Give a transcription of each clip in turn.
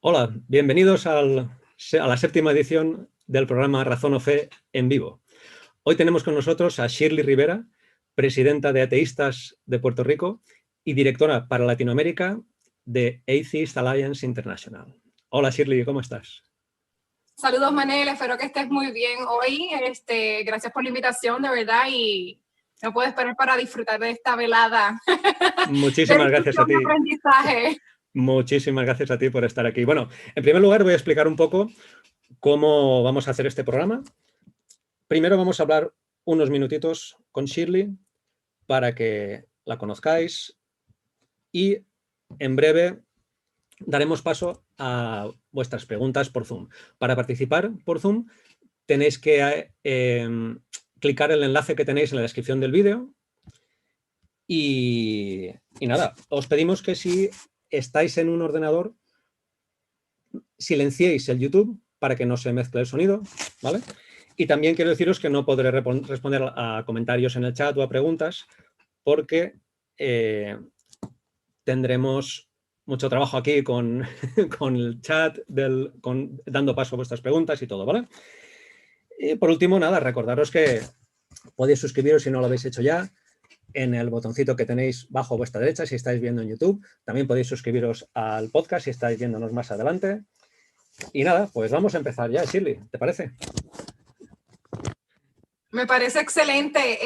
Hola, bienvenidos a la séptima edición del programa Razón o Fe en vivo. Hoy tenemos con nosotros a Shirley Rivera, presidenta de Ateístas de Puerto Rico y directora para Latinoamérica de Atheist Alliance International. Hola Shirley, ¿cómo estás? Saludos Manel, espero que estés muy bien hoy. Gracias por la invitación, de verdad, y no puedo esperar para disfrutar de esta velada. Muchísimas gracias a ti. Aprendizaje. Muchísimas gracias a ti por estar aquí. Bueno, en primer lugar voy a explicar un poco cómo vamos a hacer este programa. Primero vamos a hablar unos minutitos con Shirley para que la conozcáis y en breve daremos paso a vuestras preguntas por Zoom. Para participar por Zoom tenéis que clicar el enlace que tenéis en la descripción del vídeo y nada, os pedimos que si estáis en un ordenador silenciéis el YouTube para que no se mezcle el sonido, ¿vale? Y también quiero deciros que no podré responder a comentarios en el chat o a preguntas porque tendremos mucho trabajo aquí con el chat, dando paso a vuestras preguntas y todo, ¿vale? Y por último, nada, recordaros que podéis suscribiros si no lo habéis hecho ya en el botoncito que tenéis bajo a vuestra derecha si estáis viendo en YouTube. También podéis suscribiros al podcast si estáis viéndonos más adelante. Y nada, pues vamos a empezar ya, Shirley, ¿te parece? Me parece excelente,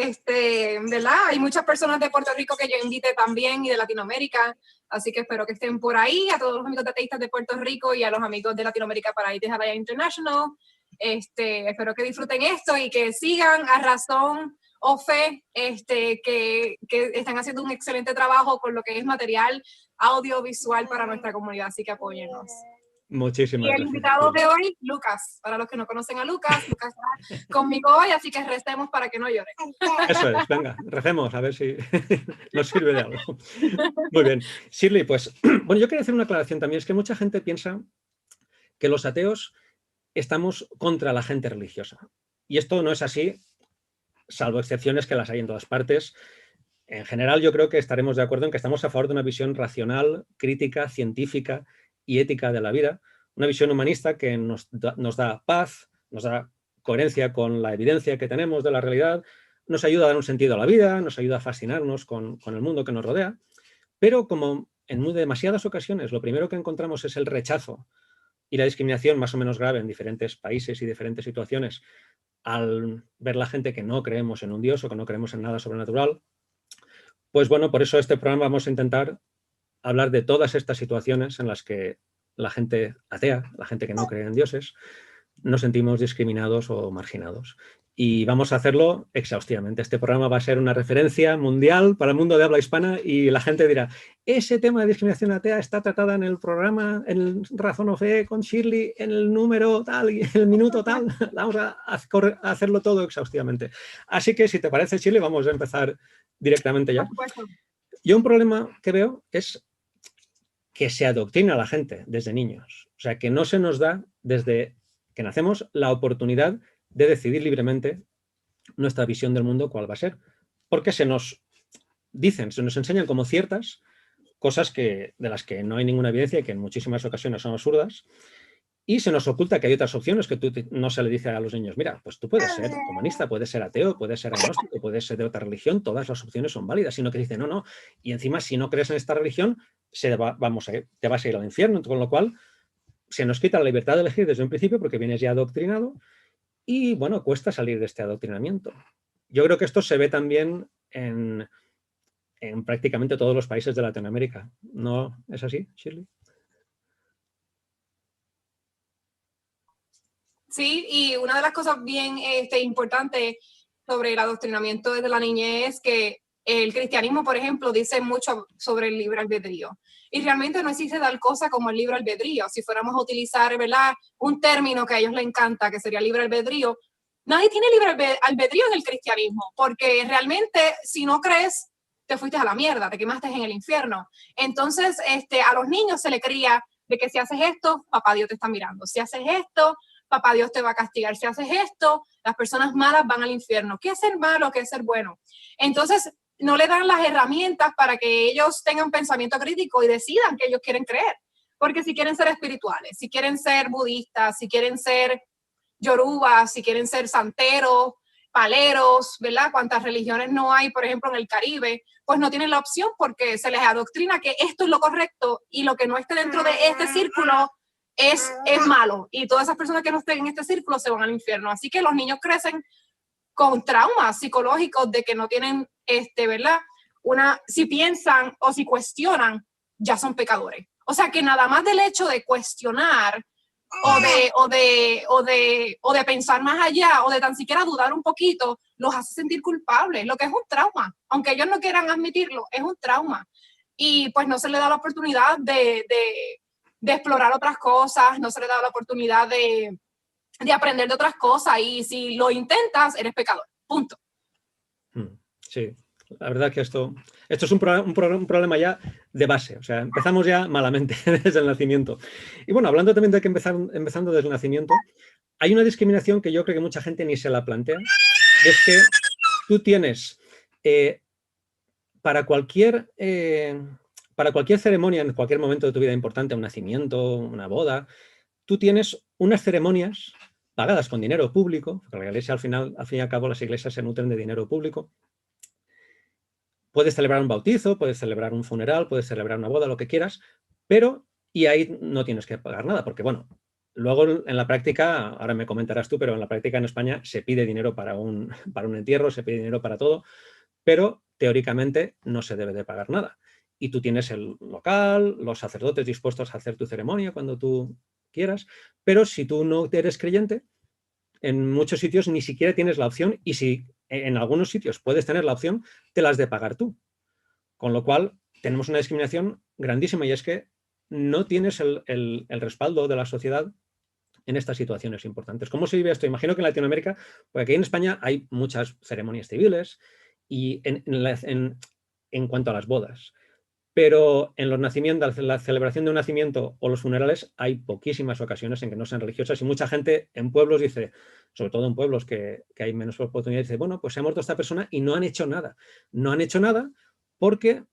¿verdad? Hay muchas personas de Puerto Rico que yo invité también y de Latinoamérica, así que espero que estén por ahí, a todos los amigos de ateístas de Puerto Rico y a los amigos de Latinoamérica para Atheist Alliance International. Espero que disfruten esto y que sigan a Razón o Fe, que están haciendo un excelente trabajo con lo que es material audiovisual para nuestra comunidad, así que apóyennos. Muchísimas gracias. Y el invitado de hoy, Lucas. Para los que no conocen a Lucas, Lucas está conmigo hoy, así que recemos para que no llore. Eso es, venga, recemos a ver si nos sirve de algo. Muy bien. Shirley, pues, bueno, yo quería hacer una aclaración también. Es que mucha gente piensa que los ateos estamos contra la gente religiosa. Y esto no es así, salvo excepciones que las hay en todas partes. En general, yo creo que estaremos de acuerdo en que estamos a favor de una visión racional, crítica, científica y ética de la vida, una visión humanista que nos da paz, nos da coherencia con la evidencia que tenemos de la realidad, nos ayuda a dar un sentido a la vida, nos ayuda a fascinarnos con el mundo que nos rodea, pero como en muy demasiadas ocasiones lo primero que encontramos es el rechazo y la discriminación más o menos grave en diferentes países y diferentes situaciones al ver la gente que no creemos en un Dios o que no creemos en nada sobrenatural, pues bueno, por eso este programa vamos a intentar hablar de todas estas situaciones en las que la gente atea, la gente que no cree en dioses, nos sentimos discriminados o marginados. Y vamos a hacerlo exhaustivamente. Este programa va a ser una referencia mundial para el mundo de habla hispana y la gente dirá, ese tema de discriminación atea está tratada en el programa, en el Razón o Fe con Shirley, en el número tal y en el minuto tal. Vamos a hacerlo todo exhaustivamente. Así que si te parece, Shirley, vamos a empezar directamente ya. Yo un problema que veo es que se adoctrina a la gente desde niños. O sea, que no se nos da desde que nacemos la oportunidad de decidir libremente nuestra visión del mundo cuál va a ser. Porque se nos dicen, se nos enseñan como ciertas cosas de las que no hay ninguna evidencia y que en muchísimas ocasiones son absurdas. Y se nos oculta que hay otras opciones que no se le dice a los niños, mira, pues tú puedes ser humanista, puedes ser ateo, puedes ser agnóstico, puedes ser de otra religión, todas las opciones son válidas, sino que dice, no, y encima si no crees en esta religión, te vas a ir al infierno, con lo cual se nos quita la libertad de elegir desde un principio porque vienes ya adoctrinado y, bueno, cuesta salir de este adoctrinamiento. Yo creo que esto se ve también en prácticamente todos los países de Latinoamérica. ¿No es así, Shirley? Sí, y una de las cosas bien importantes sobre el adoctrinamiento desde la niñez es que el cristianismo, por ejemplo, dice mucho sobre el libre albedrío. Y realmente no existe tal cosa como el libre albedrío. Si fuéramos a utilizar, ¿verdad?, un término que a ellos les encanta, que sería libre albedrío, nadie tiene libre albedrío en el cristianismo, porque realmente si no crees, te fuiste a la mierda, te quemaste en el infierno. Entonces, a los niños se les cría de que si haces esto, papá Dios te está mirando. Si haces esto, papá Dios te va a castigar. Si haces esto, las personas malas van al infierno. ¿Qué es ser malo? ¿Qué es ser bueno? Entonces, no le dan las herramientas para que ellos tengan pensamiento crítico y decidan que ellos quieren creer. Porque si quieren ser espirituales, si quieren ser budistas, si quieren ser yorubas, si quieren ser santeros, paleros, ¿verdad? Cuántas religiones no hay, por ejemplo, en el Caribe, pues no tienen la opción porque se les adoctrina que esto es lo correcto y lo que no esté dentro de este círculo es malo. Y todas esas personas que no estén en este círculo se van al infierno. Así que los niños crecen con traumas psicológicos de que no tienen, ¿verdad? Si piensan o si cuestionan, ya son pecadores. O sea que nada más del hecho de cuestionar o de pensar más allá o de tan siquiera dudar un poquito, los hace sentir culpables, lo que es un trauma. Aunque ellos no quieran admitirlo, es un trauma. Y pues no se le da la oportunidad de explorar otras cosas, no se le da la oportunidad de aprender de otras cosas, y si lo intentas, eres pecador. Punto. Sí, la verdad que esto es un problema ya de base, o sea, empezamos ya malamente desde el nacimiento. Y bueno, hablando también de que empezando desde el nacimiento, hay una discriminación que yo creo que mucha gente ni se la plantea, y es que tú tienes para cualquier ceremonia en cualquier momento de tu vida importante, un nacimiento, una boda, tú tienes unas ceremonias pagadas con dinero público, porque la iglesia al fin y al cabo las iglesias se nutren de dinero público. Puedes celebrar un bautizo, puedes celebrar un funeral, puedes celebrar una boda, lo que quieras, pero y ahí no tienes que pagar nada, porque bueno, luego en la práctica, ahora me comentarás tú, pero en la práctica en España se pide dinero para un entierro, se pide dinero para todo, pero teóricamente no se debe de pagar nada. Y tú tienes el local, los sacerdotes dispuestos a hacer tu ceremonia cuando tú quieras, pero si tú no eres creyente, en muchos sitios ni siquiera tienes la opción, y si en algunos sitios puedes tener la opción, te las de pagar tú. Con lo cual tenemos una discriminación grandísima, y es que no tienes el respaldo de la sociedad en estas situaciones importantes. ¿Cómo se vive esto? Imagino que en Latinoamérica, porque aquí en España hay muchas ceremonias civiles y en cuanto a las bodas, pero en los nacimientos, la celebración de un nacimiento o los funerales, hay poquísimas ocasiones en que no sean religiosas, y mucha gente en pueblos dice, sobre todo en pueblos que hay menos oportunidades, dice, bueno, pues se ha muerto esta persona y no han hecho nada. No han hecho nada porque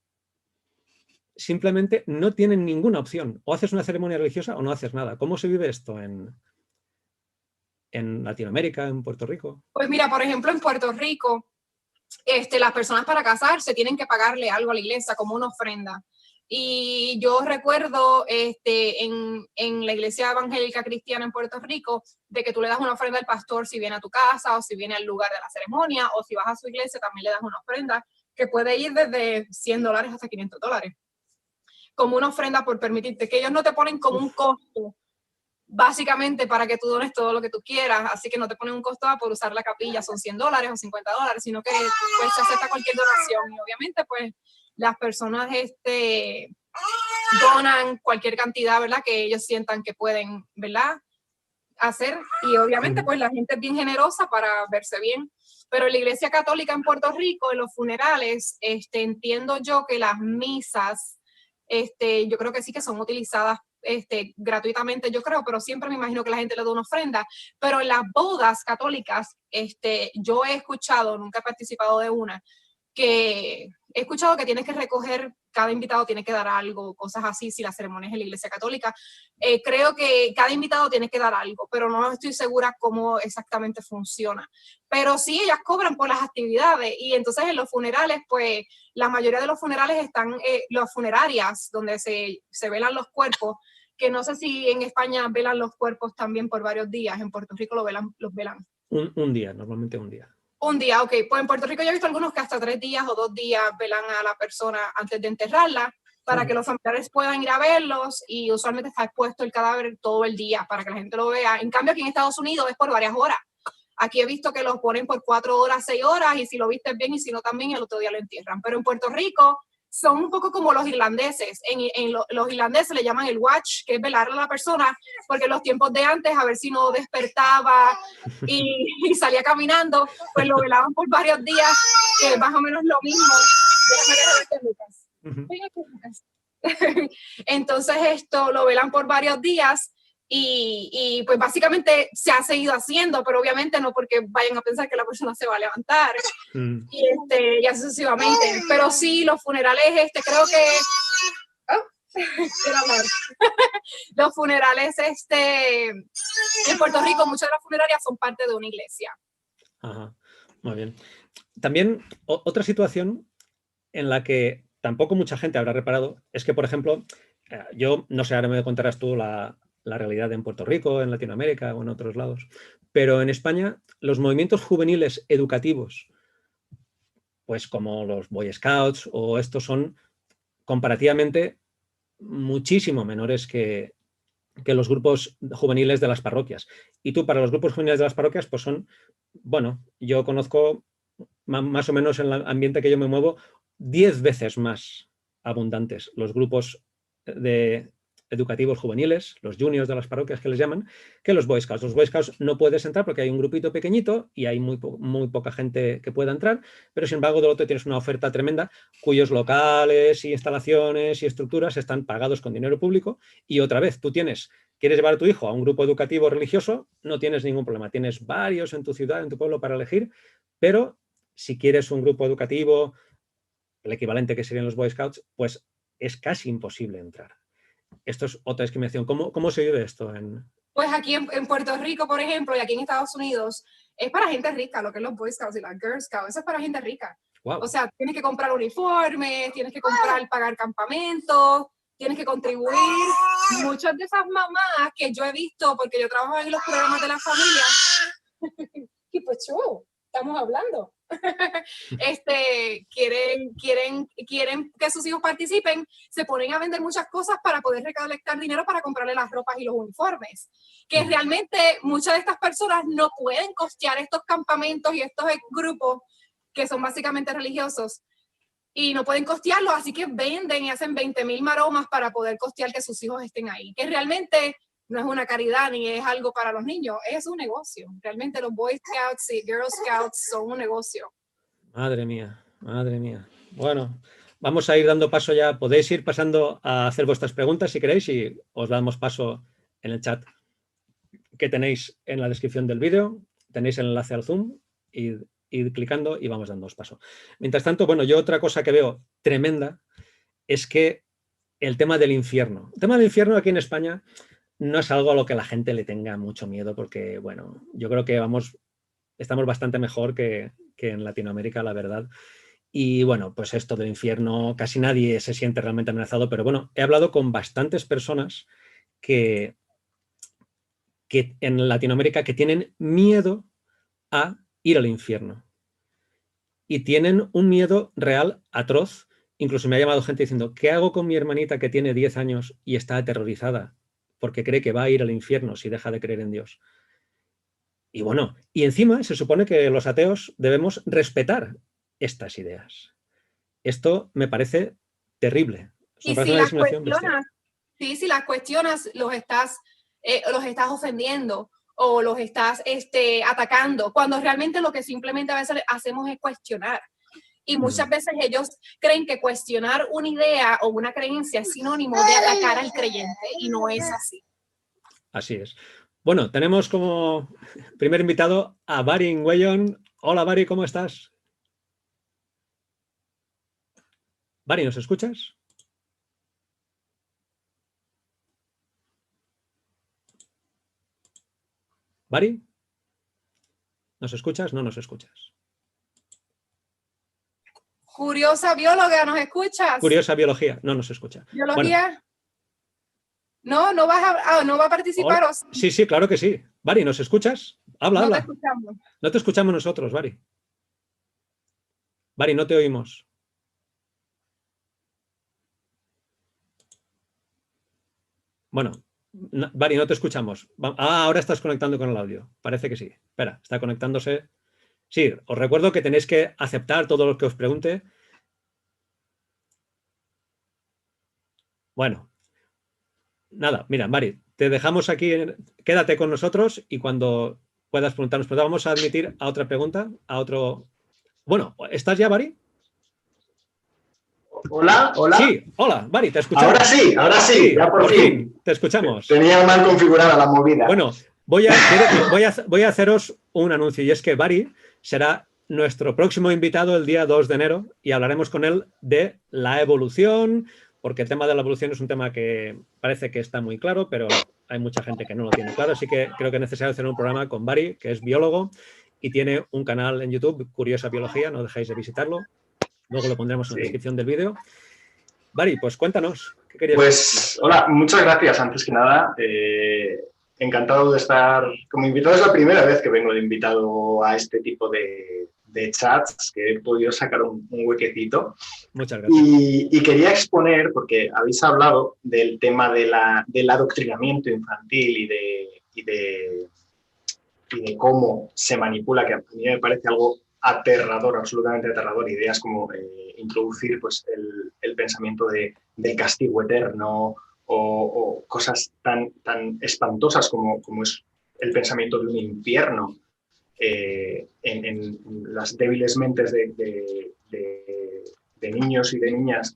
simplemente no tienen ninguna opción. O haces una ceremonia religiosa o no haces nada. ¿Cómo se vive esto en Latinoamérica, en Puerto Rico? Pues mira, por ejemplo, en Puerto Rico, las personas para casarse tienen que pagarle algo a la iglesia como una ofrenda. Y yo recuerdo en la iglesia evangélica cristiana en Puerto Rico, de que tú le das una ofrenda al pastor si viene a tu casa o si viene al lugar de la ceremonia, o si vas a su iglesia también le das una ofrenda que puede ir desde $100 hasta $500, como una ofrenda por permitirte, que ellos no te ponen como un costo básicamente para que tú dones todo lo que tú quieras, así que no te ponen un costo por usar la capilla, son $100 o $50, sino que pues se acepta cualquier donación, y obviamente pues las personas donan cualquier cantidad, ¿verdad?, que ellos sientan que pueden, ¿verdad?, hacer, y obviamente pues la gente es bien generosa para verse bien. Pero en la iglesia católica en Puerto Rico, en los funerales, entiendo yo que las misas, yo creo que sí que son utilizadas gratuitamente, yo creo, pero siempre me imagino que la gente le da una ofrenda. Pero en las bodas católicas, yo he escuchado, nunca he participado de una, que he escuchado que tienes que recoger, cada invitado tiene que dar algo, cosas así, si la ceremonia es en la iglesia católica. Creo que cada invitado tiene que dar algo, pero no estoy segura cómo exactamente funciona. Pero sí, ellas cobran por las actividades, y entonces en los funerales, pues la mayoría de los funerales están las funerarias, donde se velan los cuerpos, que no sé si en España velan los cuerpos también por varios días, en Puerto Rico los velan. Un día, normalmente un día. Un día, ok. Pues en Puerto Rico yo he visto algunos que hasta 3 días o 2 días velan a la persona antes de enterrarla, para que los familiares puedan ir a verlos, y usualmente está expuesto el cadáver todo el día para que la gente lo vea. En cambio, aquí en Estados Unidos es por varias horas. Aquí he visto que los ponen por 4 horas, 6 horas, y si lo viste bien, y si no también, el otro día lo entierran. Pero en Puerto Rico son un poco como los irlandeses. Los irlandeses le llaman el watch, que es velar a la persona, porque en los tiempos de antes, a ver si no despertaba y salía caminando, pues lo velaban por varios días, que es más o menos lo mismo. Déjame ver, Lucas. Entonces esto lo velan por varios días, y pues básicamente se ha seguido haciendo, pero obviamente no porque vayan a pensar que la persona se va a levantar, y así sucesivamente. Pero sí, los funerales, creo que quiero hablar. Los funerales, en Puerto Rico, muchas de las funerarias son parte de una iglesia. Ajá, muy bien. También otra situación en la que tampoco mucha gente habrá reparado es que, por ejemplo, yo no sé, ahora me contarás tú la realidad en Puerto Rico, en Latinoamérica o en otros lados, pero en España los movimientos juveniles educativos, pues como los Boy Scouts o estos, son comparativamente muchísimo menores que los grupos juveniles de las parroquias. Y tú, para los grupos juveniles de las parroquias, pues son, bueno, yo conozco más o menos en el ambiente que yo me muevo, 10 veces más abundantes los grupos educativos juveniles, los juniors de las parroquias que les llaman, que los Boy Scouts. Los Boy Scouts no puedes entrar porque hay un grupito pequeñito y hay muy poca gente que pueda entrar, pero sin embargo del otro tienes una oferta tremenda cuyos locales y instalaciones y estructuras están pagados con dinero público. Y otra vez, quieres llevar a tu hijo a un grupo educativo religioso, no tienes ningún problema. Tienes varios en tu ciudad, en tu pueblo para elegir, pero si quieres un grupo educativo, el equivalente que serían los Boy Scouts, pues es casi imposible entrar. Esto es otra discriminación. ¿Cómo se vive esto? Pues aquí en Puerto Rico, por ejemplo, y aquí en Estados Unidos, es para gente rica, lo que es los Boy Scouts y las Girl Scouts, eso es para gente rica. Wow. O sea, tienes que comprar uniformes, tienes que pagar campamentos, tienes que contribuir. Muchas de esas mamás que yo he visto, porque yo trabajo en los programas de la familia, y pues estamos hablando. Quieren que sus hijos participen, se ponen a vender muchas cosas para poder recolectar dinero para comprarle las ropas y los uniformes, que realmente muchas de estas personas no pueden costear estos campamentos y estos grupos que son básicamente religiosos y no pueden costearlos, así que venden y hacen 20,000 maromas para poder costear que sus hijos estén ahí, que realmente no es una caridad ni es algo para los niños, es un negocio. Realmente los Boy Scouts y Girl Scouts son un negocio. Madre mía, madre mía. Bueno, vamos a ir dando paso ya. Podéis ir pasando a hacer vuestras preguntas si queréis y os damos paso en el chat que tenéis en la descripción del vídeo. Tenéis el enlace al Zoom y ir clicando y vamos dándoos paso. Mientras tanto, bueno, yo otra cosa que veo tremenda es que el tema del infierno. El tema del infierno aquí en España no es algo a lo que la gente le tenga mucho miedo porque, bueno, yo creo que estamos bastante mejor que en Latinoamérica, la verdad. Y bueno, pues esto del infierno, casi nadie se siente realmente amenazado, pero bueno, he hablado con bastantes personas que en Latinoamérica que tienen miedo a ir al infierno. Y tienen un miedo real, atroz. Incluso me ha llamado gente diciendo, ¿qué hago con mi hermanita que tiene 10 años y está aterrorizada porque cree que va a ir al infierno si deja de creer en Dios? Y bueno, y encima se supone que los ateos debemos respetar estas ideas. Esto me parece terrible. Y si las cuestionas, si las cuestionas, los estás ofendiendo o los estás atacando, cuando realmente lo que simplemente a veces hacemos es cuestionar. Y muchas veces ellos creen que cuestionar una idea o una creencia es sinónimo de atacar al creyente y no es así. Así es. Bueno, tenemos como primer invitado a Barry Nguyen. Hola, Barry, ¿cómo estás? Barry, ¿nos escuchas? ¿Barry? ¿Nos escuchas? No nos escuchas. Curiosa bióloga, ¿nos escuchas? Curiosa biología, no nos escucha. ¿Biología? Bueno. No va a participar. Sí, sí, claro que sí. Barry, ¿nos escuchas? Habla, no habla. Te escuchamos. No te escuchamos nosotros, Barry. Barry, no te oímos. Bueno, Barry, no te escuchamos. Ahora estás conectando con el audio. Parece que sí. Espera, está conectándose. Sí, os recuerdo que tenéis que aceptar todo lo que os pregunte. Bueno, nada, mira, Mari, te dejamos aquí, quédate con nosotros y cuando puedas preguntarnos, pero vamos a admitir a otra pregunta, a otro... Bueno, ¿estás ya, Mari? Hola, hola. Sí, hola, Mari, te escuchamos. Ahora sí, ya por fin. Te escuchamos. Tenía mal configurada la movida. Bueno, voy a haceros un anuncio y es que Barry será nuestro próximo invitado el día 2 de enero y hablaremos con él de la evolución, porque el tema de la evolución es un tema que parece que está muy claro, pero hay mucha gente que no lo tiene claro, así que creo que es necesario hacer un programa con Bari, que es biólogo y tiene un canal en YouTube, Curiosa Biología, no dejéis de visitarlo, luego lo pondremos en la descripción del vídeo. Bari, pues cuéntanos, ¿qué querías Pues, hola, muchas gracias, antes que nada. Encantado de estar como invitado. Es la primera vez que vengo de invitado a este tipo de chats, que he podido sacar un huequecito. Muchas gracias. Y quería exponer, porque habéis hablado del tema del adoctrinamiento infantil y de cómo se manipula, que a mí me parece algo aterrador, absolutamente aterrador, ideas como introducir pues, el pensamiento del castigo eterno o cosas tan espantosas como es el pensamiento de un infierno en las débiles mentes de niños y de niñas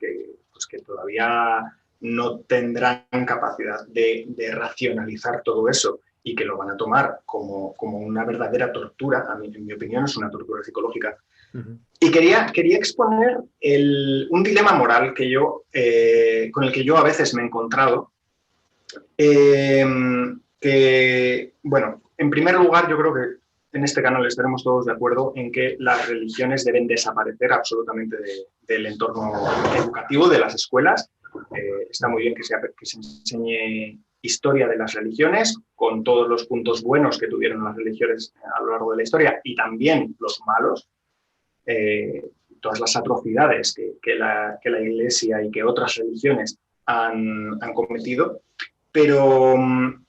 pues, que todavía no tendrán capacidad de racionalizar todo eso y que lo van a tomar como una verdadera tortura. A mí, en mi opinión, es una tortura psicológica. Y quería exponer un dilema moral que con el que yo a veces me he encontrado. Bueno, en primer lugar, yo creo que en este canal estaremos todos de acuerdo en que las religiones deben desaparecer absolutamente del entorno educativo, de las escuelas. Está muy bien que se enseñe historia de las religiones, con todos los puntos buenos que tuvieron las religiones a lo largo de la historia y también los malos, todas las atrocidades que la Iglesia y que otras religiones han cometido. Pero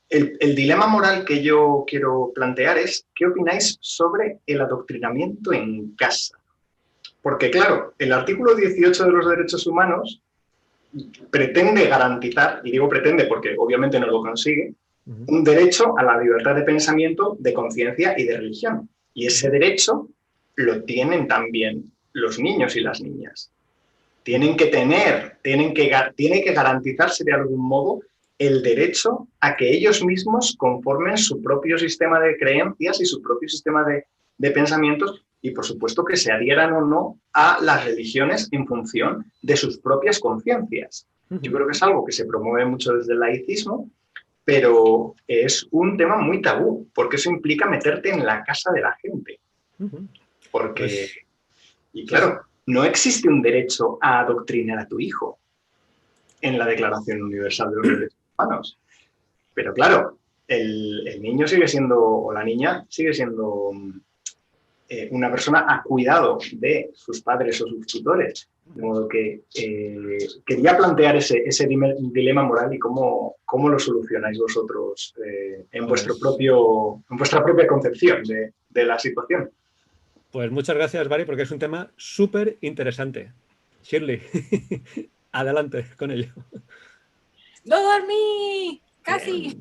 el dilema moral que yo quiero plantear es, ¿qué opináis sobre el adoctrinamiento en casa? Porque, claro, el artículo 18 de los derechos humanos pretende garantizar, y digo pretende porque obviamente no lo consigue, un derecho a la libertad de pensamiento, de conciencia y de religión. Y ese derecho lo tienen también los niños y las niñas. Tiene que garantizarse de algún modo el derecho a que ellos mismos conformen su propio sistema de creencias y su propio sistema de pensamientos y, por supuesto, que se adhieran o no a las religiones en función de sus propias conciencias. Yo creo que es algo que se promueve mucho desde el laicismo, pero es un tema muy tabú, porque eso implica meterte en la casa de la gente. Porque, y claro, no existe un derecho a adoctrinar a tu hijo en la Declaración Universal de los Derechos Humanos. Pero claro, el niño sigue siendo, o la niña sigue siendo una persona a cuidado de sus padres o sus tutores. De modo que quería plantear ese dilema moral y cómo lo solucionáis vosotros en vuestra propia concepción de la situación. Pues muchas gracias, Bari, porque es un tema súper interesante. Shirley, adelante con ello. ¡No dormí! ¡Casi!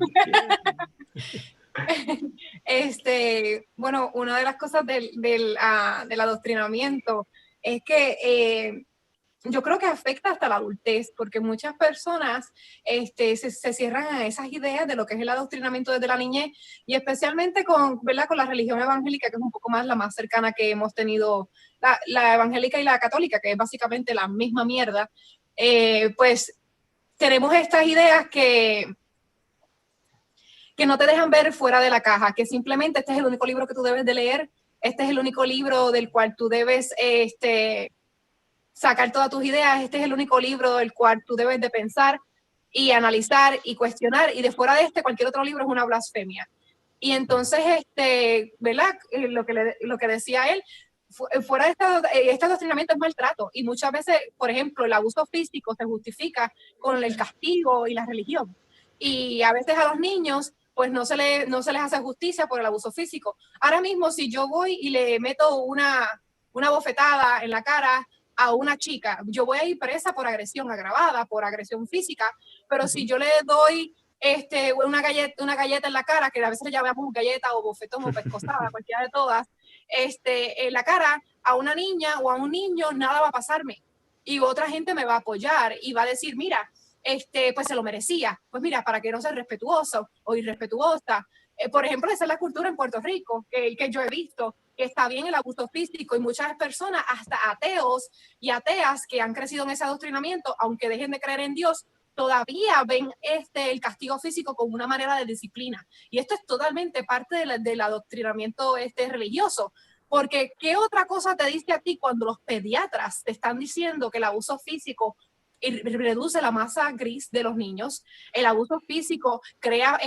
Bueno, una de las cosas del adoctrinamiento es que yo creo que afecta hasta la adultez, porque muchas personas se cierran a esas ideas de lo que es el adoctrinamiento desde la niñez, y especialmente ¿verdad? Con la religión evangélica, que es un poco más la más cercana que hemos tenido, la evangélica y la católica, que es básicamente la misma mierda, pues tenemos estas ideas que no te dejan ver fuera de la caja, que simplemente este es el único libro que tú debes de leer, este es el único libro del cual tú debes sacar todas tus ideas, este es el único libro del cual tú debes de pensar y analizar y cuestionar, y de fuera de cualquier otro libro es una blasfemia. Y entonces, ¿verdad? Lo que decía él, fuera de este adoctrinamiento es maltrato, y muchas veces, por ejemplo, el abuso físico se justifica con el castigo y la religión, y a veces a los niños pues no se les hace justicia por el abuso físico. Ahora mismo, si yo voy y le meto una bofetada en la cara a una chica, yo voy a ir presa por agresión agravada, por agresión física, pero si yo le doy una galleta en la cara, que a veces le llamamos galleta o bofetón o pescosada, cualquiera de todas, en la cara a una niña o a un niño, nada va a pasarme. Y otra gente me va a apoyar y va a decir, mira, pues se lo merecía. Pues mira, para que no sea respetuoso o irrespetuosa. Por ejemplo, esa es la cultura en Puerto Rico que yo he visto. que está bien el abuso físico, y muchas personas, hasta ateos y ateas que han crecido en ese adoctrinamiento, aunque dejen de creer en Dios, todavía ven el castigo físico como una manera de disciplina. Y esto es totalmente parte del adoctrinamiento religioso. Porque, ¿qué otra cosa te dice a ti cuando los pediatras te están diciendo que el abuso físico reduce la masa gris de los niños? El abuso físico crea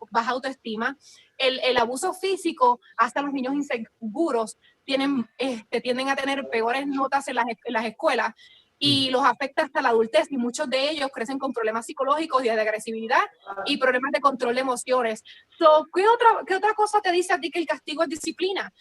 baja autoestima. El abuso físico hace a los niños inseguros, tienden a tener peores notas en las escuelas y los afecta hasta la adultez, y muchos de ellos crecen con problemas psicológicos y de agresividad y problemas de control de emociones. So, ¿qué otra cosa te dice a ti que el castigo es disciplina?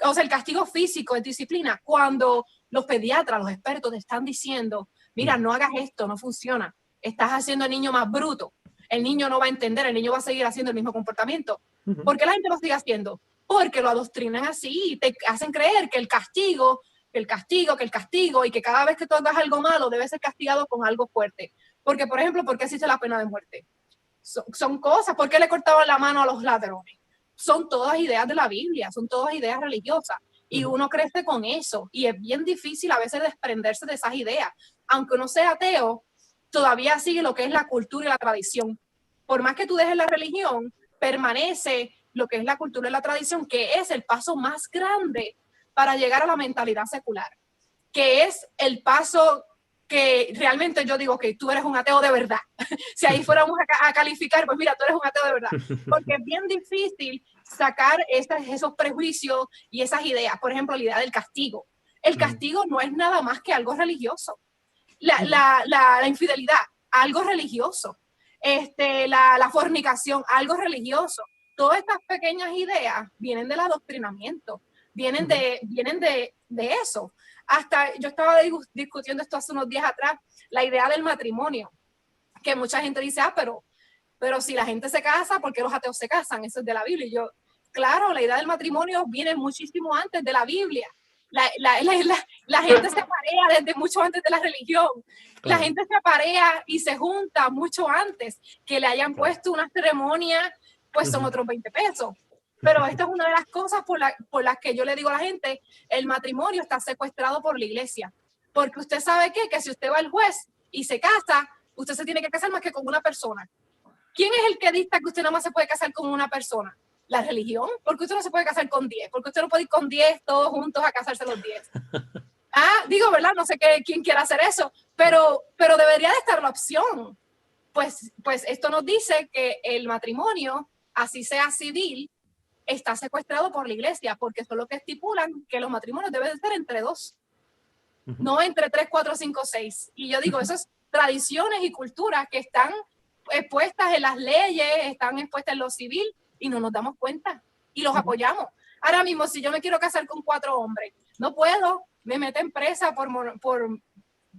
O sea, el castigo físico es disciplina, cuando los pediatras, los expertos te están diciendo, mira, no hagas esto, no funciona, estás haciendo al niño más bruto, el niño no va a entender, el niño va a seguir haciendo el mismo comportamiento. ¿Por qué la gente lo sigue haciendo? Porque lo adoctrinan así y te hacen creer que el castigo, y que cada vez que tú hagas algo malo debe ser castigado con algo fuerte. Porque, por ejemplo, ¿por qué existe la pena de muerte? Son cosas. ¿Por qué le cortaban la mano a los ladrones? Son todas ideas de la Biblia, son todas ideas religiosas. Y uno crece con eso. Y es bien difícil a veces desprenderse de esas ideas. Aunque uno sea ateo, todavía sigue lo que es la cultura y la tradición. Por más que tú dejes la religión, permanece lo que es la cultura y la tradición, que es el paso más grande para llegar a la mentalidad secular, que es el paso que realmente yo digo que tú eres un ateo de verdad. Si ahí fuéramos a calificar, pues mira, tú eres un ateo de verdad. Porque es bien difícil sacar esos prejuicios y esas ideas. Por ejemplo, la idea del castigo. El castigo no es nada más que algo religioso. La infidelidad, algo religioso. La fornicación, algo religioso. Todas estas pequeñas ideas vienen del adoctrinamiento, vienen de eso. Hasta yo estaba discutiendo esto hace unos días atrás, la idea del matrimonio, que mucha gente dice, pero si la gente se casa, ¿por qué los ateos se casan? Eso es de la Biblia. Y yo, claro, la idea del matrimonio viene muchísimo antes de la Biblia. La gente se aparea desde mucho antes de la religión. Claro. La gente se aparea y se junta mucho antes. Que le hayan puesto una ceremonia, pues son otros 20 pesos. Pero esta es una de las cosas por las que yo le digo a la gente, el matrimonio está secuestrado por la iglesia. Porque usted sabe que si usted va al juez y se casa, usted se tiene que casar más que con una persona. ¿Quién es el que dicta que usted nada más se puede casar con una persona? La religión. Porque usted no se puede casar con 10. Porque usted no puede ir con 10 todos juntos a casarse los 10. Digo, ¿verdad? No sé quién quiera hacer eso. Pero debería de estar la opción. Pues esto nos dice que el matrimonio, así sea civil, está secuestrado por la iglesia, porque eso es lo que estipulan, que los matrimonios deben ser entre 2, no entre 3, 4, 5, 6. Y yo digo, esas tradiciones y culturas que están expuestas en las leyes, están expuestas en lo civil, y no nos damos cuenta, y los apoyamos. Ahora mismo, si yo me quiero casar con 4 hombres, no puedo, me meten presa por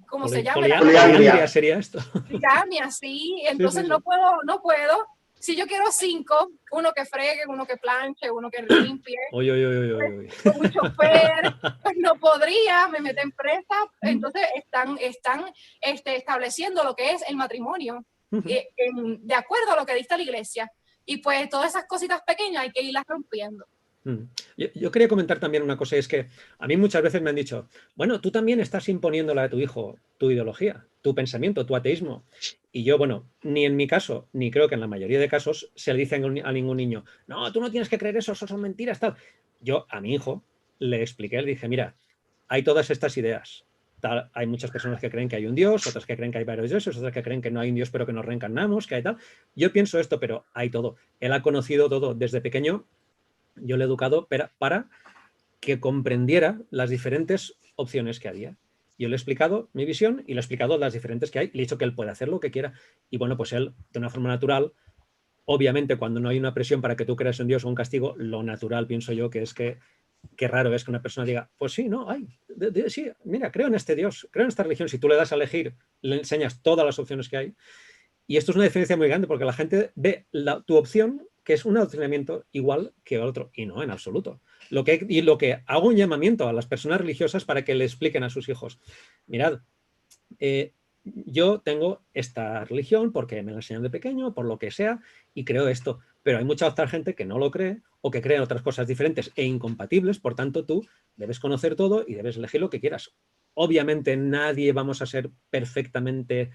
¿cómo se llama? Poliandria sería esto. Poligamia, sí. Entonces sí. No puedo. Si yo quiero 5, uno que fregue, uno que planche, uno que limpie, un chofer, pues no podría, me meten presa. Entonces están estableciendo lo que es el matrimonio de acuerdo a lo que dicta la iglesia. Y pues todas esas cositas pequeñas hay que irlas rompiendo. Yo quería comentar también una cosa, es que a mí muchas veces me han dicho, bueno, tú también estás imponiéndole a tu hijo tu ideología, tu pensamiento, tu ateísmo. Y yo, bueno, ni en mi caso, ni creo que en la mayoría de casos se le dice a ningún niño, no, tú no tienes que creer eso son mentiras, tal. Yo a mi hijo le expliqué, le dije, mira, hay todas estas ideas. Hay muchas personas que creen que hay un Dios, otras que creen que hay varios dioses, otras que creen que no hay un Dios pero que nos reencarnamos, que hay tal. Yo pienso esto, pero hay todo. Él ha conocido todo desde pequeño. Yo le he educado para que comprendiera las diferentes opciones que había. Yo le he explicado mi visión y le he explicado las diferentes que hay. Le he dicho que él puede hacer lo que quiera. Y bueno, pues él, de una forma natural, obviamente cuando no hay una presión para que tú creas en Dios o un castigo, lo natural pienso yo que es que qué raro es que una persona diga, pues sí, no, sí, mira, creo en este Dios, creo en esta religión. Si tú le das a elegir, le enseñas todas las opciones que hay. Y esto es una diferencia muy grande porque la gente ve tu opción que es un adoctrinamiento igual que el otro, y no, en absoluto. Lo que hago un llamamiento a las personas religiosas para que le expliquen a sus hijos, mirad, yo tengo esta religión porque me la enseñan de pequeño, por lo que sea, y creo esto, pero hay mucha otra gente que no lo cree o que cree en otras cosas diferentes e incompatibles, por tanto tú debes conocer todo y debes elegir lo que quieras. Obviamente nadie vamos a ser perfectamente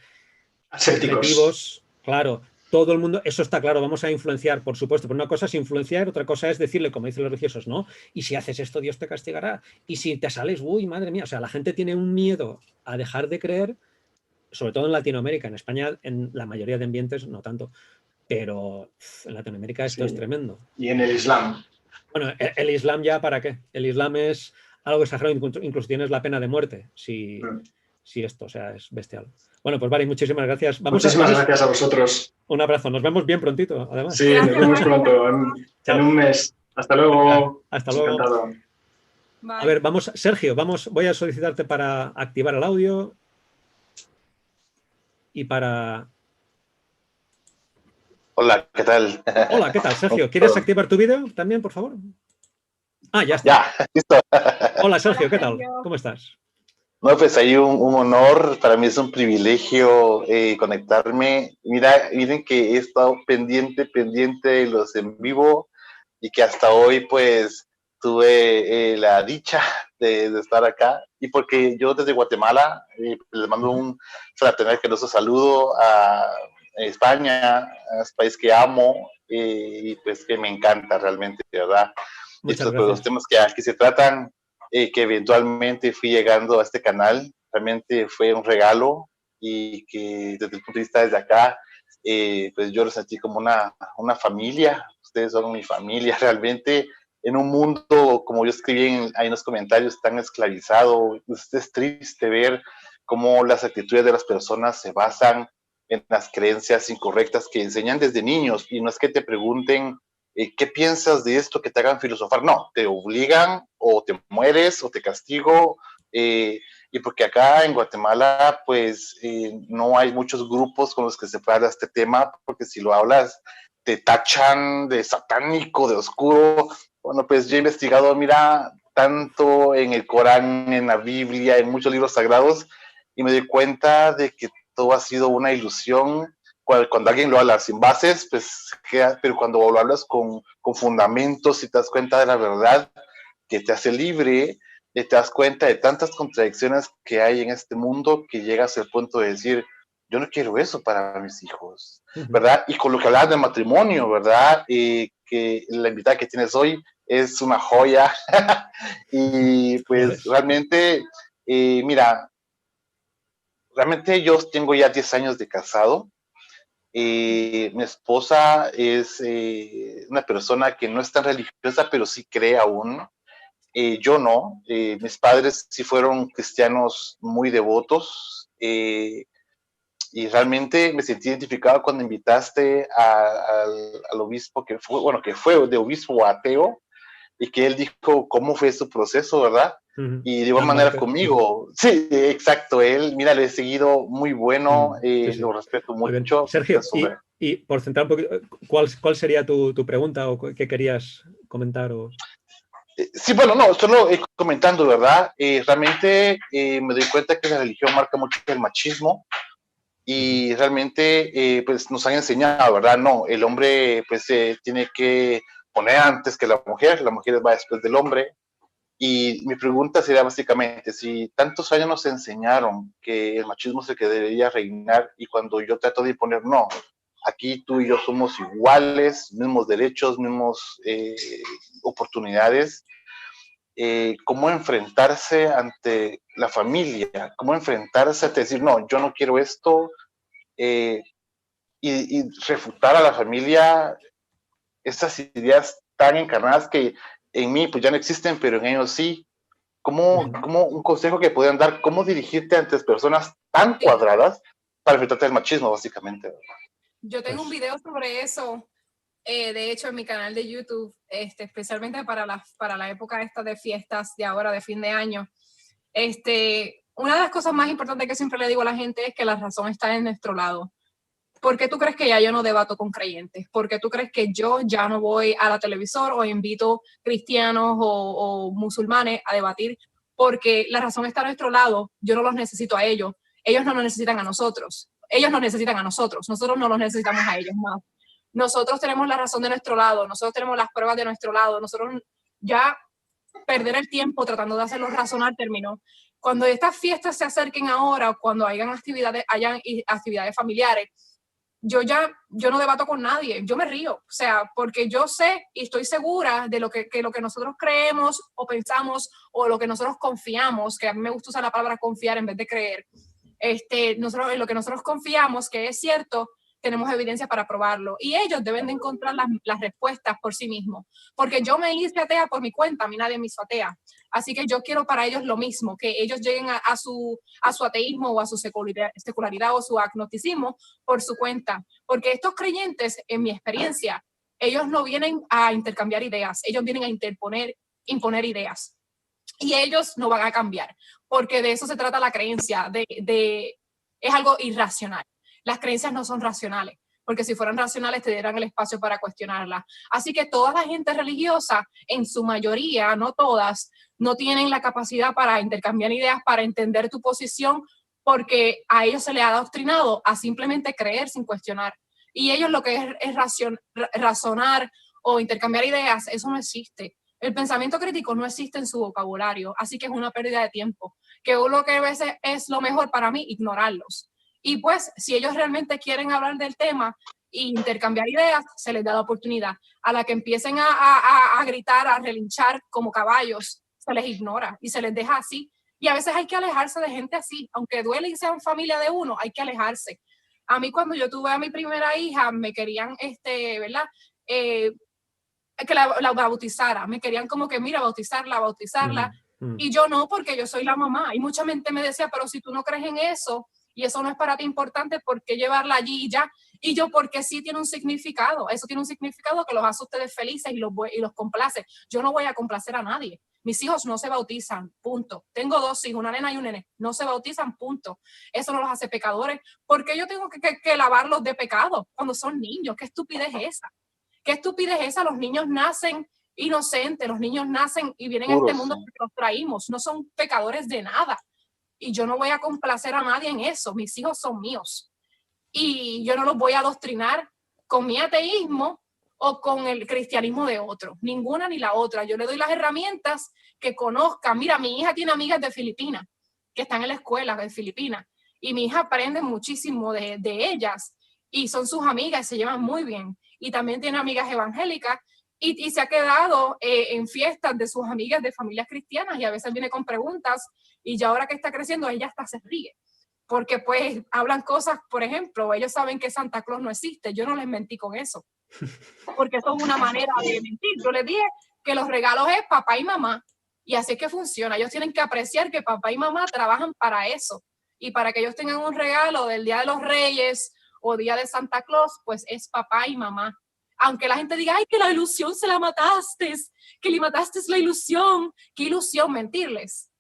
objetivos, claro, todo el mundo, eso está claro, vamos a influenciar, por supuesto, pero una cosa es influenciar, otra cosa es decirle, como dicen los religiosos, no, y si haces esto Dios te castigará, y si te sales, uy, madre mía, o sea, la gente tiene un miedo a dejar de creer, sobre todo en Latinoamérica, en España en la mayoría de ambientes no tanto, pero en Latinoamérica esto es tremendo. Y en el Islam. Bueno, el Islam ya para qué, el Islam es algo exagerado, incluso tienes la pena de muerte, si esto, o sea, es bestial. Bueno, pues vale, muchísimas gracias. Muchísimas gracias a vosotros. Un abrazo, nos vemos bien prontito, además. Sí, nos vemos pronto, en un mes. Hasta luego. Hasta luego. Encantado. Bye. A ver, vamos, Sergio, voy a solicitarte para activar el audio y para... Hola, ¿qué tal? Hola, ¿qué tal, Sergio? ¿Quieres activar tu vídeo también, por favor? Ah, ya está. Ya, listo. Hola, Sergio, ¿qué tal? ¿Cómo estás? No, pues ahí un honor, para mí es un privilegio conectarme. Miren que he estado pendiente de los en vivo y que hasta hoy pues tuve la dicha de estar acá. Y porque yo desde Guatemala les mando un fraternal caluroso saludo a España, a este país que amo y pues que me encanta realmente, ¿verdad? Muchas Pues, los temas que aquí se tratan, que eventualmente fui llegando a este canal, realmente fue un regalo y que desde el punto de vista desde acá, pues yo lo sentí como una familia, ustedes son mi familia realmente, en un mundo, como yo escribí ahí en los comentarios, tan esclavizado. Es triste ver cómo las actitudes de las personas se basan en las creencias incorrectas que enseñan desde niños, y no es que te pregunten ¿qué piensas de esto que te hagan filosofar? No, te obligan o te mueres o te castigo. Y porque acá en Guatemala, pues no hay muchos grupos con los que se pueda hablar este tema, porque si lo hablas, te tachan de satánico, de oscuro. Bueno, pues yo he investigado, mira, tanto en el Corán, en la Biblia, en muchos libros sagrados, y me doy cuenta de que todo ha sido una ilusión. Cuando alguien lo habla sin bases, pues pero cuando lo hablas con fundamentos y te das cuenta de la verdad que te hace libre, te das cuenta de tantas contradicciones que hay en este mundo que llegas al punto de decir, yo no quiero eso para mis hijos, ¿verdad? Y con lo que hablabas de matrimonio, ¿verdad? Que la invitada que tienes hoy es una joya. Y pues realmente, mira, realmente yo tengo ya 10 años de casado. Mi esposa es una persona que no es tan religiosa, pero sí cree aún. Yo no. Mis padres sí fueron cristianos muy devotos. Y realmente me sentí identificado cuando invitaste al obispo que fue de obispo ateo, y que él dijo cómo fue su proceso, ¿verdad? Y de igual manera conmigo. Sí, exacto. Él, mira, le he seguido muy bueno, sí. Lo respeto mucho. Sergio, y por centrar un poquito, ¿cuál sería tu pregunta o qué querías comentar? Sí, bueno, no, solo comentando, ¿verdad? Realmente me doy cuenta que la religión marca mucho el machismo, y realmente pues nos han enseñado, ¿verdad? No, el hombre pues tiene que poner antes que la mujer va después del hombre. Y mi pregunta sería básicamente, si tantos años nos enseñaron que el machismo es el que debería reinar, y cuando yo trato de imponer, no, aquí tú y yo somos iguales, mismos derechos, mismos oportunidades, ¿cómo enfrentarse ante la familia? ¿Cómo enfrentarse a decir, no, yo no quiero esto? Y refutar a la familia esas ideas tan encarnadas que en mí pues ya no existen, pero en ellos sí. ¿Cómo un consejo que puedan dar, cómo dirigirte ante personas tan cuadradas para enfrentarte al machismo, básicamente? Yo tengo un video sobre eso, de hecho en mi canal de YouTube, especialmente para la época esta de fiestas de ahora, de fin de año. Una de las cosas más importantes que siempre le digo a la gente es que la razón está en nuestro lado. ¿Por qué tú crees que ya yo no debato con creyentes? ¿Por qué tú crees que yo ya no voy a la televisor o invito cristianos o musulmanes a debatir? Porque la razón está a nuestro lado. Yo no los necesito a ellos no nos necesitan a nosotros. Ellos nos necesitan a nosotros no los necesitamos a ellos más. nosotros tenemos la razón de nuestro lado, nosotros tenemos las pruebas de nuestro lado, nosotros ya perder el tiempo tratando de hacerlos razonar terminó. Cuando estas fiestas se acerquen ahora, cuando hayan actividades familiares, yo no debato con nadie, yo me río, o sea, porque yo sé y estoy segura de lo que nosotros creemos o pensamos o lo que nosotros confiamos, que a mí me gusta usar la palabra confiar en vez de creer, nosotros, en lo que nosotros confiamos que es cierto, tenemos evidencia para probarlo y ellos deben de encontrar las respuestas por sí mismos, porque yo me hice atea por mi cuenta, a mí nadie me hizo atea, así que yo quiero para ellos lo mismo, que ellos lleguen a su ateísmo o a su secularidad o su agnosticismo por su cuenta, porque estos creyentes, en mi experiencia, ellos no vienen a intercambiar ideas, ellos vienen a imponer ideas y ellos no van a cambiar, porque de eso se trata la creencia, es algo irracional. Las creencias no son racionales, porque si fueran racionales te dieran el espacio para cuestionarlas. Así que toda la gente religiosa, en su mayoría, no todas, no tienen la capacidad para intercambiar ideas, para entender tu posición, porque a ellos se les ha adoctrinado a simplemente creer sin cuestionar. Y ellos lo que es razonar o intercambiar ideas, eso no existe. El pensamiento crítico no existe en su vocabulario, así que es una pérdida de tiempo, que lo que a veces es lo mejor para mí, ignorarlos. Y pues, si ellos realmente quieren hablar del tema e intercambiar ideas, se les da la oportunidad. A la que empiecen a gritar, a relinchar como caballos, se les ignora y se les deja así. Y a veces hay que alejarse de gente así, aunque duele y sean familia de uno, hay que alejarse. A mí cuando yo tuve a mi primera hija, me querían, ¿verdad? Que la bautizara, me querían como que, mira, bautizarla. Y yo no, porque yo soy la mamá. Y mucha gente me decía, pero si tú no crees en eso, y eso no es para ti importante, ¿por qué llevarla allí y ya? Y yo, porque sí tiene un significado. Eso tiene un significado que los hace a ustedes felices y los complace. Yo no voy a complacer a nadie. Mis hijos no se bautizan, punto. Tengo 2 hijos, una nena y un nene. No se bautizan, punto. Eso no los hace pecadores. ¿Por qué yo tengo que lavarlos de pecado cuando son niños? ¿Qué estupidez es esa? ¿Qué estupidez es esa? Los niños nacen inocentes, los niños nacen y vienen a este mundo porque los traímos. No son pecadores de nada. Y yo no voy a complacer a nadie en eso. Mis hijos son míos. Y yo no los voy a adoctrinar con mi ateísmo o con el cristianismo de otro. Ninguna ni la otra. Yo le doy las herramientas que conozcan. Mira, mi hija tiene amigas de Filipinas que están en la escuela de Filipinas. Y mi hija aprende muchísimo de ellas. Y son sus amigas, se llevan muy bien. Y también tiene amigas evangélicas. Y se ha quedado en fiestas de sus amigas de familias cristianas. Y a veces viene con preguntas. Y ya ahora que está creciendo, ella hasta se ríe, porque pues hablan cosas, por ejemplo, ellos saben que Santa Claus no existe, yo no les mentí con eso, porque eso es una manera de mentir. Yo les dije que los regalos es papá y mamá, y así es que funciona. Ellos tienen que apreciar que papá y mamá trabajan para eso, y para que ellos tengan un regalo del Día de los Reyes o Día de Santa Claus, pues es papá y mamá. Aunque la gente diga, ay, que la ilusión se la mataste, que le mataste la ilusión. ¿Qué ilusión? Mentirles.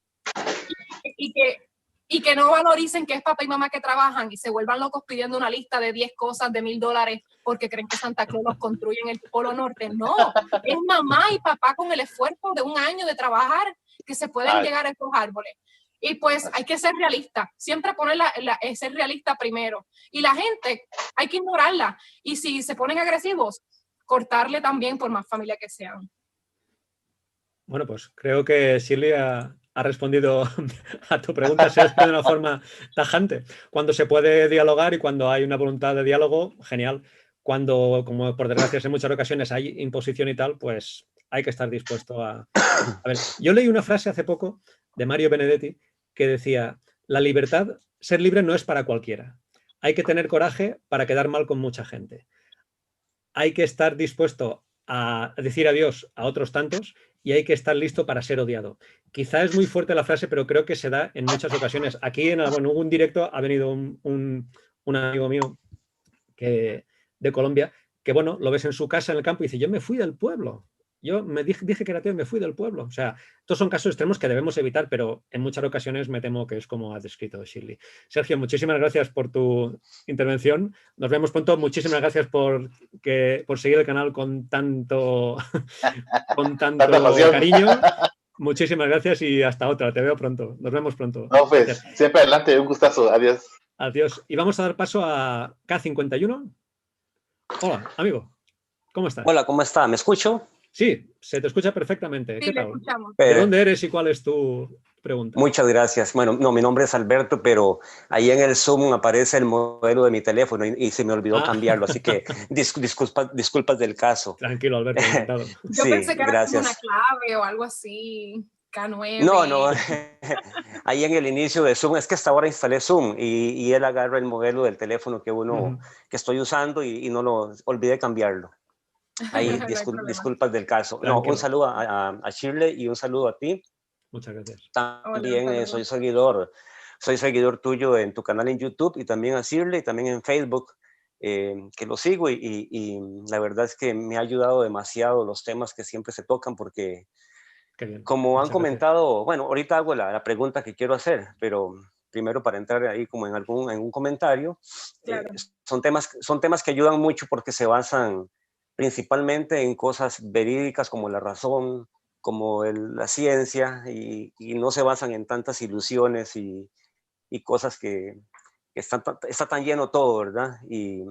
Y que no valoricen que es papá y mamá que trabajan y se vuelvan locos pidiendo una lista de 10 cosas de $1000 porque creen que Santa Claus los construye en el Polo Norte. No, es mamá y papá con el esfuerzo de un año de trabajar que se pueden llegar a esos árboles. Y pues hay que ser realista, siempre poner ser realista primero. Y la gente hay que ignorarla. Y si se ponen agresivos, cortarle también por más familia que sean. Bueno, pues creo que Shirley ha respondido a tu pregunta, Sergio, de una forma tajante. Cuando se puede dialogar y cuando hay una voluntad de diálogo, genial. Cuando, como por desgracia en muchas ocasiones hay imposición y tal, pues hay que estar dispuesto a ver. Yo leí una frase hace poco de Mario Benedetti que decía, la libertad, ser libre no es para cualquiera. Hay que tener coraje para quedar mal con mucha gente. Hay que estar dispuesto a decir adiós a otros tantos y hay que estar listo para ser odiado. Quizá es muy fuerte la frase, pero creo que se da en muchas ocasiones. Aquí en un directo ha venido un amigo mío de Colombia que, bueno, lo ves en su casa en el campo y dice, yo me fui del pueblo. Yo me dije que era tío y me fui del pueblo. O sea, estos son casos extremos que debemos evitar, pero en muchas ocasiones me temo que es como ha descrito Shirley. Sergio, muchísimas gracias por tu intervención. Nos vemos pronto. Muchísimas gracias por seguir el canal con tanto cariño. Muchísimas gracias y hasta otra. Te veo pronto. Nos vemos pronto. No, pues, siempre adelante. Un gustazo. Adiós. Adiós. Y vamos a dar paso a K51. Hola, amigo. ¿Cómo estás? Hola, ¿cómo está? ¿Me escucho? Sí, se te escucha perfectamente. Sí, ¿Qué le tal? escuchamos. ¿De dónde eres y cuál es tu pregunta? Muchas gracias. Bueno, no, mi nombre es Alberto, pero ahí en el Zoom aparece el modelo de mi teléfono y se me olvidó cambiarlo, así que disculpas del caso. Tranquilo, Alberto, encantado. Yo Sí, pensé que era como una gracias. clave o algo así, K9. No, ahí en el inicio de Zoom, es que hasta ahora instalé Zoom y él agarra el modelo del teléfono que estoy usando y no lo olvidé cambiarlo. Ahí, No hay problema. disculpas del caso. No, un Tranquilo. saludo a Shirley y un saludo a ti. Muchas gracias. También Hola, soy seguidor tuyo en tu canal en YouTube y también a Shirley, también en Facebook, que lo sigo y la verdad es que me ha ayudado demasiado los temas que siempre se tocan porque Qué bien. como han Muchas gracias. comentado, bueno, ahorita hago la pregunta que quiero hacer, pero primero para entrar ahí como en un comentario, Claro. son temas que ayudan mucho porque se basan principalmente en cosas verídicas como la razón, como la ciencia y no se basan en tantas ilusiones y cosas que está tan lleno todo, ¿verdad? Y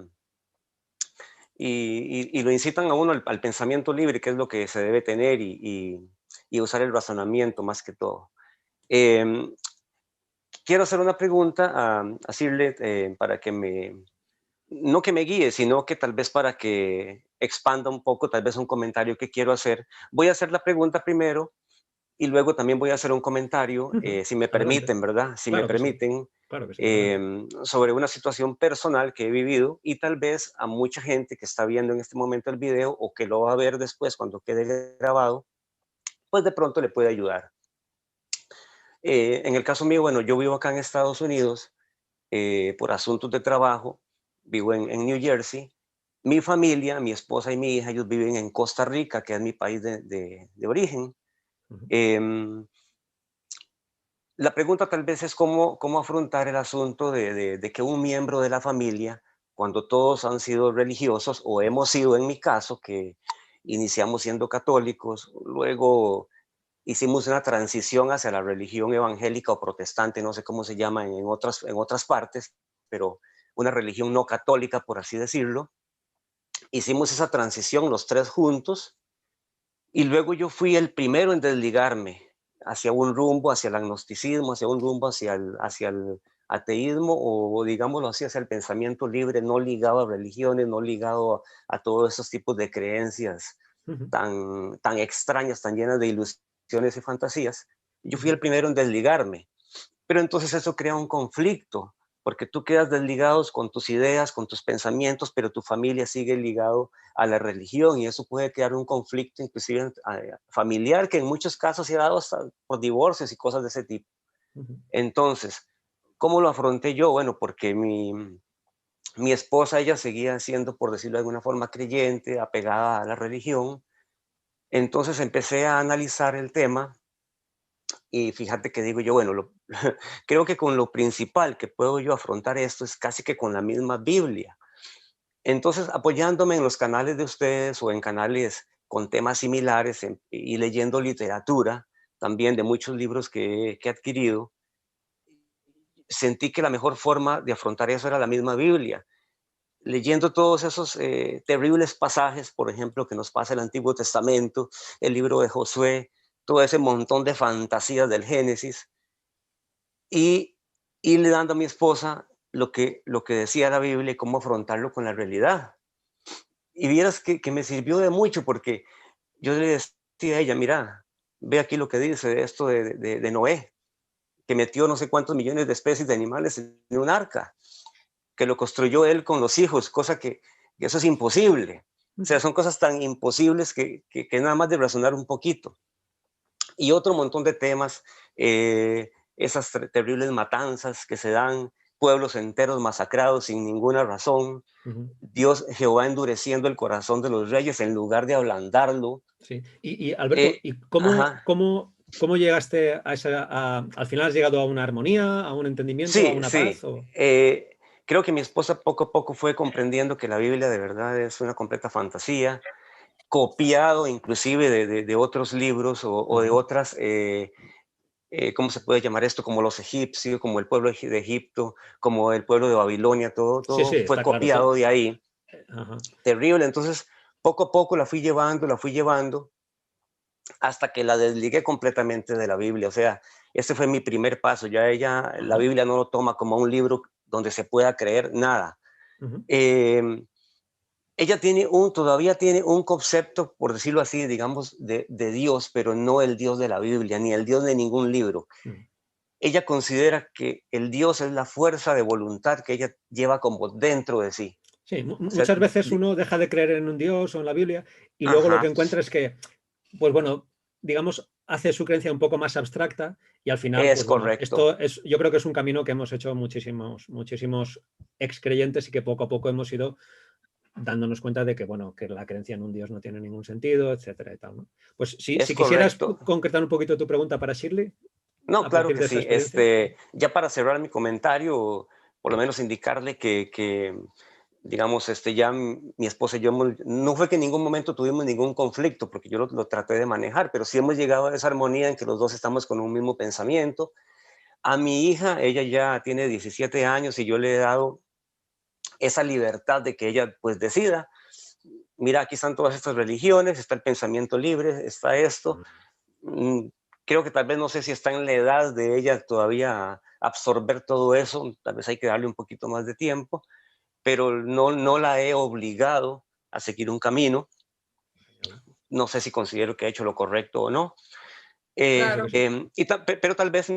lo incitan a uno al pensamiento libre, que es lo que se debe tener y usar el razonamiento más que todo. Em, Quiero hacer una pregunta a Shirley para no que me guíe, sino que tal vez para que expanda un poco, tal vez un comentario que quiero hacer. Voy a hacer la pregunta primero y luego también voy a hacer un comentario, si me Adelante. permiten, ¿verdad? Si Claro me que sí. permiten, Claro que sí, sobre una situación personal que he vivido y tal vez a mucha gente que está viendo en este momento el video o que lo va a ver después cuando quede grabado, pues de pronto le puede ayudar. En el caso mío, bueno, yo vivo acá en Estados Unidos por asuntos de trabajo, vivo en New Jersey. Mi familia, mi esposa y mi hija, ellos viven en Costa Rica, que es mi país de origen. Ujú. La pregunta tal vez es cómo afrontar el asunto de que un miembro de la familia, cuando todos han sido religiosos, o hemos sido en mi caso, que iniciamos siendo católicos, luego hicimos una transición hacia la religión evangélica o protestante, no sé cómo se llama en otras partes, pero una religión no católica, por así decirlo. Hicimos esa transición los tres juntos y luego yo fui el primero en desligarme hacia un rumbo, hacia el agnosticismo, hacia un rumbo hacia el ateísmo o digámoslo así, hacia el pensamiento libre, no ligado a religiones, no ligado a todos esos tipos de creencias Ujú. tan extrañas, tan llenas de ilusiones y fantasías. Yo fui el primero en desligarme, pero entonces eso crea un conflicto, porque tú quedas desligados con tus ideas, con tus pensamientos, pero tu familia sigue ligado a la religión y eso puede crear un conflicto inclusive familiar que en muchos casos se ha dado hasta por divorcios y cosas de ese tipo. Ujú. Entonces, ¿cómo lo afronté yo? Bueno, porque mi esposa, ella seguía siendo, por decirlo de alguna forma, creyente, apegada a la religión. Entonces empecé a analizar el tema y fíjate que digo yo, bueno, creo que con lo principal que puedo yo afrontar esto es casi que con la misma Biblia. Entonces, apoyándome en los canales de ustedes o en canales con temas similares y leyendo literatura, también de muchos libros que he adquirido, sentí que la mejor forma de afrontar eso era la misma Biblia. Leyendo todos esos terribles pasajes, por ejemplo, que nos pasa el Antiguo Testamento, el libro de Josué, todo ese montón de fantasías del Génesis, y irle dando a mi esposa lo que decía la Biblia y cómo afrontarlo con la realidad. Y vieras que me sirvió de mucho porque yo le decía a ella, mira, ve aquí lo que dice de esto de Noé, que metió no sé cuántos millones de especies de animales en un arca, que lo construyó él con los hijos, cosa que eso es imposible. O sea, son cosas tan imposibles que nada más de razonar un poquito. Y otro montón de temas, esas terribles matanzas que se dan, pueblos enteros masacrados sin ninguna razón, Ujú. Dios, Jehová endureciendo el corazón de los reyes en lugar de ablandarlo. Sí. Y Alberto, ¿y Ajá, cómo llegaste a esa, al final has llegado a una armonía, a un entendimiento, a sí, una sí. paz? O... Creo que mi esposa poco a poco fue comprendiendo que la Biblia de verdad es una completa fantasía, copiado inclusive de otros libros o de Ujú. otras ¿cómo se puede llamar esto? Como los egipcios, como el pueblo de Egipto, como el pueblo de Babilonia, Sí, sí, todo fue está claro. copiado de ahí. terrible. Entonces, poco a poco la fui llevando, hasta que la desligué completamente de la Biblia. O sea, ese fue mi primer paso. Ya la Biblia no lo toma como un libro donde se pueda creer nada. Ella todavía tiene un concepto, por decirlo así, digamos, de Dios, pero no el Dios de la Biblia, ni el Dios de ningún libro. Ella considera que el Dios es la fuerza de voluntad que ella lleva como dentro de sí. Sí, O sea, muchas veces uno deja de creer en un Dios o en la Biblia y luego lo que encuentra es que, pues bueno, digamos, hace su creencia un poco más abstracta y al final, es pues, bueno, correcto. yo creo que es un camino que hemos hecho muchísimos ex creyentes y que poco a poco hemos ido dándonos cuenta de que, bueno, que la creencia en un Dios no tiene ningún sentido, etcétera y tal, ¿no? Pues si quisieras concretar un poquito tu pregunta para Shirley. No, claro que de esa sí. experiencia. Ya para cerrar mi comentario, por lo menos indicarle que digamos, ya mi esposa y yo, no fue que en ningún momento tuvimos ningún conflicto, porque yo lo traté de manejar, pero sí hemos llegado a esa armonía en que los dos estamos con un mismo pensamiento. A mi hija, ella ya tiene 17 años y yo le he dado esa libertad de que ella pues decida, mira, aquí están todas estas religiones, está el pensamiento libre, está esto. Creo que tal vez no sé si está en la edad de ella todavía absorber todo eso, tal vez hay que darle un poquito más de tiempo, pero no la he obligado a seguir un camino. No sé si considero que ha hecho lo correcto o no. Claro. Pero tal vez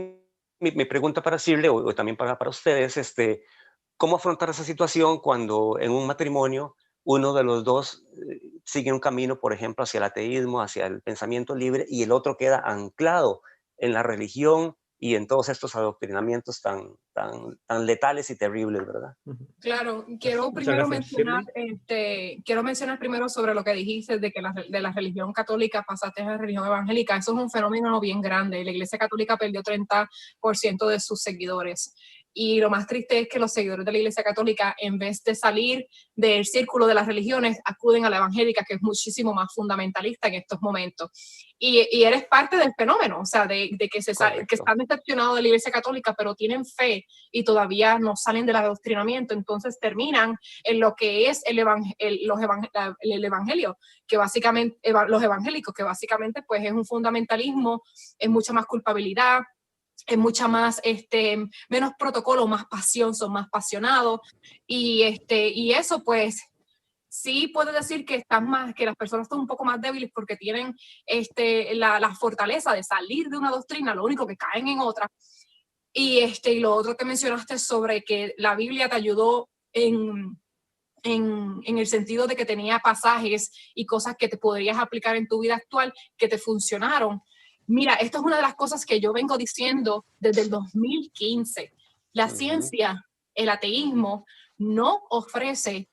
mi pregunta para Shirley o también para ustedes, ¿cómo afrontar esa situación cuando en un matrimonio uno de los dos sigue un camino, por ejemplo, hacia el ateísmo, hacia el pensamiento libre, y el otro queda anclado en la religión y en todos estos adoctrinamientos tan letales y terribles, ¿verdad? Claro, quiero mencionar primero sobre lo que dijiste de que de la religión católica pasaste a la religión evangélica. Eso es un fenómeno bien grande. La Iglesia Católica perdió 30% de sus seguidores. Y lo más triste es que los seguidores de la Iglesia Católica, en vez de salir del círculo de las religiones, acuden a la evangélica, que es muchísimo más fundamentalista en estos momentos. Y eres parte del fenómeno, o sea, de que que están decepcionados de la Iglesia Católica, pero tienen fe y todavía no salen del adoctrinamiento. Entonces terminan en lo que es el evangelio, que básicamente, los evangélicos, que básicamente pues es un fundamentalismo, es mucha más culpabilidad, es mucha más, menos protocolo, más pasión, son más apasionados, y eso pues sí puedo decir que que las personas están un poco más débiles porque tienen la fortaleza de salir de una doctrina, lo único que caen en otra. Y lo otro que mencionaste sobre que la Biblia te ayudó en el sentido de que tenía pasajes y cosas que te podrías aplicar en tu vida actual que te funcionaron. Mira, esto es una de las cosas que yo vengo diciendo desde el 2015. La ciencia, el ateísmo, no ofrece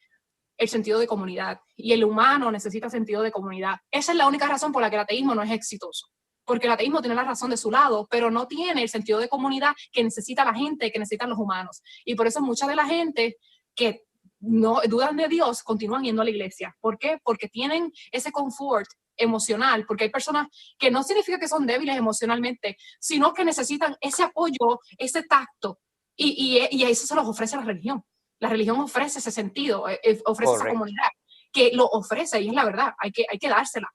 el sentido de comunidad y el humano necesita sentido de comunidad. Esa es la única razón por la que el ateísmo no es exitoso. Porque el ateísmo tiene la razón de su lado, pero no tiene el sentido de comunidad que necesita la gente, que necesitan los humanos. Y por eso mucha de la gente que no dudan de Dios continúan yendo a la iglesia. ¿Por qué? Porque tienen ese confort emocional, porque hay personas que no significa que son débiles emocionalmente, sino que necesitan ese apoyo, ese tacto, y a eso se los ofrece la religión. La religión ofrece ese sentido, ofrece esa comunidad, que lo ofrece, y es la verdad, hay que dársela.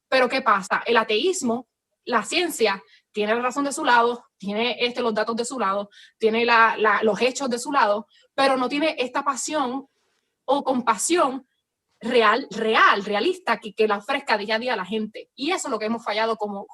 Pero ¿qué pasa? El ateísmo, la ciencia, tiene la razón de su lado, tiene los datos de su lado, tiene los hechos de su lado, pero no tiene esta pasión o compasión realista, que la ofrezca día a día a la gente. Y eso es lo que hemos fallado como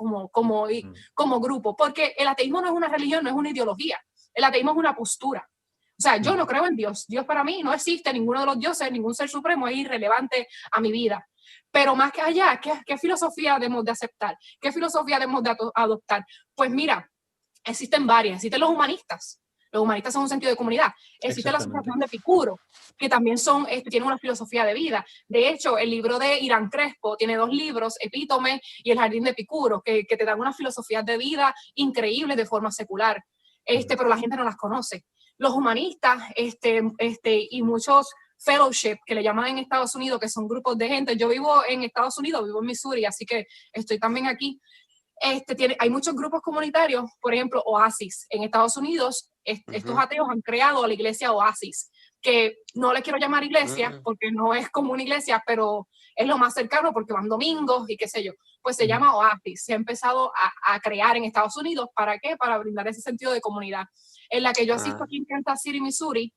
grupo, porque el ateísmo no es una religión, no es una ideología. El ateísmo es una postura. O sea, yo no creo en Dios. Dios para mí no existe, ninguno de los dioses, ningún ser supremo es irrelevante a mi vida. Pero más que allá, ¿qué filosofía debemos de aceptar? ¿Qué filosofía debemos de adoptar? Pues mira, existen varias. Existen los humanistas. Los humanistas son un sentido de comunidad. Existe la asociación de Epicuro, que también tienen una filosofía de vida. De hecho, el libro de Irán Crespo tiene 2 libros, Epítome y El Jardín de Epicuro, que te dan unas filosofías de vida increíbles de forma secular. Pero la gente no las conoce. Los humanistas y muchos fellowship, que le llaman en Estados Unidos, que son grupos de gente. Yo vivo en Estados Unidos, vivo en Missouri, así que estoy también aquí. Hay muchos grupos comunitarios, por ejemplo, Oasis. En Estados Unidos, estos ateos han creado la iglesia Oasis. que no le quiero llamar iglesia porque no es como una iglesia, pero es lo más cercano porque van domingos y qué sé yo. Pues se llama Oasis. Se ha empezado a crear en Estados Unidos. ¿Para qué? Para brindar ese sentido de comunidad. En la que yo asisto aquí en Kansas City, Missouri,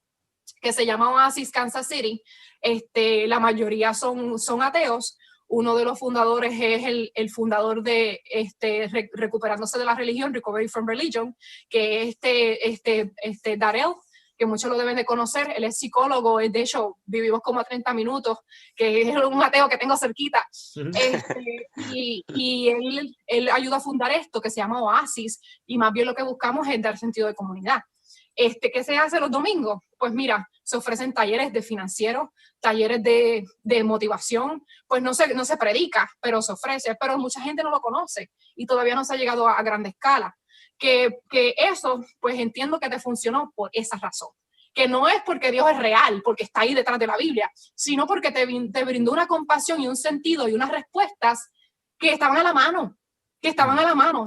que se llama Oasis Kansas City, la mayoría son ateos. Uno de los fundadores es el fundador de Recuperándose de la Religión, Recovery from Religion, que es Darrell, que muchos lo deben de conocer. Él es psicólogo, de hecho vivimos como a 30 minutos, que es un ateo que tengo cerquita. Y él ayuda a fundar esto que se llama Oasis, y más bien lo que buscamos es dar sentido de comunidad. ¿Qué se hace los domingos? Pues mira, se ofrecen talleres de financieros, talleres de motivación, pues no se predica, pero se ofrece, pero mucha gente no lo conoce y todavía no se ha llegado a grande escala. Que eso, pues entiendo que te funcionó por esa razón. Que no es porque Dios es real, porque está ahí detrás de la Biblia, sino porque te brindó una compasión y un sentido y unas respuestas que estaban a la mano,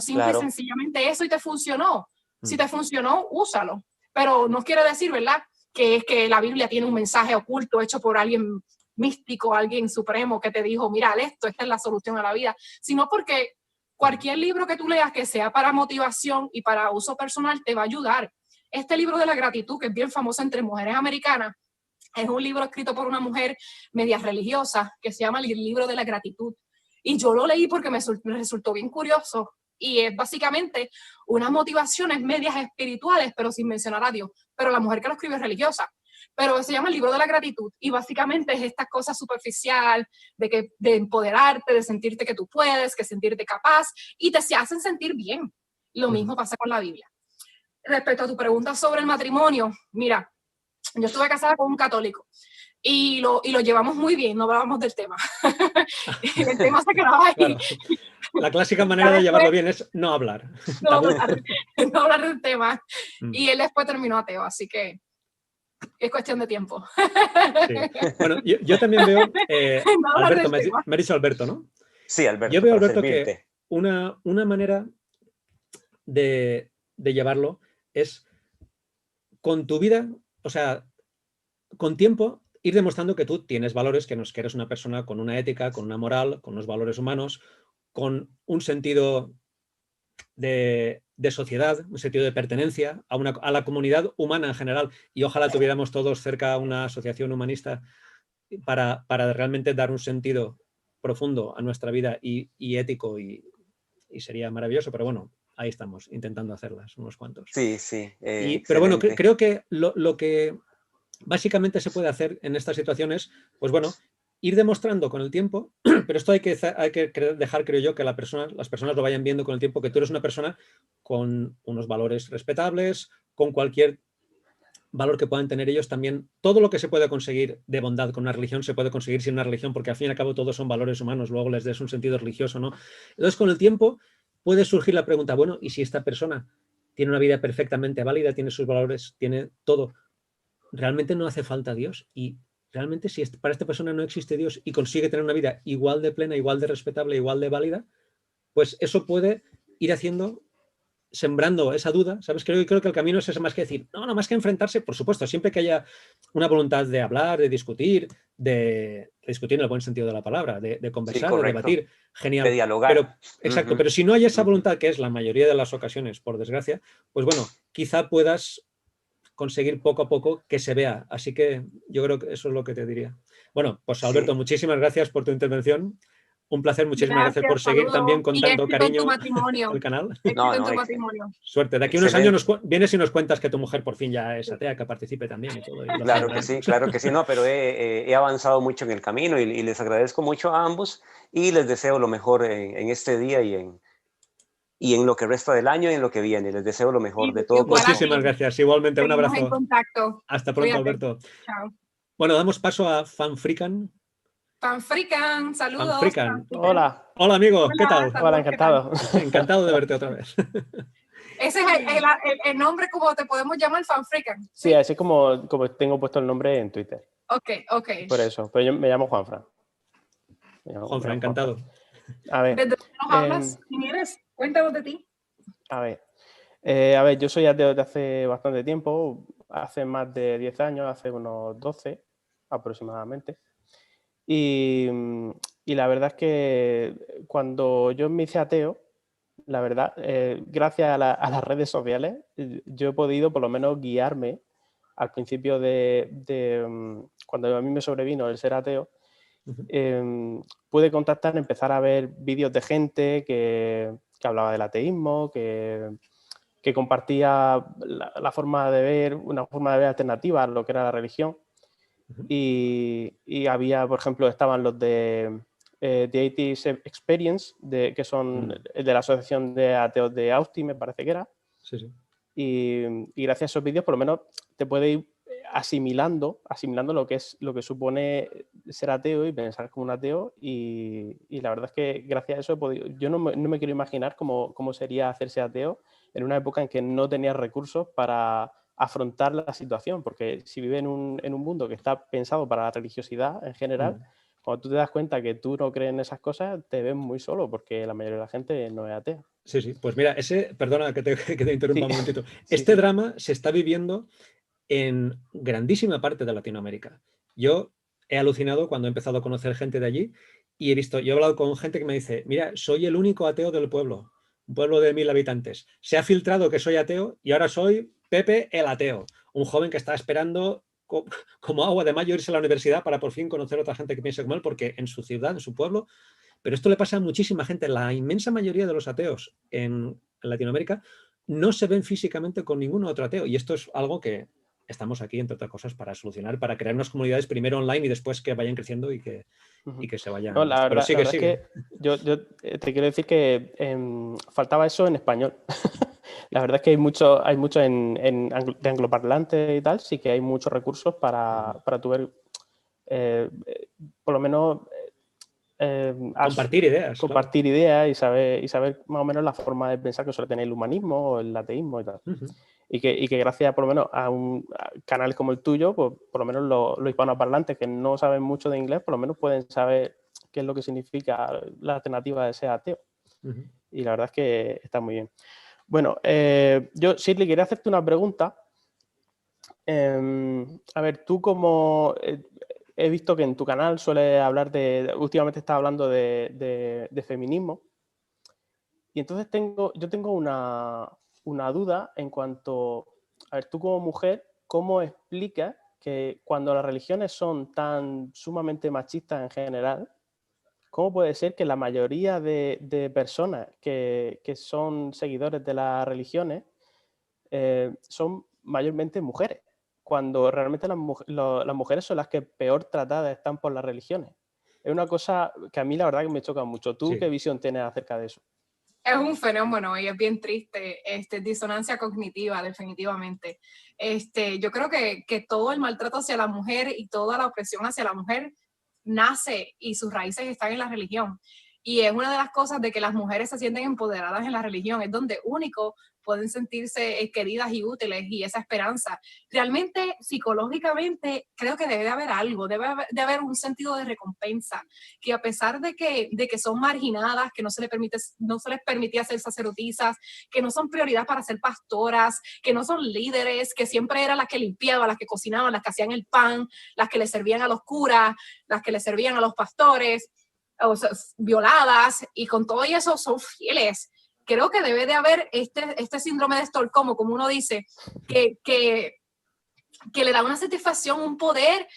simple y sencillamente eso, y te funcionó. Si te funcionó, úsalo. Pero no quiere decir, ¿verdad?, que es que la Biblia tiene un mensaje oculto hecho por alguien místico, alguien supremo que te dijo, mira, esta es la solución a la vida, sino porque cualquier libro que tú leas que sea para motivación y para uso personal te va a ayudar. Este libro de la gratitud, que es bien famoso entre mujeres americanas, es un libro escrito por una mujer media religiosa que se llama el libro de la gratitud. Y yo lo leí porque me resultó bien curioso. Y es básicamente unas motivaciones medias espirituales, pero sin mencionar a Dios. Pero la mujer que lo escribe es religiosa. Pero se llama el libro de la gratitud. Y básicamente es esta cosa superficial de empoderarte, de sentirte que tú puedes, que sentirte capaz, y te se hacen sentir bien. Lo mismo pasa con la Biblia. Respecto a tu pregunta sobre el matrimonio, mira, yo estuve casada con un católico. Y lo llevamos muy bien, no hablábamos del tema. El tema se quedaba ahí. Claro. La clásica manera de llevarlo bien es no hablar. No hablar del tema. Y él después terminó ateo, así que es cuestión de tiempo. Sí. Bueno, yo también veo, Alberto, me ha dicho Alberto, ¿no? Sí, Alberto. Yo veo, Alberto, que una manera de llevarlo es con tu vida, o sea, con tiempo, ir demostrando que tú tienes valores, que eres una persona con una ética, con una moral, con unos valores humanos, con un sentido de sociedad, un sentido de pertenencia a la comunidad humana en general, y ojalá tuviéramos todos cerca una asociación humanista para realmente dar un sentido profundo a nuestra vida y ético, y sería maravilloso, pero bueno, ahí estamos, intentando hacerlas, unos cuantos. Sí, sí. Pero bueno, creo que lo que básicamente se puede hacer en estas situaciones, pues bueno, ir demostrando con el tiempo, pero esto hay que dejar, creo yo, que las personas lo vayan viendo con el tiempo, que tú eres una persona con unos valores respetables, con cualquier valor que puedan tener ellos también. Todo lo que se puede conseguir de bondad con una religión se puede conseguir sin una religión, porque al fin y al cabo todos son valores humanos, luego les des un sentido religioso, ¿no? Entonces, con el tiempo puede surgir la pregunta, bueno, ¿y si esta persona tiene una vida perfectamente válida, tiene sus valores, tiene todo, realmente no hace falta Dios? Y realmente si para esta persona no existe Dios y consigue tener una vida igual de plena, igual de respetable, igual de válida, pues eso puede ir sembrando esa duda, ¿sabes? Creo que el camino es ese, más que decir, no, más que enfrentarse, por supuesto, siempre que haya una voluntad de hablar, de discutir, de discutir en el buen sentido de la palabra, de conversar, sí, de debatir, genial. De dialogar. Exacto, pero si no hay esa voluntad, que es la mayoría de las ocasiones, por desgracia, pues bueno, quizá puedas conseguir poco a poco que se vea. Así que yo creo que eso es lo que te diría. Bueno, pues Alberto, muchísimas gracias por tu intervención. Un placer, muchísimas gracias por seguir también con tanto cariño el canal. Suerte. De aquí a unos años vienes y nos cuentas que tu mujer por fin ya es atea, que participe también y todo. Claro que sí, no, pero he avanzado mucho en el camino y les agradezco mucho a ambos y les deseo lo mejor en este día y en lo que resta del año y en lo que viene. Les deseo lo mejor de todo. Muchísimas gracias. Igualmente, un abrazo. En contacto. Hasta pronto, Cuídate. Alberto. Chao. Bueno, damos paso a Fanfrican. Fanfrican, saludos. Fanfrican. Hola. Hola, amigo. Hola, ¿Qué tal? saludos, Hola, encantado. Encantado de verte otra vez. Ese es el nombre, como te podemos llamar, Fanfrican. Sí, así como tengo puesto el nombre en Twitter. Ok. Por eso, pero yo me llamo Juanfran. Juanfran, encantado. A ver. ¿Desde dónde nos hablas? ¿Quién eres? Cuéntanos de ti. A ver. A ver, yo soy ateo desde hace bastante tiempo, hace más de 10 años, hace unos 12 aproximadamente. Y la verdad es que cuando yo me hice ateo, la verdad, gracias a las redes sociales, yo he podido por lo menos guiarme al principio cuando a mí me sobrevino el ser ateo. Pude contactar, empezar a ver vídeos de gente que hablaba del ateísmo, que compartía la forma de ver, una forma de ver alternativa a lo que era la religión. Y había, por ejemplo, estaban los de The Atheist Experience, que son de la Asociación de Ateos de Austin, me parece que era. Sí, sí. Y gracias a esos vídeos, por lo menos, te puede ir asimilando lo que supone ser ateo y pensar como un ateo. Y la verdad es que gracias a eso he podido, yo no me quiero imaginar cómo sería hacerse ateo en una época en que no tenía recursos para afrontar la situación, porque si vives en un mundo que está pensado para la religiosidad en general, cuando tú te das cuenta que tú no crees en esas cosas, te ves muy solo, porque la mayoría de la gente no es atea. Sí, sí. Pues mira, perdona que te interrumpa un momentito. Sí, drama se está viviendo en grandísima parte de Latinoamérica. Yo he alucinado cuando he empezado a conocer gente de allí y yo he hablado con gente que me dice, mira, soy el único ateo del pueblo, un pueblo de 1000 habitantes. Se ha filtrado que soy ateo y ahora soy Pepe el ateo, un joven que está esperando como agua de mayo irse a la universidad para por fin conocer a otra gente que piense como él, porque en su ciudad, en su pueblo, pero esto le pasa a muchísima gente. La inmensa mayoría de los ateos en Latinoamérica no se ven físicamente con ningún otro ateo y esto es algo que estamos aquí, entre otras cosas, para solucionar, para crear unas comunidades primero online y después que vayan creciendo y que se vayan... No, la verdad, sigue. Es que yo te quiero decir que faltaba eso en español. La verdad es que hay mucho de angloparlantes y tal, sí que hay muchos recursos para tu ver, por lo menos... compartir ideas y saber más o menos la forma de pensar que suele tener el humanismo o el ateísmo y tal. Y que gracias por lo menos a canales como el tuyo, pues por lo menos los hispanoparlantes que no saben mucho de inglés, por lo menos pueden saber qué es lo que significa la alternativa de ser ateo. Y la verdad es que está muy bien. Bueno, yo, Shirley, quería hacerte una pregunta. A ver, tú como... he visto que en tu canal suele hablar últimamente estás hablando de feminismo. Y entonces yo tengo una duda en cuanto, a ver, tú como mujer, ¿cómo explicas que cuando las religiones son tan sumamente machistas en general, cómo puede ser que la mayoría de personas que son seguidores de las religiones son mayormente mujeres, cuando realmente las mujeres son las que peor tratadas están por las religiones? Es una cosa que a mí la verdad que me choca mucho. ¿Tú qué visión tienes acerca de eso? Es un fenómeno y es bien triste, disonancia cognitiva, definitivamente. Yo creo que todo el maltrato hacia la mujer y toda la opresión hacia la mujer nace y sus raíces están en la religión. Y es una de las cosas de que las mujeres se sienten empoderadas en la religión, es donde único pueden sentirse queridas y útiles y esa esperanza. Realmente, psicológicamente, creo que debe de haber algo, debe de haber un sentido de recompensa, que a pesar de que son marginadas, que no se les permitía ser sacerdotisas, que no son prioridad para ser pastoras, que no son líderes, que siempre eran las que limpiaban, las que cocinaban, las que hacían el pan, las que le servían a los curas, las que le servían a los pastores, o sea, violadas, y con todo eso son fieles. Creo que debe de haber este síndrome de Estocolmo, como uno dice, que le da una satisfacción, un poder,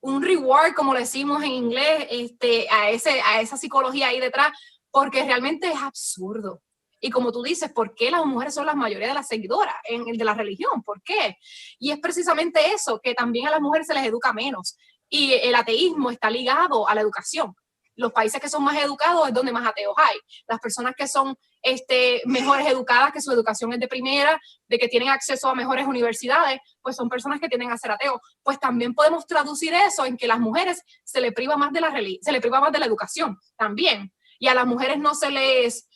un reward, como lo decimos en inglés, a esa psicología ahí detrás, porque realmente es absurdo. Y como tú dices, ¿por qué las mujeres son la mayoría de las seguidoras de la religión? ¿Por qué? Y es precisamente eso, que también a las mujeres se les educa menos. Y el ateísmo está ligado a la educación. Los países que son más educados es donde más ateos hay. Las personas que son mejores educadas, que su educación es de primera, de que tienen acceso a mejores universidades, pues son personas que tienden a ser ateos. Pues también podemos traducir eso en que las mujeres se les priva más de la educación también. Y a las mujeres no se les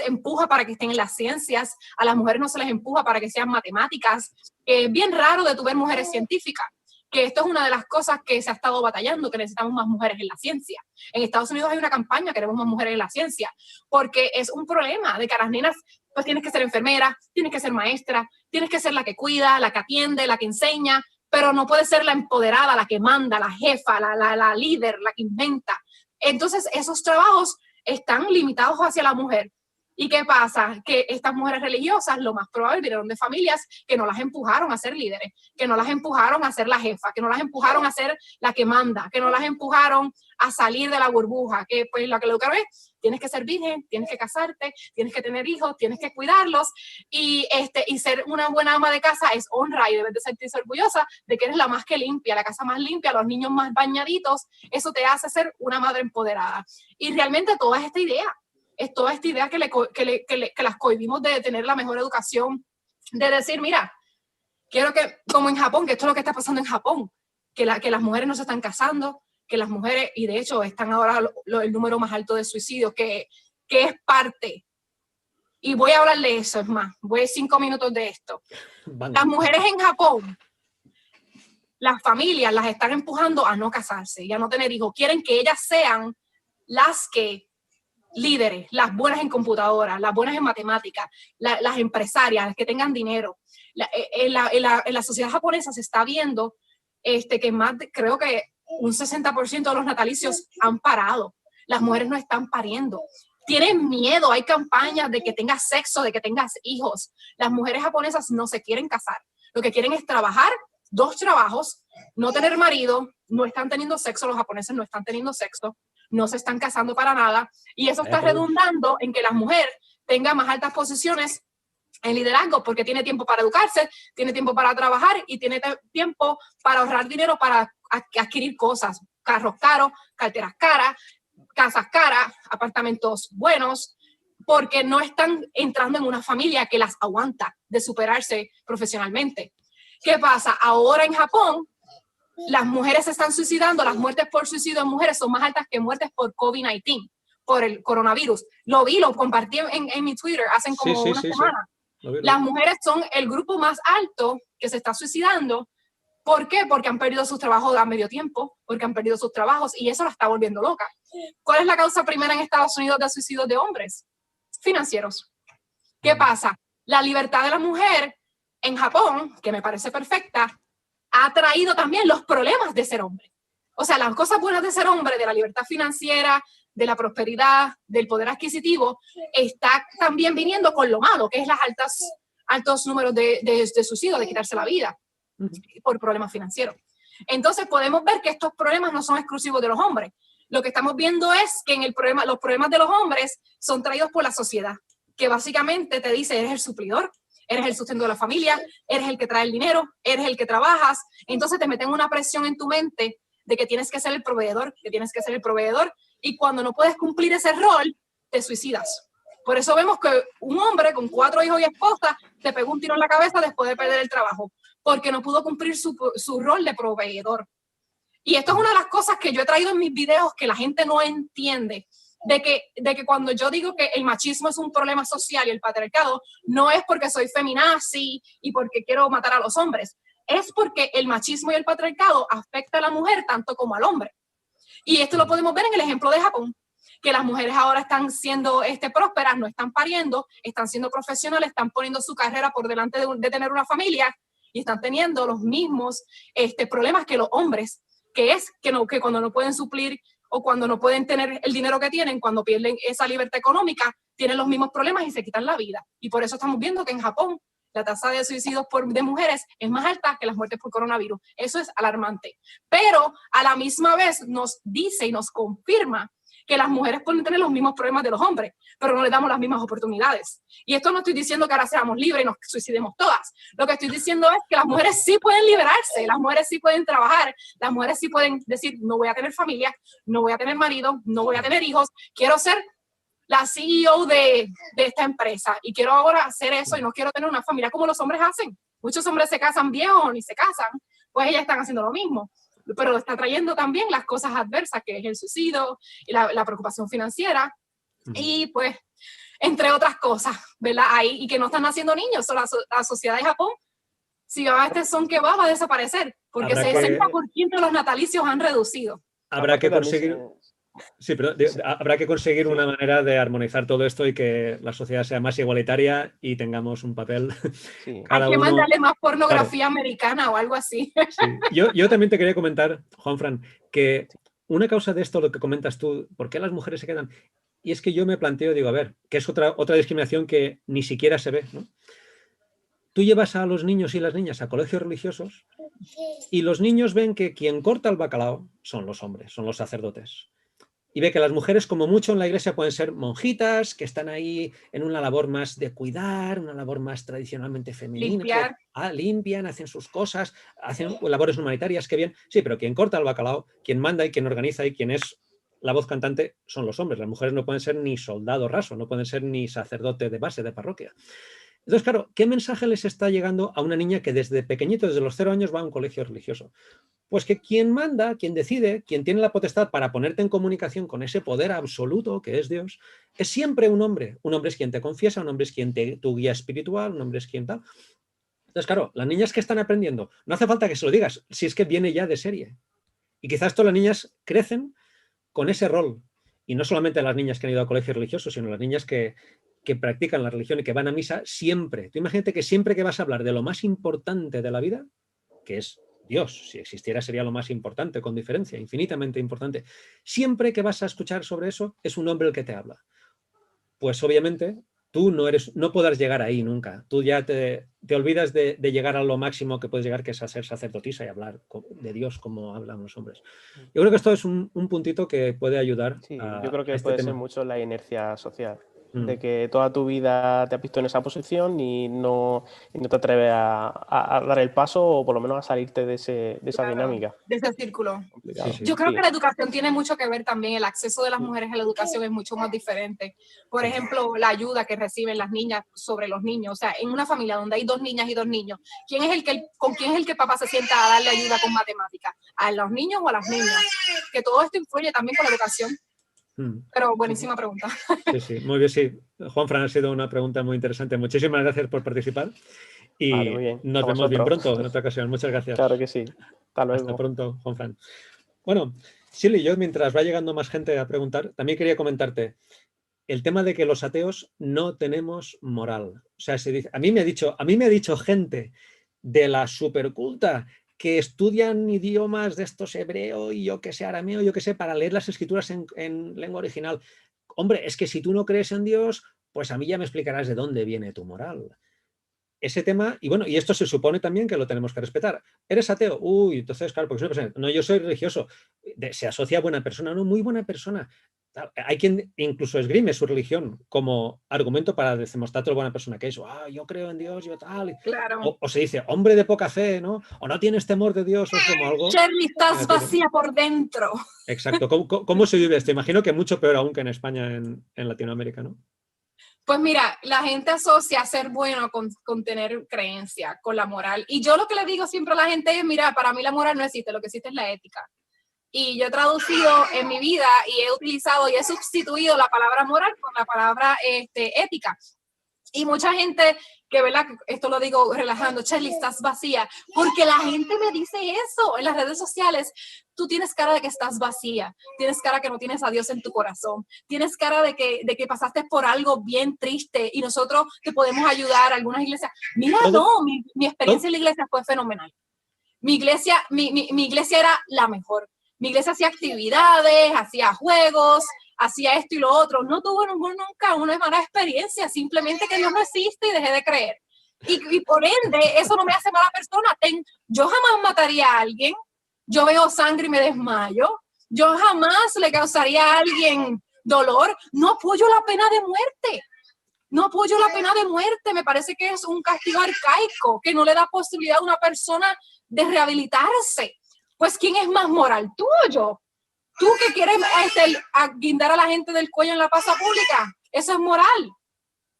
empuja para que estén en las ciencias, a las mujeres no se les empuja para que sean matemáticas. Es bien raro de tu ver mujeres científicas, que esto es una de las cosas que se ha estado batallando, que necesitamos más mujeres en la ciencia. En Estados Unidos hay una campaña, queremos más mujeres en la ciencia, porque es un problema de que a las nenas pues tienes que ser enfermera, tienes que ser maestra, tienes que ser la que cuida, la que atiende, la que enseña, pero no puedes ser la empoderada, la que manda, la jefa, la líder, la que inventa. Entonces, esos trabajos están limitados hacia la mujer. ¿Y qué pasa? Que estas mujeres religiosas, lo más probable, vinieron de familias que no las empujaron a ser líderes, que no las empujaron a ser la jefa, que no las empujaron a ser la que manda, que no las empujaron a salir de la burbuja, que pues lo que es, tienes que ser virgen, tienes que casarte, tienes que tener hijos, tienes que cuidarlos, y ser una buena ama de casa es honra, y debes de sentirse orgullosa de que eres la más que limpia, la casa más limpia, los niños más bañaditos. Eso te hace ser una madre empoderada. Y realmente toda esta idea, es toda esta idea que las cohibimos de tener la mejor educación, de decir, mira, quiero que, como en Japón, que esto es lo que está pasando en Japón, que las mujeres no se están casando, que las mujeres, y de hecho están ahora el número más alto de suicidios, que es parte. Y voy a hablar de eso, es más, voy a 5 minutos de esto. Las mujeres en Japón, las familias las están empujando a no casarse y a no tener hijos. Quieren que ellas sean las que líderes, las buenas en computadora, las buenas en matemáticas, las empresarias, las que tengan dinero. En la sociedad japonesa se está viendo que creo que un 60% de los natalicios han parado. Las mujeres no están pariendo. Tienen miedo, hay campañas de que tengas sexo, de que tengas hijos. Las mujeres japonesas no se quieren casar. Lo que quieren es trabajar 2 trabajos, no tener marido, no están teniendo sexo, los japoneses no están teniendo sexo, no se están casando para nada, y eso está redundando en que la mujer tenga más altas posiciones en liderazgo, porque tiene tiempo para educarse, tiene tiempo para trabajar y tiene tiempo para ahorrar dinero para adquirir cosas, carros caros, carteras caras, casas caras, apartamentos buenos, porque no están entrando en una familia que las aguanta de superarse profesionalmente. ¿Qué pasa? Ahora en Japón, las mujeres se están suicidando, las muertes por suicidio en mujeres son más altas que muertes por COVID-19, por el coronavirus. Lo compartí en mi Twitter hace como una semana. Las mujeres son el grupo más alto que se está suicidando. ¿Por qué? Porque han perdido sus trabajos a medio tiempo, porque han perdido sus trabajos, y eso la está volviendo loca. ¿Cuál es la causa primera en Estados Unidos de suicidios de hombres? Financieros. ¿Qué pasa? La libertad de la mujer en Japón, que me parece perfecta, ha traído también los problemas de ser hombre. O sea, las cosas buenas de ser hombre, de la libertad financiera, de la prosperidad, del poder adquisitivo, está también viniendo con lo malo, que es las altos números de suicidio, de quitarse la vida por problemas financieros. Entonces podemos ver que estos problemas no son exclusivos de los hombres. Lo que estamos viendo es que los problemas de los hombres son traídos por la sociedad, que básicamente te dice, eres el suplidor, eres el sustento de la familia, eres el que trae el dinero, eres el que trabajas. Entonces te meten una presión en tu mente de que tienes que ser el proveedor, y cuando no puedes cumplir ese rol, te suicidas. Por eso vemos que un hombre con 4 hijos y esposa se pegó un tiro en la cabeza después de perder el trabajo, porque no pudo cumplir su rol de proveedor. Y esto es una de las cosas que yo he traído en mis videos que la gente no entiende, de que cuando yo digo que el machismo es un problema social y el patriarcado, no es porque soy feminazi y porque quiero matar a los hombres, es porque el machismo y el patriarcado afecta a la mujer tanto como al hombre. Y esto lo podemos ver en el ejemplo de Japón, que las mujeres ahora están siendo prósperas, no están pariendo, están siendo profesionales, están poniendo su carrera por delante de tener una familia, y están teniendo los mismos problemas que los hombres, que es que cuando no pueden suplir o cuando no pueden tener el dinero que tienen, cuando pierden esa libertad económica, tienen los mismos problemas y se quitan la vida. Y por eso estamos viendo que en Japón la tasa de suicidios de mujeres es más alta que las muertes por coronavirus. Eso es alarmante. Pero a la misma vez nos dice y nos confirma que las mujeres pueden tener los mismos problemas de los hombres, pero no les damos las mismas oportunidades. Y esto no estoy diciendo que ahora seamos libres y nos suicidemos todas. Lo que estoy diciendo es que las mujeres sí pueden liberarse, las mujeres sí pueden trabajar, las mujeres sí pueden decir, no voy a tener familia, no voy a tener marido, no voy a tener hijos, quiero ser la CEO de esta empresa y quiero ahora hacer eso y no quiero tener una familia como los hombres hacen. Muchos hombres se casan viejos ni se casan, pues ellas están haciendo lo mismo. Pero está trayendo también las cosas adversas, que es el suicidio y la preocupación financiera, y pues, entre otras cosas, ¿verdad? Y que no están naciendo niños. La sociedad de Japón, si va a este son que va a desaparecer, porque 60% de los natalicios han reducido. Habrá que conseguir... Sí, pero habrá que conseguir una manera de armonizar todo esto y que la sociedad sea más igualitaria y tengamos un papel Sí. cada Hay que uno. mandarle más pornografía americana o algo así. Sí. Yo también te quería comentar, Juanfran, que una causa de esto, lo que comentas tú, ¿por qué las mujeres se quedan? Y es que yo me planteo, digo, a ver, que es otra discriminación que ni siquiera se ve, ¿no? Tú llevas a los niños y las niñas a colegios religiosos y los niños ven que quien corta el bacalao son los hombres, son los sacerdotes. Y ve que las mujeres, como mucho en la iglesia, pueden ser monjitas, que están ahí en una labor más de cuidar, una labor más tradicionalmente femenina. Limpiar. Limpian, hacen sus cosas, hacen labores humanitarias, qué bien. Sí, pero quien corta el bacalao, quien manda y quien organiza y quien es la voz cantante son los hombres. Las mujeres no pueden ser ni soldado raso, no pueden ser ni sacerdote de base, de parroquia. Entonces, claro, ¿qué mensaje les está llegando a una niña que desde pequeñito, desde los 0 años, va a un colegio religioso? Pues que quien manda, quien decide, quien tiene la potestad para ponerte en comunicación con ese poder absoluto que es Dios, es siempre un hombre. Un hombre es quien te confiesa, un hombre es quien tu guía espiritual, un hombre es quien tal. Entonces, claro, las niñas que están aprendiendo, no hace falta que se lo digas, si es que viene ya de serie. Y quizás todas las niñas crecen con ese rol. Y no solamente las niñas que han ido a colegio religioso, sino las niñas que practican la religión y que van a misa siempre. Tú imagínate que siempre que vas a hablar de lo más importante de la vida, que es Dios, si existiera sería lo más importante, con diferencia, infinitamente importante. Siempre que vas a escuchar sobre eso, es un hombre el que te habla. Pues obviamente tú no podrás llegar ahí nunca. Tú ya te olvidas de llegar a lo máximo que puedes llegar, que es a ser sacerdotisa y hablar de Dios como hablan los hombres. Yo creo que esto es un puntito que puede ayudar Sí, a yo creo que este puede tema. ser mucho la inercia social. De que toda tu vida te has visto en esa posición y no te atreves a dar el paso o por lo menos a salirte de esa dinámica. De ese círculo. Sí, sí. Yo creo que la educación tiene mucho que ver también. El acceso de las mujeres a la educación es mucho más diferente. Por ejemplo, la ayuda que reciben las niñas sobre los niños. O sea, en una familia donde hay 2 niñas y 2 niños, ¿con quién es el que el papá se sienta a darle ayuda con matemáticas? ¿A los niños o a las niñas? Que todo esto influye también con la educación. Pero buenísima pregunta. Sí, sí, muy bien, sí. Juanfran, ha sido una pregunta muy interesante. Muchísimas gracias por participar y vale, muy bien. nos vemos bien pronto en otra ocasión. Muchas gracias. Claro que sí. Hasta luego. Hasta pronto, Juanfran. Bueno, Shirley, yo mientras va llegando más gente a preguntar, también quería comentarte el tema de que los ateos no tenemos moral. O sea, a mí me ha dicho gente de la superculta que estudian idiomas de estos hebreo y yo que sé, arameo, yo que sé, para leer las escrituras en lengua original. Hombre, es que si tú no crees en Dios, pues a mí ya me explicarás de dónde viene tu moral. Ese tema, y bueno, y esto se supone también que lo tenemos que respetar. ¿Eres ateo? Uy, entonces, claro, porque soy una persona. No, yo soy religioso. Se asocia a buena persona, no, muy buena persona. Hay quien incluso esgrime su religión como argumento para demostrar lo buena persona que es. Yo creo en Dios, yo tal. Claro. O se dice, hombre de poca fe, ¿no? O no tienes temor de Dios, o es como algo. Shirley, estás vacía por dentro. Exacto. ¿Cómo se vive esto? Imagino que mucho peor aún que en España, en Latinoamérica, ¿no? Pues mira, la gente asocia ser bueno con tener creencia, con la moral. Y yo lo que le digo siempre a la gente es, mira, para mí la moral no existe, lo que existe es la ética. Y yo he traducido en mi vida y he utilizado y he sustituido la palabra moral con la palabra ética. Y mucha gente que, ¿verdad? Esto lo digo relajando, Shirley, estás vacía, porque la gente me dice eso en las redes sociales. Tú tienes cara de que estás vacía, tienes cara que no tienes a Dios en tu corazón, tienes cara de que pasaste por algo bien triste y nosotros te podemos ayudar. Algunas iglesias, mira, no, mi experiencia en la iglesia fue fenomenal. Mi iglesia era la mejor. Mi iglesia hacía actividades, hacía juegos, hacía esto y lo otro. No tuve nunca una mala experiencia, simplemente que Dios no existe y dejé de creer. Y por ende, eso no me hace mala persona. Yo jamás mataría a alguien. Yo veo sangre y me desmayo. Yo jamás le causaría a alguien dolor. No apoyo la pena de muerte. No apoyo la pena de muerte. Me parece que es un castigo arcaico que no le da posibilidad a una persona de rehabilitarse. Pues, ¿quién es más moral? ¿Tú o yo? ¿Tú que quieres guindar a la gente del cuello en la plaza pública? Eso es moral.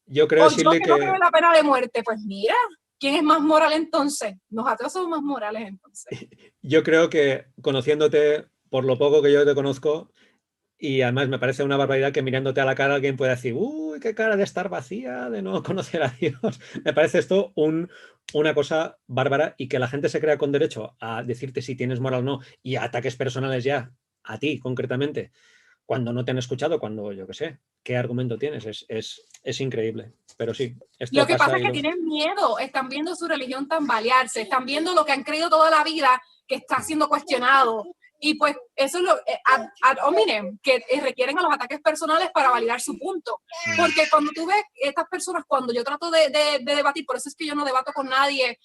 Yo creo, o yo que no creo en la pena de muerte. Pues mira, ¿quién es más moral entonces? Los ateos son más morales entonces. Yo creo que conociéndote, por lo poco que yo te conozco, y además me parece una barbaridad que mirándote a la cara alguien pueda decir, uy, qué cara de estar vacía, de no conocer a Dios. Me parece esto una cosa bárbara y que la gente se crea con derecho a decirte si tienes moral o no y a ataques personales ya, a ti concretamente, cuando no te han escuchado, cuando, yo qué sé, qué argumento tienes, es increíble. Pero sí, esto Lo que pasa es y que tienen miedo, están viendo su religión tambalearse, están viendo lo que han creído toda la vida que está siendo cuestionado. Y pues eso es lo ad hominem, que requieren a los ataques personales para validar su punto. Porque cuando tú ves estas personas, cuando yo trato de debatir, por eso es que yo no debato con nadie,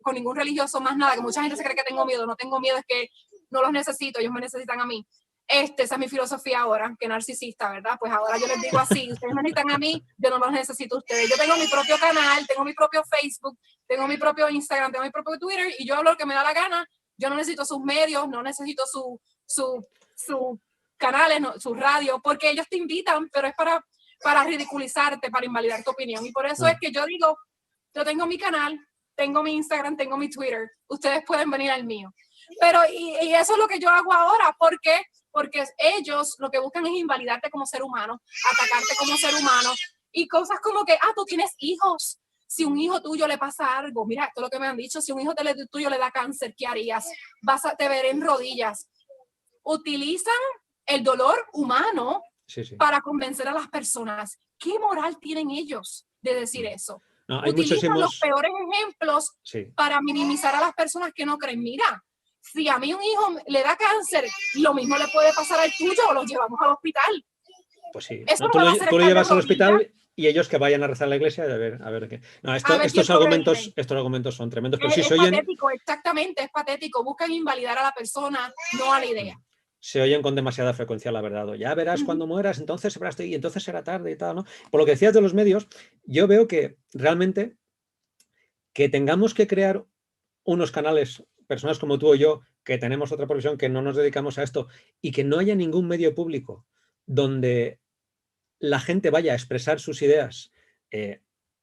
con ningún religioso, más nada, que mucha gente se cree que tengo miedo. No tengo miedo, es que no los necesito, ellos me necesitan a mí. Esa es mi filosofía ahora, que narcisista, ¿verdad? Pues ahora yo les digo así, ustedes me necesitan a mí, yo no los necesito a ustedes. Yo tengo mi propio canal, tengo mi propio Facebook, tengo mi propio Instagram, tengo mi propio Twitter, y yo hablo lo que me da la gana. Yo no necesito sus medios, no necesito sus canales, no, su radio, porque ellos te invitan, pero es para ridiculizarte, para invalidar tu opinión. Y por eso es que yo digo, yo tengo mi canal, tengo mi Instagram, tengo mi Twitter, ustedes pueden venir al mío. Pero, y eso es lo que yo hago ahora, ¿por qué? Porque ellos lo que buscan es invalidarte como ser humano, atacarte como ser humano, y cosas como que, tú tienes hijos. Si un hijo tuyo le pasa algo, mira, esto es lo que me han dicho, si un hijo tuyo le da cáncer, ¿qué harías? Te veré en rodillas. Utilizan el dolor humano para convencer a las personas. ¿Qué moral tienen ellos de decir eso? No, hay utilizan los peores ejemplos para minimizar a las personas que no creen. Mira, si a mí un hijo le da cáncer, lo mismo le puede pasar al tuyo, o lo llevamos al hospital. Pues sí, Eso tú lo llevas al hospital y ellos que vayan a rezar a la iglesia a ver qué. No, estos argumentos son tremendos. Pero es patético, exactamente, es patético. Buscan invalidar a la persona, no a la idea. Se oyen con demasiada frecuencia, la verdad. Ya verás cuando mueras, entonces sabrás, y entonces será tarde y tal, ¿no? Por lo que decías de los medios, yo veo que realmente que tengamos que crear unos canales, personas como tú o yo, que tenemos otra profesión, que no nos dedicamos a esto, y que no haya ningún medio público donde la gente vaya a expresar sus ideas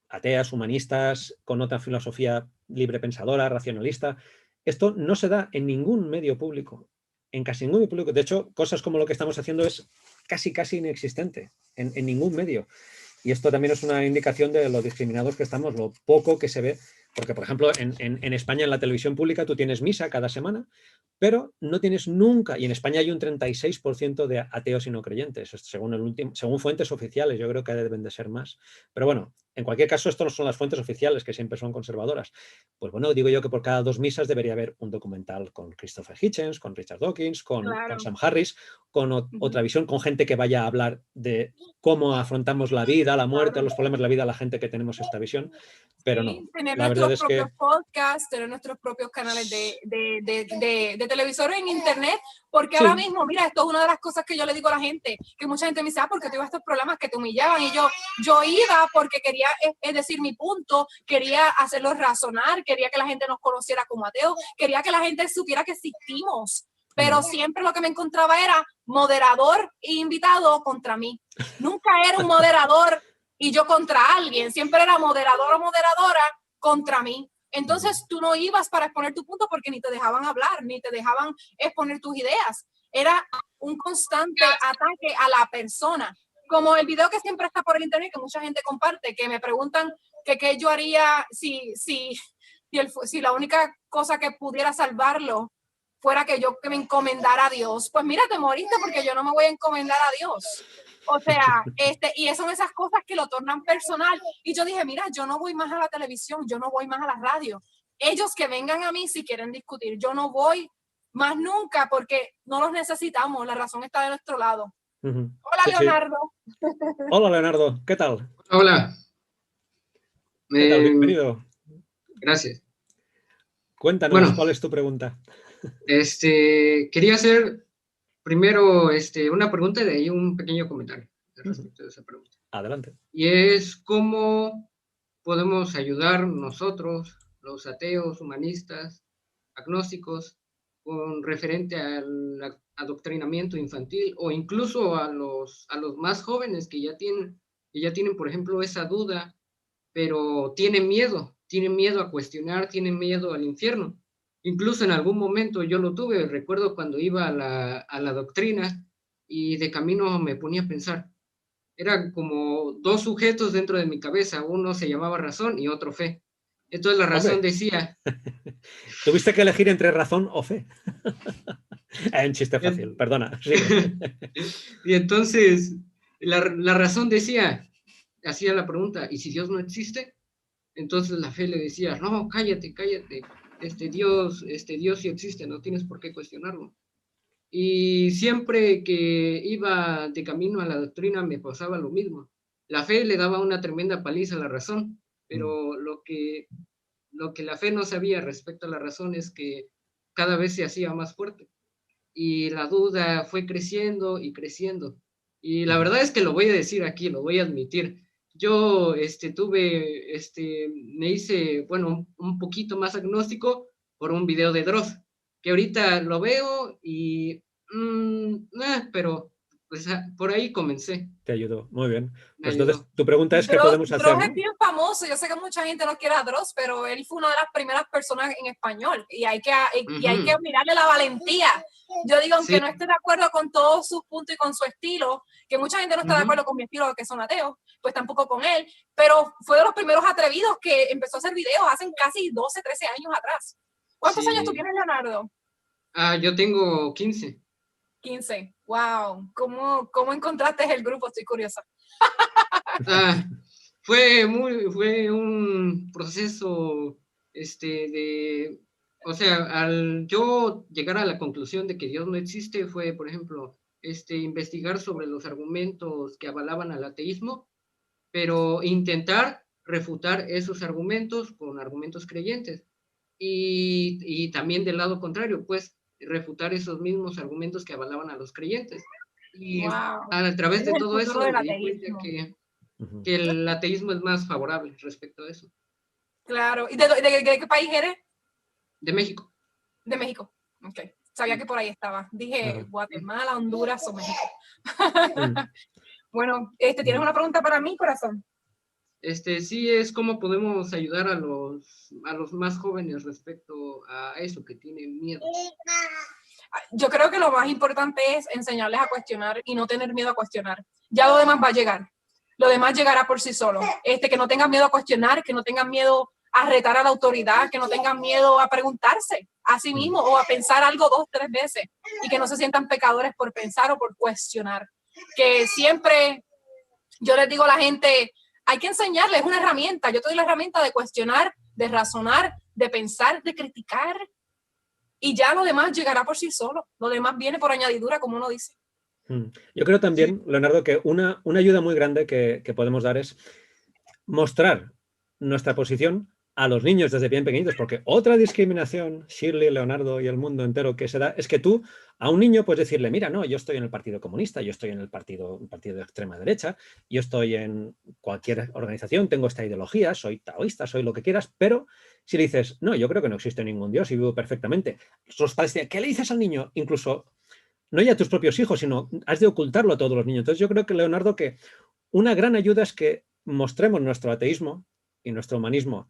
ateas, humanistas, con otra filosofía libre pensadora, racionalista. Esto no se da en ningún medio público, en casi ningún medio público. De hecho, cosas como lo que estamos haciendo es casi inexistente en ningún medio. Y esto también es una indicación de lo discriminados que estamos, lo poco que se ve. Porque, por ejemplo, en España, en la televisión pública, tú tienes misa cada semana, pero no tienes nunca, y en España hay un 36% de ateos y no creyentes, según fuentes oficiales, yo creo que deben de ser más. Pero bueno, en cualquier caso, esto no son las fuentes oficiales, que siempre son conservadoras. Pues bueno, digo yo que por cada 2 misas debería haber un documental con Christopher Hitchens, con Richard Dawkins, con Sam Harris, con otra visión, con gente que vaya a hablar de cómo afrontamos la vida, la muerte, los problemas de la vida, la gente que tenemos esta visión. Pero no, tener la verdad es que... nuestros podcasts, tener nuestros propios canales de televisor en internet, porque ahora mismo, mira, esto es una de las cosas que yo le digo a la gente, que mucha gente me dice, porque tú ibas a estos programas que te humillaban, y yo iba porque quería, es decir, mi punto, quería hacerlos razonar, quería que la gente nos conociera como ateos, quería que la gente supiera que existimos, pero siempre lo que me encontraba era moderador e invitado contra mí. Nunca era un moderador y yo contra alguien, siempre era moderador o moderadora contra mí. Entonces tú no ibas para exponer tu punto porque ni te dejaban hablar, ni te dejaban exponer tus ideas. Era un constante ataque a la persona. Como el video que siempre está por el internet, que mucha gente comparte, que me preguntan que qué yo haría si la única cosa que pudiera salvarlo fuera que me encomendara a Dios. Pues mira, te moriste porque yo no me voy a encomendar a Dios. O sea, y son esas cosas que lo tornan personal. Y yo dije, mira, yo no voy más a la televisión, yo no voy más a la radio. Ellos que vengan a mí si quieren discutir, yo no voy más nunca porque no los necesitamos, la razón está de nuestro lado. Hola, Leonardo. Hola, Leonardo, ¿qué tal? Hola. ¿Qué tal? Bienvenido. Gracias. Cuéntanos, ¿cuál es tu pregunta? Quería hacer primero una pregunta y de ahí un pequeño comentario respecto a esa pregunta. Adelante. Y es cómo podemos ayudar nosotros, los ateos, humanistas, agnósticos, con referente al adoctrinamiento infantil o incluso a los más jóvenes que ya tienen, por ejemplo, esa duda, pero tienen miedo a cuestionar, tienen miedo al infierno. Incluso en algún momento yo lo tuve, recuerdo cuando iba a la doctrina y de camino me ponía a pensar, eran como 2 sujetos dentro de mi cabeza, uno se llamaba razón y otro fe. Entonces la razón Hombre. decía... Tuviste que elegir entre razón o fe. Un chiste fácil, perdona. Sigue. Y entonces la razón decía, hacía la pregunta, ¿y si Dios no existe? Entonces la fe le decía, no, cállate, cállate, Dios sí existe, no tienes por qué cuestionarlo. Y siempre que iba de camino a la doctrina me pasaba lo mismo. La fe le daba una tremenda paliza a la razón, pero lo que la fe no sabía respecto a la razón es que cada vez se hacía más fuerte. Y la duda fue creciendo y creciendo. Y la verdad es que lo voy a decir aquí, lo voy a admitir. Yo me hice, bueno, un poquito más agnóstico por un video de Dross, que ahorita lo veo y, pero pues por ahí comencé, Te ayudó, muy bien. me Pues entonces ayudó. tu pregunta es ¿qué podemos hacer? Dross ¿no? es bien famoso. Yo sé que mucha gente no quiere a Dross, pero él fue una de las primeras personas en español y hay que admirarle la valentía. Yo digo, aunque no esté de acuerdo con todos sus puntos y con su estilo, que mucha gente no está de acuerdo con mi estilo, que son ateos, pues tampoco con él, pero fue de los primeros atrevidos que empezó a hacer videos hace casi 12, 13 años atrás. ¿Cuántos años tú tienes, Leonardo? Yo tengo 15. 15. Wow. ¿Cómo encontraste el grupo? Estoy curiosa. Fue un proceso o sea, al yo llegar a la conclusión de que Dios no existe fue, por ejemplo, investigar sobre los argumentos que avalaban al ateísmo, pero intentar refutar esos argumentos con argumentos creyentes. Y también del lado contrario, pues, refutar esos mismos argumentos que avalaban a los creyentes. Y a través de todo eso me di cuenta que el ateísmo es más favorable respecto a eso. Claro. ¿Y de qué país eres? De México. De México. Ok. Sabía que por ahí estaba. Dije Guatemala, Honduras o México. Bueno, ¿tienes una pregunta para mí, corazón? Sí, es cómo podemos ayudar a los más jóvenes respecto a eso, que tienen miedo. Yo creo que lo más importante es enseñarles a cuestionar y no tener miedo a cuestionar. Ya lo demás va a llegar. Lo demás llegará por sí solo. Que no tengan miedo a cuestionar, que no tengan miedo a retar a la autoridad, que no tengan miedo a preguntarse a sí mismo o a pensar algo 2, 3 veces y que no se sientan pecadores por pensar o por cuestionar. Que siempre yo les digo a la gente, hay que enseñarles, es una herramienta. Yo te doy la herramienta de cuestionar, de razonar, de pensar, de criticar y ya lo demás llegará por sí solo. Lo demás viene por añadidura, como uno dice. Yo creo también, Leonardo, que una ayuda muy grande que podemos dar es mostrar nuestra posición a los niños desde bien pequeñitos, porque otra discriminación, Shirley, Leonardo y el mundo entero que se da, es que tú a un niño puedes decirle, mira, no, yo estoy en el Partido Comunista, yo estoy en un partido de extrema derecha, yo estoy en cualquier organización, tengo esta ideología, soy taoísta, soy lo que quieras, pero si le dices, no, yo creo que no existe ningún Dios y vivo perfectamente, los padres dicen, ¿qué le dices al niño? Incluso no ya a tus propios hijos, sino has de ocultarlo a todos los niños. Entonces yo creo que, Leonardo, que una gran ayuda es que mostremos nuestro ateísmo y nuestro humanismo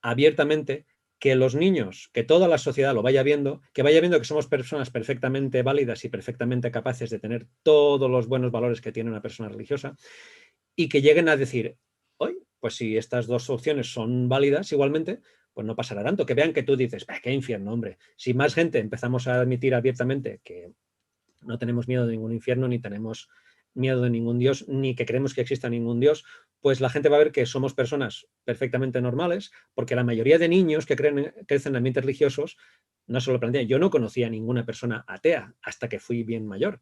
abiertamente, que los niños, que toda la sociedad lo vaya viendo, que somos personas perfectamente válidas y perfectamente capaces de tener todos los buenos valores que tiene una persona religiosa y que lleguen a decir, hoy, pues si estas dos opciones son válidas igualmente, pues no pasará tanto, que vean que tú dices, qué infierno, hombre. Si más gente empezamos a admitir abiertamente que no tenemos miedo de ningún infierno, ni tenemos miedo de ningún Dios, ni que creemos que exista ningún Dios, pues la gente va a ver que somos personas perfectamente normales, porque la mayoría de niños que crecen en ambientes religiosos no se lo plantean. Yo no conocía a ninguna persona atea hasta que fui bien mayor.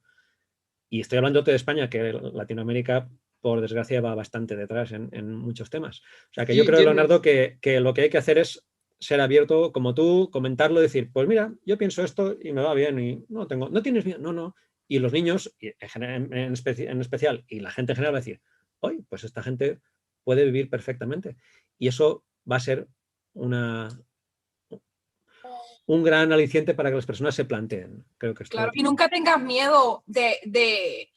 Y estoy hablando de España, que Latinoamérica, por desgracia, va bastante detrás en muchos temas. O sea, que yo creo, Leonardo, que lo que hay que hacer es ser abierto como tú, comentarlo, decir, pues mira, yo pienso esto y me va bien y no tienes miedo, no. Y los niños, en especial, y la gente en general va a decir, hoy, pues esta gente puede vivir perfectamente. Y eso va a ser un gran aliciente para que las personas se planteen. Creo que claro, y nunca tengas miedo de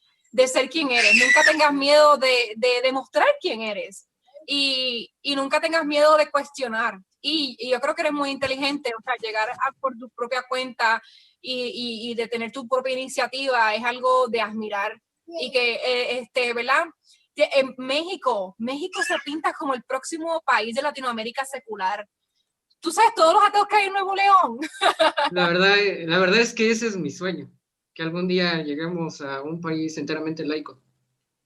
ser quien eres, nunca tengas miedo de demostrar quién eres y nunca tengas miedo de cuestionar. Y yo creo que eres muy inteligente, o sea, llegar por tu propia cuenta y de tener tu propia iniciativa es algo de admirar. Y que, ¿verdad? En México se pinta como el próximo país de Latinoamérica secular. tú sabes todos los ateos que hay en Nuevo León. La verdad es que ese es mi sueño, que algún día lleguemos a un país enteramente laico.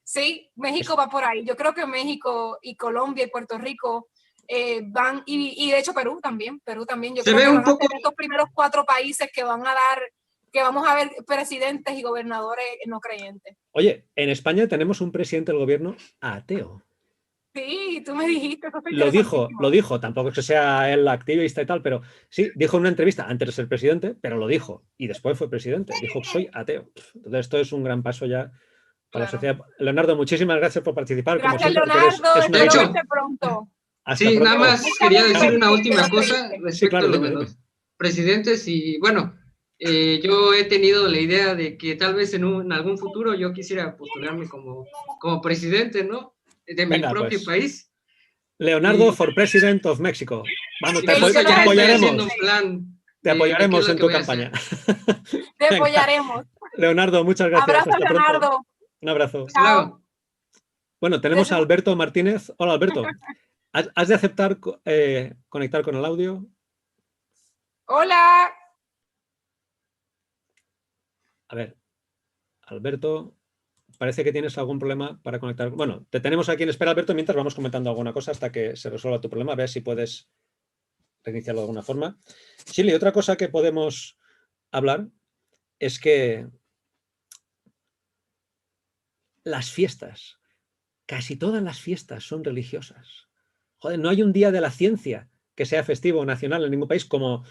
Sí, México va por ahí. Yo creo que México y Colombia y Puerto Rico van, y de hecho Perú también. Yo creo que van a ser estos primeros 4 países que van a dar, que vamos a ver presidentes y gobernadores no creyentes. Oye, en España tenemos un presidente del gobierno ateo. Sí, tú me dijiste. Eso Lo dijo, tampoco es que sea el activista y tal, pero sí, dijo en una entrevista antes de ser presidente, pero lo dijo, y después fue presidente, dijo, soy ateo. Entonces esto es un gran paso ya para la sociedad. Leonardo, muchísimas gracias por participar. Gracias, como siempre, Leonardo, espero verte pronto. Sí, pronto. nada más quería decir una última cosa respecto sí, claro, a lo de los presidentes y bueno, yo he tenido la idea de que tal vez en algún futuro yo quisiera postularme como presidente, ¿no? De mi propio país. Leonardo for President of Mexico. Vamos, te apoyaremos. Te apoyaremos en tu campaña. Te apoyaremos. Leonardo, muchas gracias. Abrazo, hasta Leonardo. Pronto. Un abrazo. Chao. Bueno, tenemos a Alberto Martínez. Hola, Alberto. ¿Has de aceptar conectar con el audio? Hola. A ver, Alberto, parece que tienes algún problema para conectar. Bueno, te tenemos aquí en espera, Alberto, mientras vamos comentando alguna cosa hasta que se resuelva tu problema. A ver si puedes reiniciarlo de alguna forma. Shirley, otra cosa que podemos hablar es que las fiestas, casi todas las fiestas son religiosas. Joder, no hay un día de la ciencia que sea festivo nacional en ningún país, como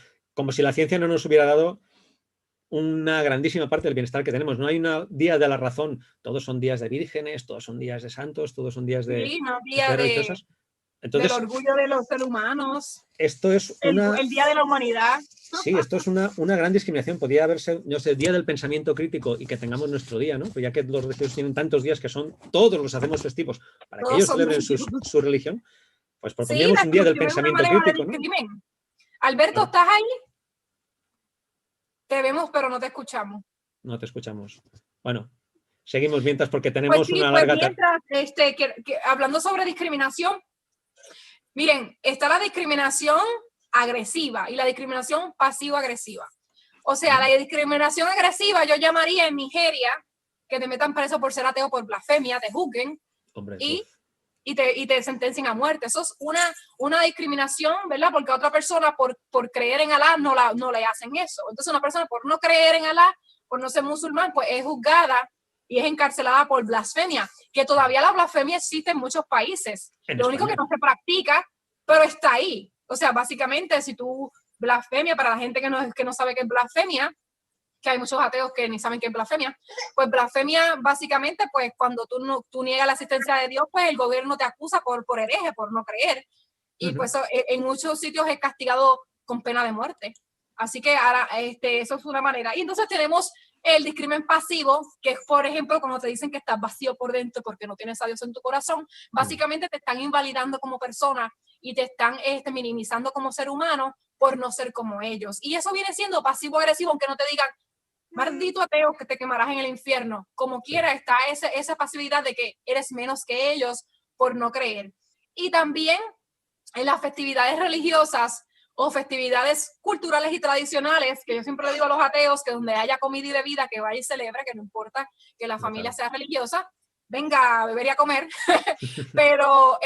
si la ciencia no nos hubiera dado una grandísima parte del bienestar que tenemos. No hay un día de la razón. Todos son días de vírgenes, todos son días de santos, todos son días de... Sí, no, día religiosas. Entonces, del orgullo de los seres humanos. Esto es el Día de la Humanidad. Sí, esto es una gran discriminación. Podría haberse, no sé, el Día del Pensamiento Crítico y que tengamos nuestro día, ¿no? Pues ya que los religiosos tienen tantos días que son, todos los hacemos festivos para que ellos celebren su religión, pues propondríamos un Día del Pensamiento Crítico, ¿no? Alberto, ¿estás ahí? Te vemos, pero no te escuchamos. No te escuchamos. Bueno, seguimos mientras porque tenemos pues sí, una larga... Pues mientras, hablando sobre discriminación, miren, está la discriminación agresiva y la discriminación pasivo-agresiva. O sea, la discriminación agresiva yo llamaría en Nigeria que te metan preso por ser ateo por blasfemia, te juzguen y te sentencien a muerte. Eso es una discriminación, ¿verdad? Porque a otra persona por creer en Alá no le hacen eso. Entonces una persona por no creer en Alá, por no ser musulmán, pues es juzgada y es encarcelada por blasfemia, que todavía la blasfemia existe en muchos países. Lo único que no se practica, pero está ahí. O sea, básicamente, si tú blasfemia, para la gente que no sabe qué es blasfemia, que hay muchos ateos que ni saben qué es blasfemia, pues blasfemia básicamente, pues cuando tú niegas la existencia de Dios, pues el gobierno te acusa por hereje, por no creer. Y pues en muchos sitios es castigado con pena de muerte. Así que ahora, eso es una manera. Y entonces tenemos el discrimen pasivo, que es, por ejemplo, cuando te dicen que estás vacío por dentro porque no tienes a Dios en tu corazón, básicamente te están invalidando como persona y te están minimizando como ser humano por no ser como ellos. Y eso viene siendo pasivo-agresivo, aunque no te digan, maldito ateo, que te quemarás en el infierno. Como quiera, está esa pasividad de que eres menos que ellos por no creer. Y también en las festividades religiosas o festividades culturales y tradicionales, que yo siempre le digo a los ateos que donde haya comida y bebida, que vaya y celebre, que no importa que la familia sea religiosa, venga a beber y a comer, pero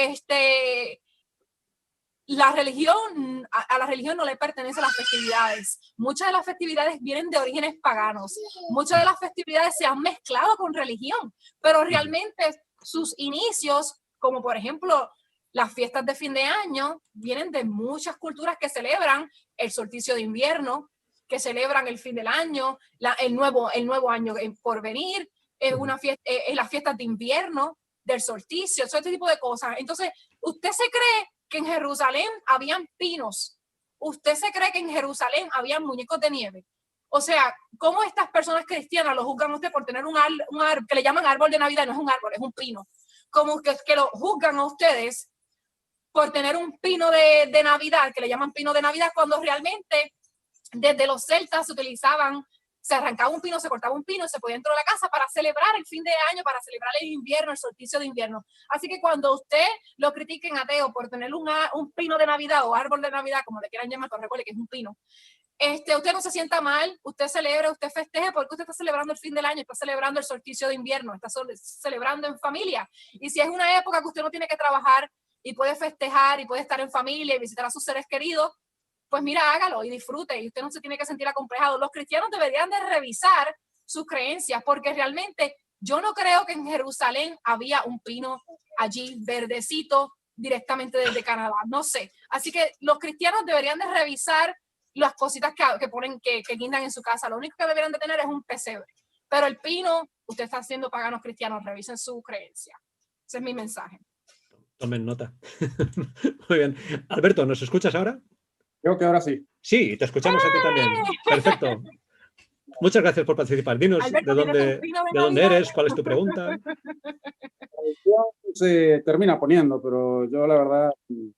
la religión, a la religión no le pertenecen las festividades. Muchas de las festividades vienen de orígenes paganos. Muchas de las festividades se han mezclado con religión, pero realmente sus inicios, como por ejemplo las fiestas de fin de año, vienen de muchas culturas que celebran el solsticio de invierno, que celebran el fin del año, el nuevo año por venir, las fiestas de invierno, del solsticio, todo este tipo de cosas. Entonces, ¿usted se cree que en Jerusalén habían pinos? ¿Usted se cree que en Jerusalén habían muñecos de nieve? O sea, ¿cómo estas personas cristianas lo juzgan a usted por tener un árbol que le llaman árbol de Navidad? No es un árbol, es un pino. Como que lo juzgan a ustedes por tener un pino de Navidad, que le llaman pino de Navidad, cuando realmente desde los celtas se utilizaban se arrancaba un pino, se cortaba un pino, se podía entrar a la casa para celebrar el fin de año, para celebrar el invierno, el solsticio de invierno. Así que cuando usted lo critiquen ateo por tener un pino de Navidad o árbol de Navidad, como le quieran llamar, pero recuerde que es un pino, usted no se sienta mal, usted celebra, usted festeje, porque usted está celebrando el fin del año, está celebrando el solsticio de invierno, está celebrando en familia. Y si es una época que usted no tiene que trabajar y puede festejar y puede estar en familia y visitar a sus seres queridos, pues mira, hágalo y disfrute, y usted no se tiene que sentir acomplejado. Los cristianos deberían de revisar sus creencias, porque realmente yo no creo que en Jerusalén había un pino allí verdecito directamente desde Canadá, no sé. Así que los cristianos deberían de revisar las cositas que ponen, que guindan en su casa. Lo único que deberían de tener es un pesebre. Pero el pino, usted está haciendo paganos cristianos, revisen su creencia. Ese es mi mensaje. Tomen nota. Muy bien. Alberto, ¿nos escuchas ahora? Creo que ahora sí. Sí, te escuchamos a ti también. Perfecto. Muchas gracias por participar. Dinos, Alberto, de dónde eres, cuál es tu pregunta. Se termina poniendo, pero yo la verdad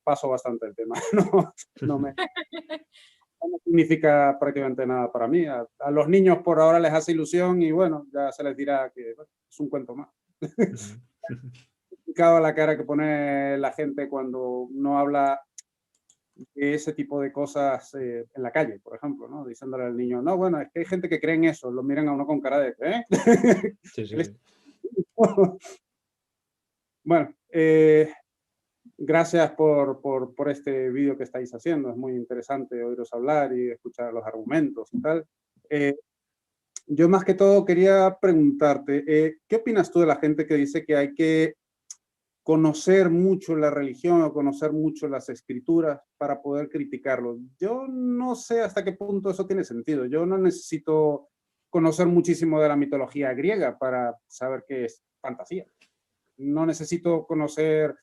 paso bastante el tema. No significa prácticamente nada para mí. A los niños por ahora les hace ilusión y bueno, ya se les dirá que es un cuento más. Complicado la cara que pone la gente cuando no habla de ese tipo de cosas en la calle, por ejemplo, ¿no? Diciéndole al niño, no, bueno, es que hay gente que cree en eso, lo miran a uno con cara de, ¿eh? Sí. Bueno, gracias por este vídeo que estáis haciendo. Es muy interesante oíros hablar y escuchar los argumentos y tal. Yo más que todo quería preguntarte, ¿qué opinas tú de la gente que dice que hay que conocer mucho la religión o conocer mucho las escrituras para poder criticarlo? Yo no sé hasta qué punto eso tiene sentido. Yo no necesito conocer muchísimo de la mitología griega para saber que es fantasía. No necesito conocer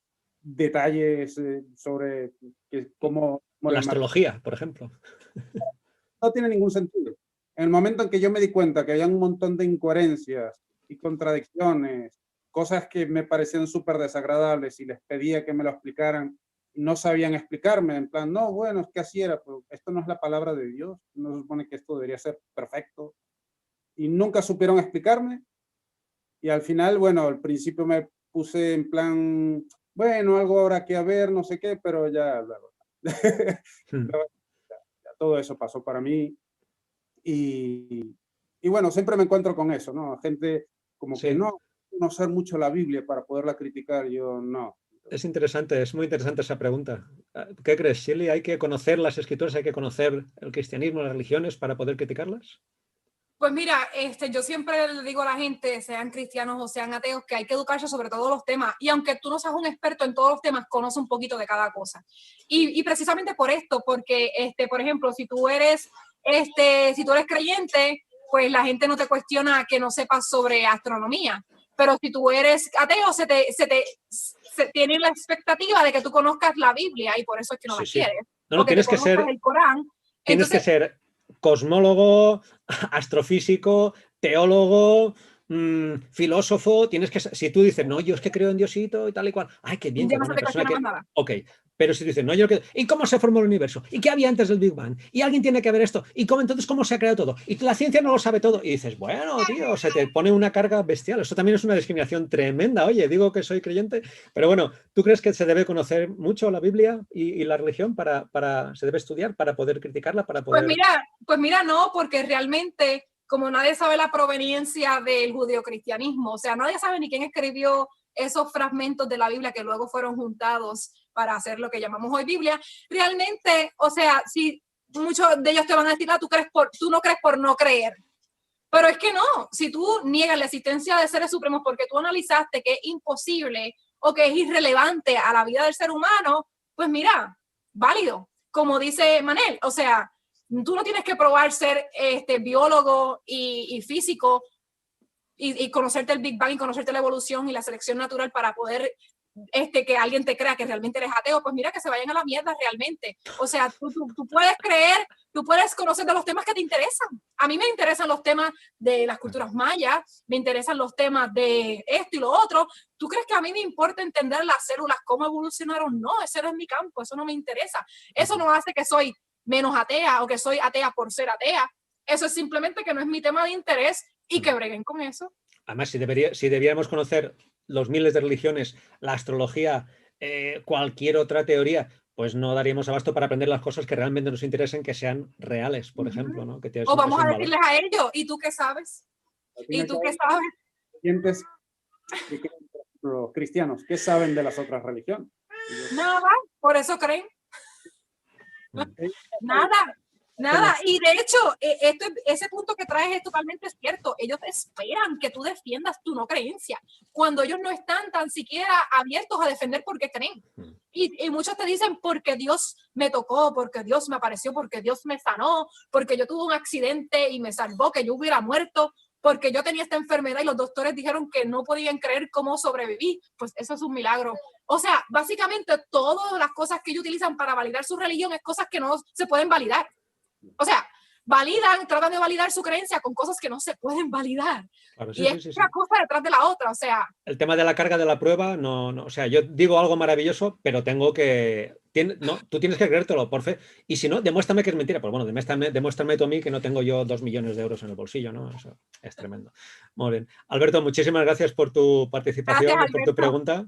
detalles sobre cómo la astrología, por ejemplo. No tiene ningún sentido. En el momento en que yo me di cuenta que había un montón de incoherencias y contradicciones, cosas que me parecían súper desagradables y les pedía que me lo explicaran, no sabían explicarme, en plan, no, bueno, es que así era, pero esto no es la palabra de Dios, no se supone que esto debería ser perfecto. Y nunca supieron explicarme. Y al final, bueno, al principio me puse en plan, bueno, algo habrá que haber, no sé qué, pero ya todo eso pasó para mí. Y bueno, siempre me encuentro con eso, ¿no? Gente como que no conocer mucho la Biblia para poderla criticar, yo no. Es interesante, es muy interesante esa pregunta. ¿Qué crees, Shirley? ¿Hay que conocer las escrituras, hay que conocer el cristianismo, las religiones para poder criticarlas? Pues mira, yo siempre le digo a la gente, sean cristianos o sean ateos, que hay que educarse sobre todos los temas. Y aunque tú no seas un experto en todos los temas, conoce un poquito de cada cosa. Y precisamente por esto, porque, por ejemplo, si tú eres creyente, pues la gente no te cuestiona que no sepas sobre astronomía. Pero si tú eres ateo, se tiene la expectativa de que tú conozcas la Biblia y por eso es que no la quieres. No, tienes que ser el Corán. Tienes que ser cosmólogo, astrofísico, teólogo, filósofo. Tienes que, si tú dices, no, yo es que creo en Diosito y tal y cual, ay, qué bien. Ya no se te cuestiona más nada. Ok, pero si tú dices, no, yo creo, ¿y cómo se formó el universo? ¿Y qué había antes del Big Bang? ¿Y alguien tiene que ver esto? ¿Y entonces cómo se ha creado todo? Y la ciencia no lo sabe todo. Y dices, bueno, tío, se te pone una carga bestial. Eso también es una discriminación tremenda. Oye, digo que soy creyente, pero bueno, ¿tú crees que se debe conocer mucho la Biblia y la religión se debe estudiar para poder criticarla, para poder... Pues mira, no, porque realmente, como nadie sabe la proveniencia del judeocristianismo, o sea, nadie sabe ni quién escribió esos fragmentos de la Biblia que luego fueron juntados para hacer lo que llamamos hoy Biblia, realmente, o sea, si muchos de ellos te van a decir, tú no crees por no creer, pero es que no, si tú niegas la existencia de seres supremos porque tú analizaste que es imposible o que es irrelevante a la vida del ser humano, pues mira, válido, como dice Manel, o sea, tú no tienes que probar ser biólogo y físico y conocerte el Big Bang y conocerte la evolución y la selección natural para poder que alguien te crea que realmente eres ateo. Pues mira, que se vayan a la mierda realmente. O sea, tú puedes creer, tú puedes conocer de los temas que te interesan. A mí me interesan los temas de las culturas mayas, me interesan los temas de esto y lo otro. ¿Tú crees que a mí me importa entender las células, cómo evolucionaron? No, ese no es mi campo, eso no me interesa. Eso no hace que soy menos atea o que soy atea por ser atea. Eso es simplemente que no es mi tema de interés y que breguen con eso. Además, si deberíamos conocer los miles de religiones, la astrología, cualquier otra teoría, pues no daríamos abasto para aprender las cosas que realmente nos interesen, que sean reales, por ejemplo, ¿no? O vamos a decirles a ellos, ¿y tú qué sabes? ¿Y tú qué sabes? Los cristianos, ¿qué saben de las otras religiones? Nada, por eso creen. Nada. Y de hecho, ese punto que traes es totalmente cierto. Ellos esperan que tú defiendas tu no creencia, cuando ellos no están tan siquiera abiertos a defender porque creen. Y muchos te dicen, porque Dios me tocó, porque Dios me apareció, porque Dios me sanó, porque yo tuve un accidente y me salvó, que yo hubiera muerto, porque yo tenía esta enfermedad y los doctores dijeron que no podían creer cómo sobreviví. Pues eso es un milagro. O sea, básicamente todas las cosas que ellos utilizan para validar su religión es cosas que no se pueden validar. O sea, tratan de validar su creencia con cosas que no se pueden validar. Claro, y es una cosa detrás de la otra, o sea. El tema de la carga de la prueba, no, o sea, yo digo algo maravilloso, pero tengo que... No, tú tienes que creértelo, por fe. Y si no, demuéstrame que es mentira. Pues bueno, demuéstrame tú a mí que no tengo yo 2 millones de euros en el bolsillo, ¿no? Eso es tremendo. Muy bien. Alberto, muchísimas gracias por tu participación, por tu pregunta.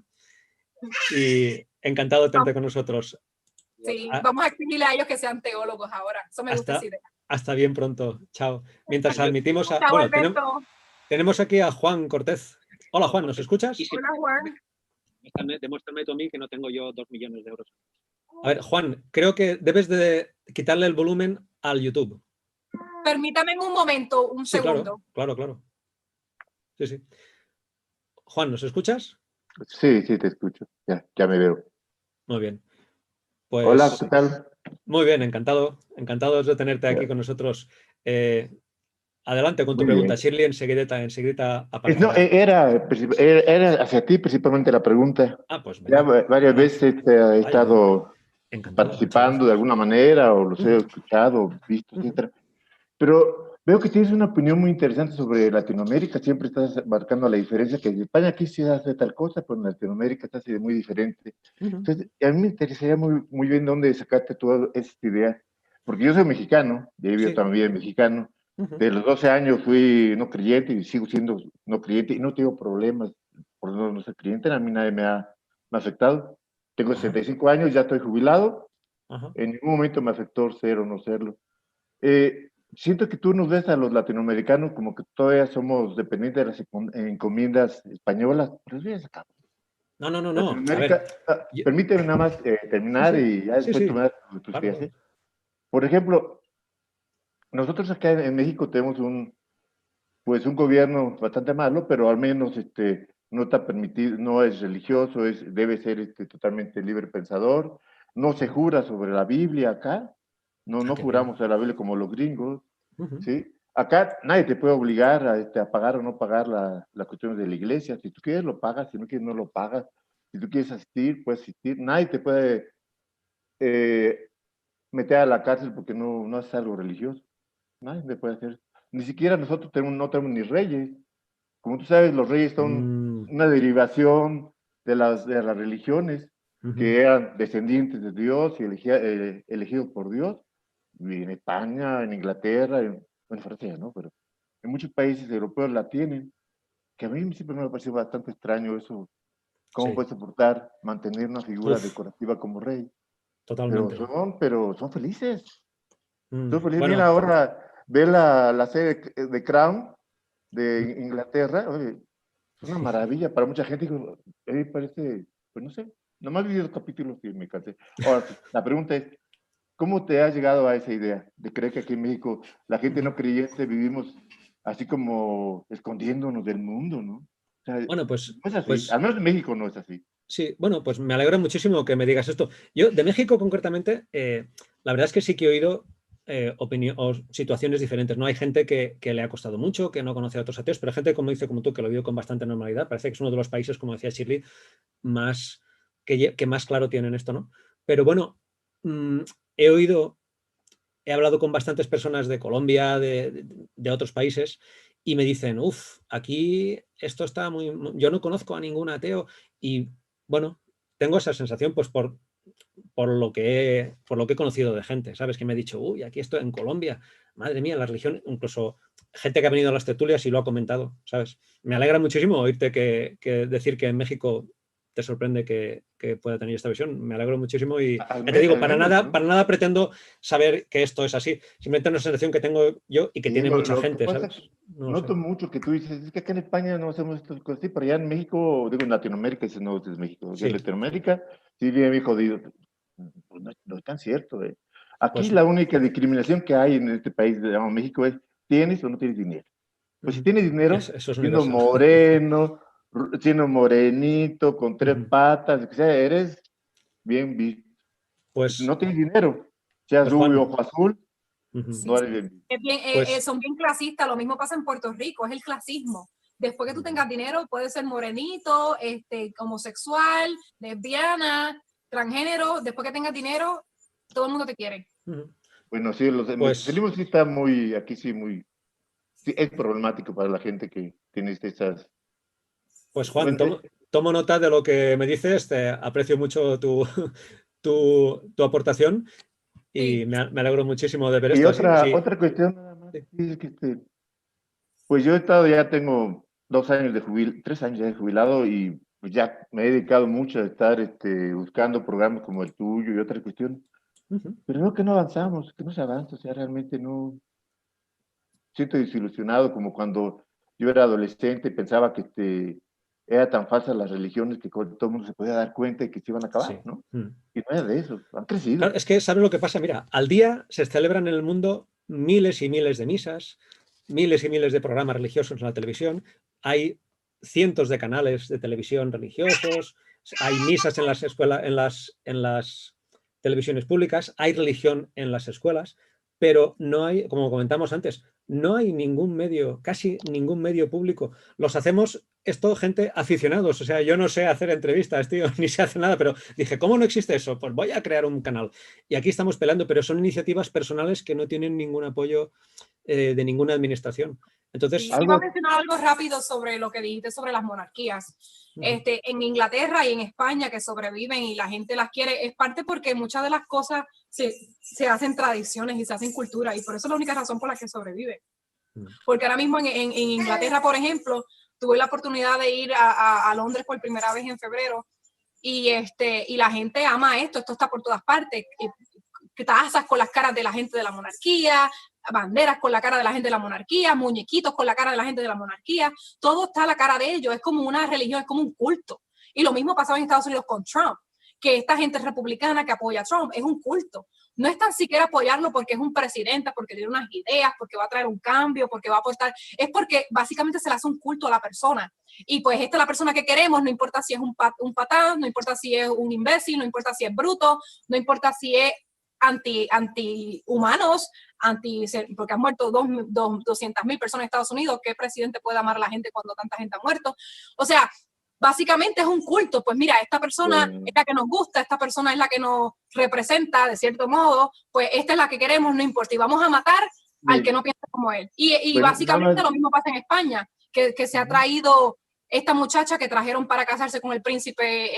Y encantado de tenerte con nosotros. Sí, vamos a exigirle a ellos que sean teólogos ahora. Eso me gusta esa idea. Hasta bien pronto. Chao. Mientras admitimos a... Bueno, tenemos aquí a Juan Cortés. Hola, Juan, ¿nos escuchas? Hola, Juan. Demuéstrame tú a mí que no tengo yo 2 millones de euros. A ver, Juan, creo que debes de quitarle el volumen al YouTube. Permítame en un momento, un segundo. Claro. Sí. Juan, ¿nos escuchas? Sí, te escucho. Ya me veo. Muy bien. Pues, hola, ¿qué tal? Muy bien, encantado de tenerte aquí con nosotros. Adelante con tu pregunta, Shirley, enseguida aparecerá. No, era hacia ti principalmente la pregunta. Pues ya varias veces he estado participando de alguna manera, o los he escuchado, visto, etcétera. Pero veo que tienes una opinión muy interesante sobre Latinoamérica. Siempre estás marcando la diferencia, que en España aquí se hace tal cosa, pero en Latinoamérica está así de muy diferente. Entonces, a mí me interesaría muy bien dónde sacaste toda esta idea. Porque yo soy mexicano, y he vivido también mexicano. De los 12 años fui no creyente y sigo siendo no creyente y no tengo problemas por no ser creyente. A mí nadie me ha afectado. Tengo 65 años, ya estoy jubilado. En ningún momento me afectó ser o no serlo. Siento que tú nos ves a los latinoamericanos como que todavía somos dependientes de las encomiendas españolas. Pero eso ya se acaba. No. Permíteme nada más terminar y ya después tú me das tus ideas. Por ejemplo, nosotros acá en México tenemos un gobierno bastante malo, pero al menos no está permitido, no es religioso, debe ser totalmente libre pensador, no se jura sobre la Biblia acá, no juramos a la Biblia como los gringos, ¿sí? Acá nadie te puede obligar a pagar o no pagar las cuestiones de la iglesia. Si tú quieres lo pagas, si no quieres no lo pagas. Si tú quieres asistir, puedes asistir. Nadie te puede meter a la cárcel porque no haces algo religioso. Nadie me puede hacer. Ni siquiera nosotros no tenemos ni reyes. Como tú sabes, los reyes son una derivación de las religiones que eran descendientes de Dios y elegidos por Dios. Y en España, en Inglaterra, en Francia, ¿no? Pero en muchos países europeos la tienen. Que a mí siempre me ha parecido bastante extraño eso. ¿Cómo puede soportar mantener una figura decorativa como rey? Totalmente. Pero son felices. Son felices. Bueno. Mira, ahora ve la serie de Crown de Inglaterra. Oye, es una maravilla para mucha gente. Parece, pues no sé, nomás vi 2 capítulos y me cansé. Ahora, la pregunta es, ¿cómo te has llegado a esa idea de creer que aquí en México la gente no creyente vivimos así como escondiéndonos del mundo, ¿no? O sea, bueno, pues, no es así. Al menos en México no es así. Sí, bueno, pues me alegra muchísimo que me digas esto. Yo, de México concretamente, la verdad es que sí que he oído situaciones diferentes, ¿no? Hay gente que le ha costado mucho, que no conoce a otros ateos, pero hay gente, como dice como tú, que lo vive con bastante normalidad. Parece que es uno de los países, como decía Shirley, que más claro tienen esto, ¿no? Pero bueno, he hablado con bastantes personas de Colombia, de otros países, y me dicen, aquí esto está yo no conozco a ningún ateo, y bueno, tengo esa sensación, pues por por lo que he conocido de gente, ¿sabes? Que me ha dicho, uy, aquí estoy en Colombia, madre mía, la religión, incluso gente que ha venido a las tertulias y lo ha comentado, ¿sabes? Me alegra muchísimo oírte que decir que en México te sorprende que pueda tener esta visión. Me alegro muchísimo y ya te digo, para nada pretendo saber que esto es así. Simplemente es una sensación que tengo yo y que tiene mucha gente, ¿sabes? Noto mucho que tú dices, es que acá en España no hacemos estas cosas así, pero allá en México, digo en Latinoamérica, si no es México, Sí. en Latinoamérica, sí bien muy jodido. Pues no es tan cierto. Aquí Pues, la única discriminación que hay en este país, llamado México, es ¿tienes o no tienes dinero? Pues si tienes dinero, eso es siendo universal. moreno, siendo morenito, con 3 patas, que sea, eres bien visto. Pues, no tienes dinero, seas pues, rubio, Juan, ojo azul, Sí, no eres bien visto. es bien, Pues- son bien clasistas, lo mismo pasa en Puerto Rico, es el clasismo. Después que tú tengas dinero, puedes ser morenito, homosexual, lesbiana, transgénero. Después que tengas dinero, todo el mundo te quiere. Bueno, sí, el mexicalismo sí está muy, aquí sí muy, sí, es problemático para la gente que tiene estas... Pues Juan, tomo nota de lo que me dices, te aprecio mucho tu aportación y Sí. me alegro muchísimo de ver Y esto así. Sí. otra cuestión nada más, Sí. es que pues yo he estado, ya tengo 2 años 3 años ya de jubilado y pues ya me he dedicado mucho a estar buscando programas como el tuyo y otras cuestiones. Pero veo que no avanzamos, que no se avanza, o sea, realmente no... Siento desilusionado como cuando yo era adolescente y pensaba que era tan falsa las religiones que todo el mundo se podía dar cuenta y que se iban a acabar, Sí. ¿no? Y no era de eso, han crecido. Claro, es que ¿sabes lo que pasa? Mira, al día se celebran en el mundo miles y miles de misas, miles y miles de programas religiosos en la televisión, hay cientos de canales de televisión religiosos, hay misas en las escuelas, en las televisiones públicas, hay religión en las escuelas, pero no hay, como comentamos antes, no hay ningún medio, casi ningún medio público. Los hacemos, es todo gente aficionados, o sea, yo no sé hacer entrevistas, tío, ni sé hacer nada, pero dije, ¿cómo no existe eso? Pues voy a crear un canal. Y aquí estamos peleando, pero son iniciativas personales que no tienen ningún apoyo de ninguna administración. Entonces, iba a mencionar algo rápido sobre lo que dijiste sobre las monarquías. En Inglaterra y en España que sobreviven y la gente las quiere, es parte porque muchas de las cosas se hacen tradiciones y se hacen cultura y por eso es la única razón por la que sobrevive. Porque ahora mismo en Inglaterra, por ejemplo, tuve la oportunidad de ir a Londres por primera vez en febrero y la gente ama esto está por todas partes. Tazas con las caras de la gente de la monarquía, banderas con la cara de la gente de la monarquía, muñequitos con la cara de la gente de la monarquía, todo está a la cara de ellos, es como una religión, es como un culto. Y lo mismo pasaba en Estados Unidos con Trump, que esta gente republicana que apoya a Trump es un culto. No es tan siquiera apoyarlo porque es un presidente, porque tiene unas ideas, porque va a traer un cambio, porque va a aportar, es porque básicamente se le hace un culto a la persona. Y pues esta es la persona que queremos, no importa si es un patán, no importa si es un imbécil, no importa si es bruto, no importa si es anti-humanos, porque han muerto 200,000 personas en Estados Unidos. ¿Qué presidente puede amar a la gente cuando tanta gente ha muerto? O sea, básicamente es un culto. Pues mira, esta persona es la que nos gusta, esta persona es la que nos representa de cierto modo, pues esta es la que queremos, no importa. Y vamos a matar al que no piensa como él. Y básicamente lo mismo pasa en España, que se ha traído esta muchacha que trajeron para casarse con el príncipe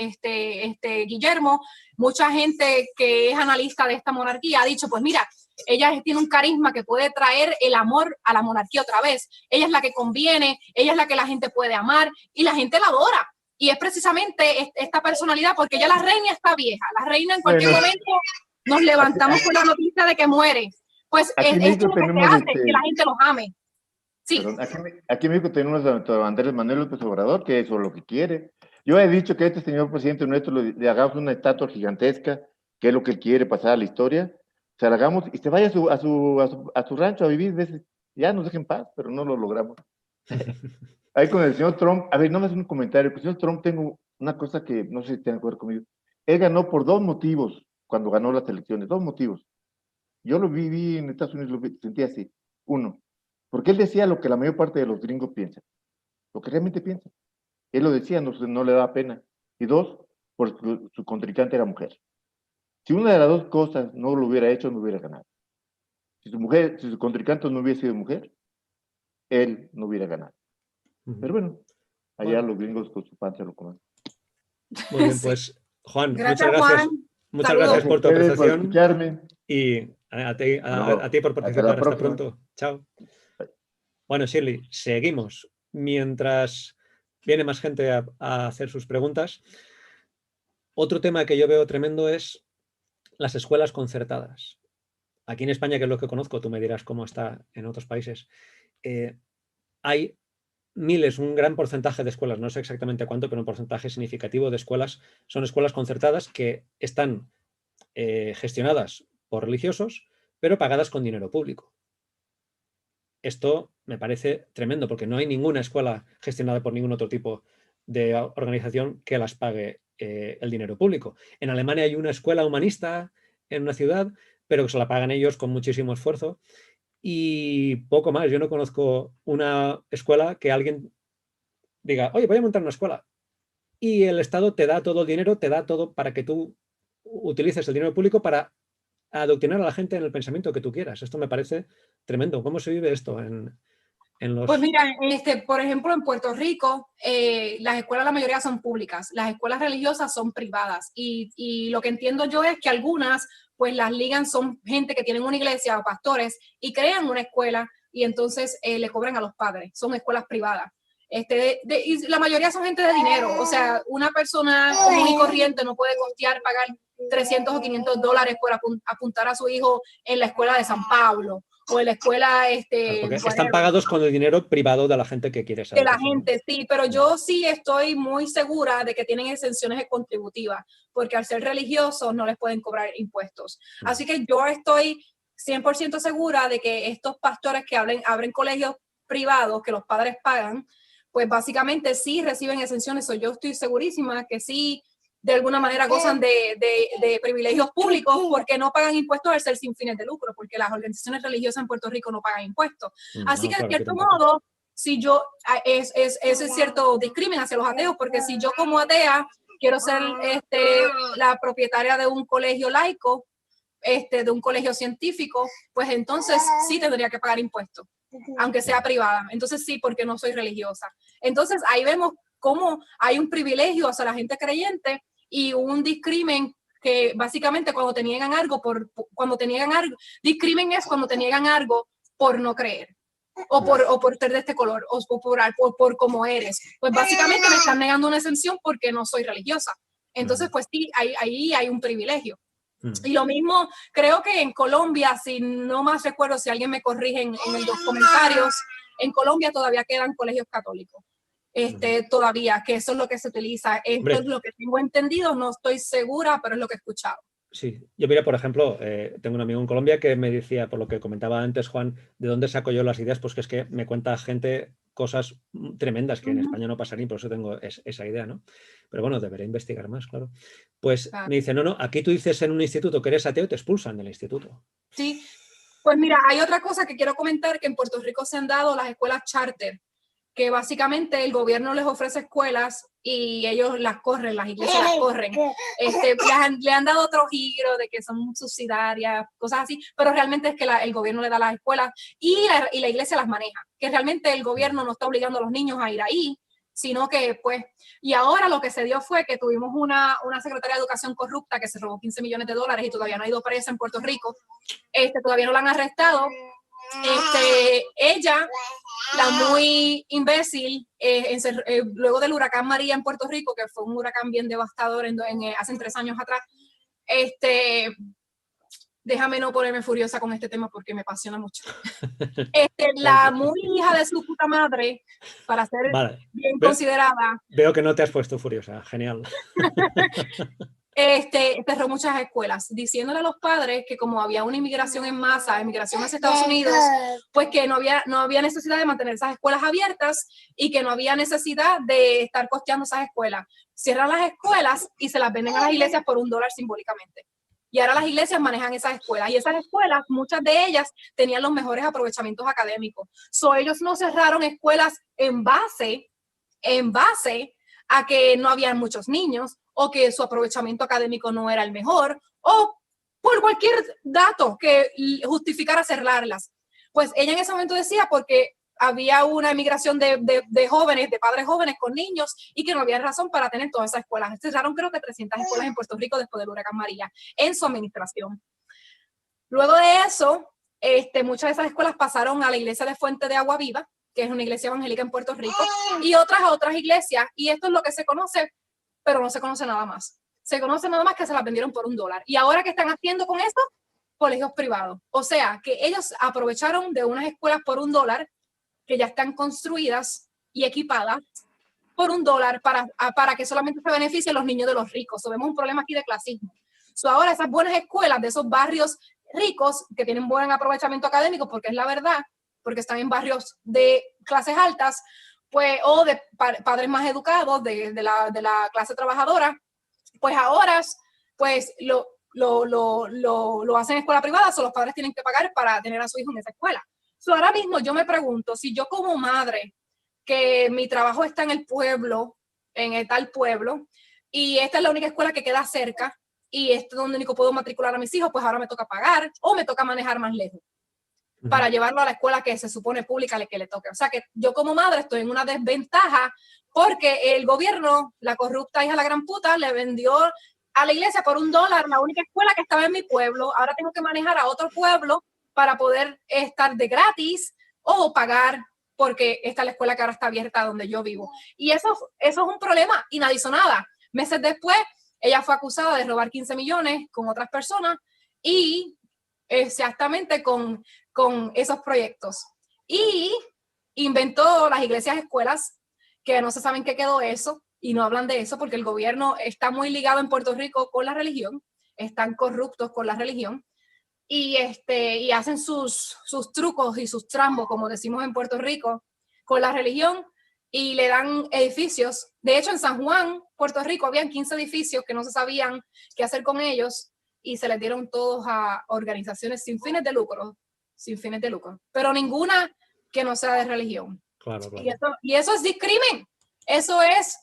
Guillermo. Mucha gente que es analista de esta monarquía ha dicho, pues mira, ella tiene un carisma que puede traer el amor a la monarquía otra vez. Ella es la que conviene, ella es la que la gente puede amar y la gente la adora. Y es precisamente esta personalidad, porque ya la reina está vieja. La reina en cualquier momento nos levantamos con la noticia de que muere. Pues esto es lo que se hace, que la gente los ame. Sí. Perdón, aquí en México tenemos a Andrés Manuel López Obrador, que eso es lo que quiere. Yo he dicho que este señor presidente nuestro le hagamos una estatua gigantesca, que es lo que él quiere pasar a la historia, se la hagamos y se vaya a su rancho a vivir, veces, ya nos dejen paz, pero no lo logramos. Ahí con el señor Trump, a ver, no me hace un comentario, con el señor Trump tengo una cosa que no sé si tiene que ver conmigo. Él ganó por 2 motivos cuando ganó las elecciones, 2 motivos. Yo lo viví en Estados Unidos, lo sentí así. 1, porque él decía lo que la mayor parte de los gringos piensan, lo que realmente piensan. Él lo decía, no le daba pena. Y 2, porque su contrincante era mujer. Si una de las 2 cosas no lo hubiera hecho, no hubiera ganado. Si su contrincante no hubiera sido mujer, él no hubiera ganado. Pero bueno, allá los gringos con su panza lo comen. Muy bien, pues Juan, Gracias, muchas gracias. Juan. Muchas Saludos. gracias por tu apreciación. escucharme. Y a ti por participar. Hasta pronto. Chao. Bueno, Shirley, seguimos. Mientras viene más gente a hacer sus preguntas, otro tema que yo veo tremendo es las escuelas concertadas. Aquí en España, que es lo que conozco, tú me dirás cómo está en otros países, hay miles, un gran porcentaje de escuelas, no sé exactamente cuánto, pero un porcentaje significativo de escuelas son escuelas concertadas que están gestionadas por religiosos, pero pagadas con dinero público. Esto me parece tremendo, porque no hay ninguna escuela gestionada por ningún otro tipo de organización que las pague el dinero público. En Alemania hay una escuela humanista en una ciudad, pero que se la pagan ellos con muchísimo esfuerzo. Y poco más. Yo no conozco una escuela que alguien diga, oye, voy a montar una escuela. Y el Estado te da todo el dinero, te da todo para que tú utilices el dinero público para adoctrinar a la gente en el pensamiento que tú quieras. Esto me parece tremendo. ¿Cómo se vive esto en los...? Pues mira, por ejemplo, en Puerto Rico, las escuelas, la mayoría son públicas. Las escuelas religiosas son privadas. Y lo que entiendo yo es que algunas, pues las ligan, son gente que tienen una iglesia o pastores y crean una escuela y entonces le cobran a los padres. Son escuelas privadas. Y la mayoría son gente de dinero. O sea, una persona común y corriente no puede costear pagar $300 o $500 por apuntar a su hijo en la escuela de San Pablo o en la escuela... Porque están pagados con el dinero privado de la gente que quiere saber. De la gente, sí, pero yo sí estoy muy segura de que tienen exenciones contributivas, porque al ser religiosos no les pueden cobrar impuestos. Así que yo estoy 100% segura de que estos pastores que abren colegios privados que los padres pagan, pues básicamente sí reciben exenciones. Yo estoy segurísima que sí, de alguna manera gozan de privilegios públicos porque no pagan impuestos al ser sin fines de lucro, porque las organizaciones religiosas en Puerto Rico no pagan impuestos. Así que de cierto modo, si yo, es cierto discrimen hacia los ateos, porque si yo como atea quiero ser la propietaria de un colegio laico, de un colegio científico, pues entonces sí tendría que pagar impuestos, aunque sea privada. Entonces sí, porque no soy religiosa. Entonces ahí vemos cómo hay un privilegio hacia la gente creyente y un discrimen que básicamente cuando te niegan algo, discrimen es cuando te niegan algo por no creer. O por ser de este color, o por cómo eres. Pues básicamente me están negando una exención porque no soy religiosa. Entonces, pues sí, ahí hay un privilegio. Y lo mismo, creo que en Colombia, si no más recuerdo, si alguien me corrige en los comentarios, en Colombia todavía quedan colegios católicos. Todavía, que eso es lo que se utiliza. Esto es lo que tengo entendido, no estoy segura, pero es lo que he escuchado. Sí, yo mira, por ejemplo, tengo un amigo en Colombia que me decía, por lo que comentaba antes, Juan, ¿de dónde saco yo las ideas? Pues que es que me cuenta gente cosas tremendas que en España no pasarían, por eso tengo esa idea, ¿no? Pero bueno, deberé investigar más, claro. Pues me dice, no, aquí tú dices en un instituto que eres ateo y te expulsan del instituto. Sí, pues mira, hay otra cosa que quiero comentar, que en Puerto Rico se han dado las escuelas charter, que básicamente el gobierno les ofrece escuelas y ellos las corren, las iglesias las corren. Le han dado otro giro de que son subsidiarias, cosas así, pero realmente es que el gobierno le da las escuelas y la iglesia las maneja, que realmente el gobierno no está obligando a los niños a ir ahí, sino que pues, y ahora lo que se dio fue que tuvimos una secretaria de educación corrupta que se robó $15 millones y todavía no ha ido presa en Puerto Rico, todavía no la han arrestado. Ella, la muy imbécil, luego del huracán María en Puerto Rico, que fue un huracán bien devastador hace 3 años atrás, déjame no ponerme furiosa con este tema porque me apasiona mucho. La muy hija de su puta madre, para ser bien considerada. Veo que no te has puesto furiosa, genial. Cerró muchas escuelas, diciéndole a los padres que como había una inmigración en masa, inmigración hacia Estados Unidos, pues que no había necesidad de mantener esas escuelas abiertas y que no había necesidad de estar costeando esas escuelas. Cierran las escuelas y se las venden a las iglesias por $1 simbólicamente. Y ahora las iglesias manejan esas escuelas. Y esas escuelas, muchas de ellas, tenían los mejores aprovechamientos académicos. Ellos no cerraron escuelas en base a que no había muchos niños, o que su aprovechamiento académico no era el mejor, o por cualquier dato que justificara cerrarlas. Pues ella en ese momento decía, porque había una emigración de jóvenes, de padres jóvenes con niños, y que no había razón para tener todas esas escuelas. Cerraron creo que 300 escuelas en Puerto Rico después del huracán María, en su administración. Luego de eso, muchas de esas escuelas pasaron a la iglesia de Fuente de Agua Viva, que es una iglesia evangélica en Puerto Rico, y otras a otras iglesias, y esto es lo que se conoce, pero no se conoce nada más. Se conoce nada más que se las vendieron por $1. ¿Y ahora qué están haciendo con esto? Colegios privados. O sea, que ellos aprovecharon de unas escuelas por $1 que ya están construidas y equipadas por $1 para que solamente se beneficien los niños de los ricos. So, vemos un problema aquí de clasismo. So, ahora esas buenas escuelas de esos barrios ricos que tienen buen aprovechamiento académico, porque es la verdad, porque están en barrios de clases altas, pues, o de padres más educados de la clase trabajadora, pues ahora pues lo hacen en escuela privada, o los padres tienen que pagar para tener a su hijo en esa escuela. So, ahora mismo yo me pregunto, si yo como madre, que mi trabajo está en el pueblo, en tal pueblo, y esta es la única escuela que queda cerca, y esto es donde único puedo matricular a mis hijos, pues ahora me toca pagar, o me toca manejar más lejos, para llevarlo a la escuela que se supone pública que le toque. O sea que yo como madre estoy en una desventaja, porque el gobierno, la corrupta hija de la gran puta, le vendió a la iglesia por $1 la única escuela que estaba en mi pueblo. Ahora tengo que manejar a otro pueblo para poder estar de gratis o pagar, porque esta es la escuela que ahora está abierta donde yo vivo. Y eso es un problema, y nadie hizo nada. Meses después, ella fue acusada de robar 15 millones con otras personas, y exactamente con esos proyectos. Y inventó las iglesias escuelas, que no se saben qué quedó eso, y no hablan de eso porque el gobierno está muy ligado en Puerto Rico con la religión, están corruptos con la religión, y hacen sus trucos y sus trambos, como decimos en Puerto Rico, con la religión, y le dan edificios. De hecho, en San Juan, Puerto Rico, habían 15 edificios que no se sabían qué hacer con ellos, y se les dieron todos a organizaciones sin fines de lucro, pero ninguna que no sea de religión. Claro. Y eso es discrimen, eso es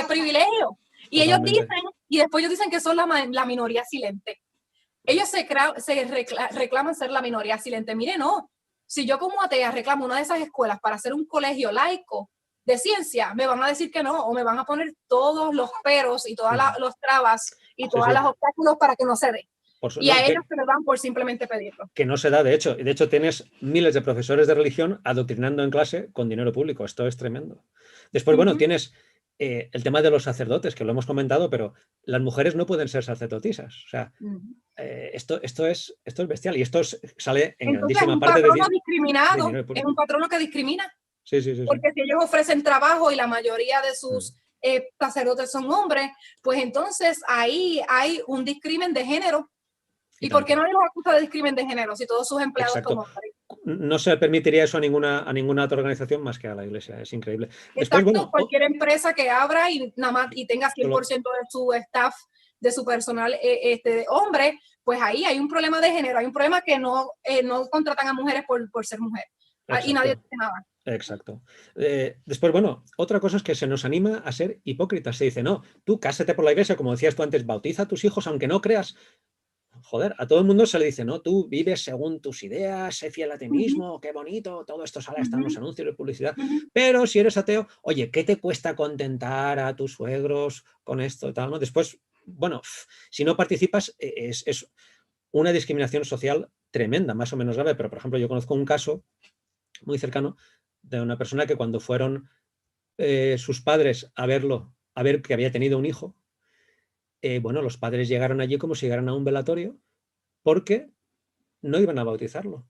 privilegio. Y ellos dicen, y después ellos dicen que son la minoría silente. Ellos se reclaman ser la minoría silente. Mire, no, si yo como atea reclamo una de esas escuelas para hacer un colegio laico de ciencia, me van a decir que no, o me van a poner todos los peros y todas los trabas y todos los obstáculos para que no se dé. Y a ellos se les dan por simplemente pedirlo. Que no se da, de hecho. De hecho, tienes miles de profesores de religión adoctrinando en clase con dinero público. Esto es tremendo. Después, bueno, tienes el tema de los sacerdotes, que lo hemos comentado, pero las mujeres no pueden ser sacerdotisas. O sea, esto es bestial, y esto sale en grandísima parte de discriminado. Es un patrono que discrimina. Sí. Porque si ellos ofrecen trabajo y la mayoría de sus sacerdotes son hombres, pues entonces ahí hay un discrimen de género. ¿Y por qué no los acusa de discrimen de género si todos sus empleados son hombres? No se permitiría eso a ninguna otra organización más que a la iglesia. Es increíble. Después, bueno, cualquier empresa que abra y nada más y tenga 100% de su staff, de su personal hombre, pues ahí hay un problema de género, hay un problema que no contratan a mujeres por ser mujer. Y nadie dice nada. Exacto. Después, bueno, otra cosa es que se nos anima a ser hipócritas. Se dice, no, tú cásate por la iglesia, como decías tú antes, bautiza a tus hijos aunque no creas. Joder, a todo el mundo se le dice, no, tú vives según tus ideas, sé fiel a ti mismo, qué bonito, todo esto sale hasta en los anuncios de publicidad. Pero si eres ateo, oye, ¿qué te cuesta contentar a tus suegros con esto y tal, ¿no? Después, bueno, si no participas, es una discriminación social tremenda, más o menos grave. Pero, por ejemplo, yo conozco un caso muy cercano de una persona que cuando fueron sus padres a ver que había tenido un hijo, bueno, los padres llegaron allí como si llegaran a un velatorio porque no iban a bautizarlo.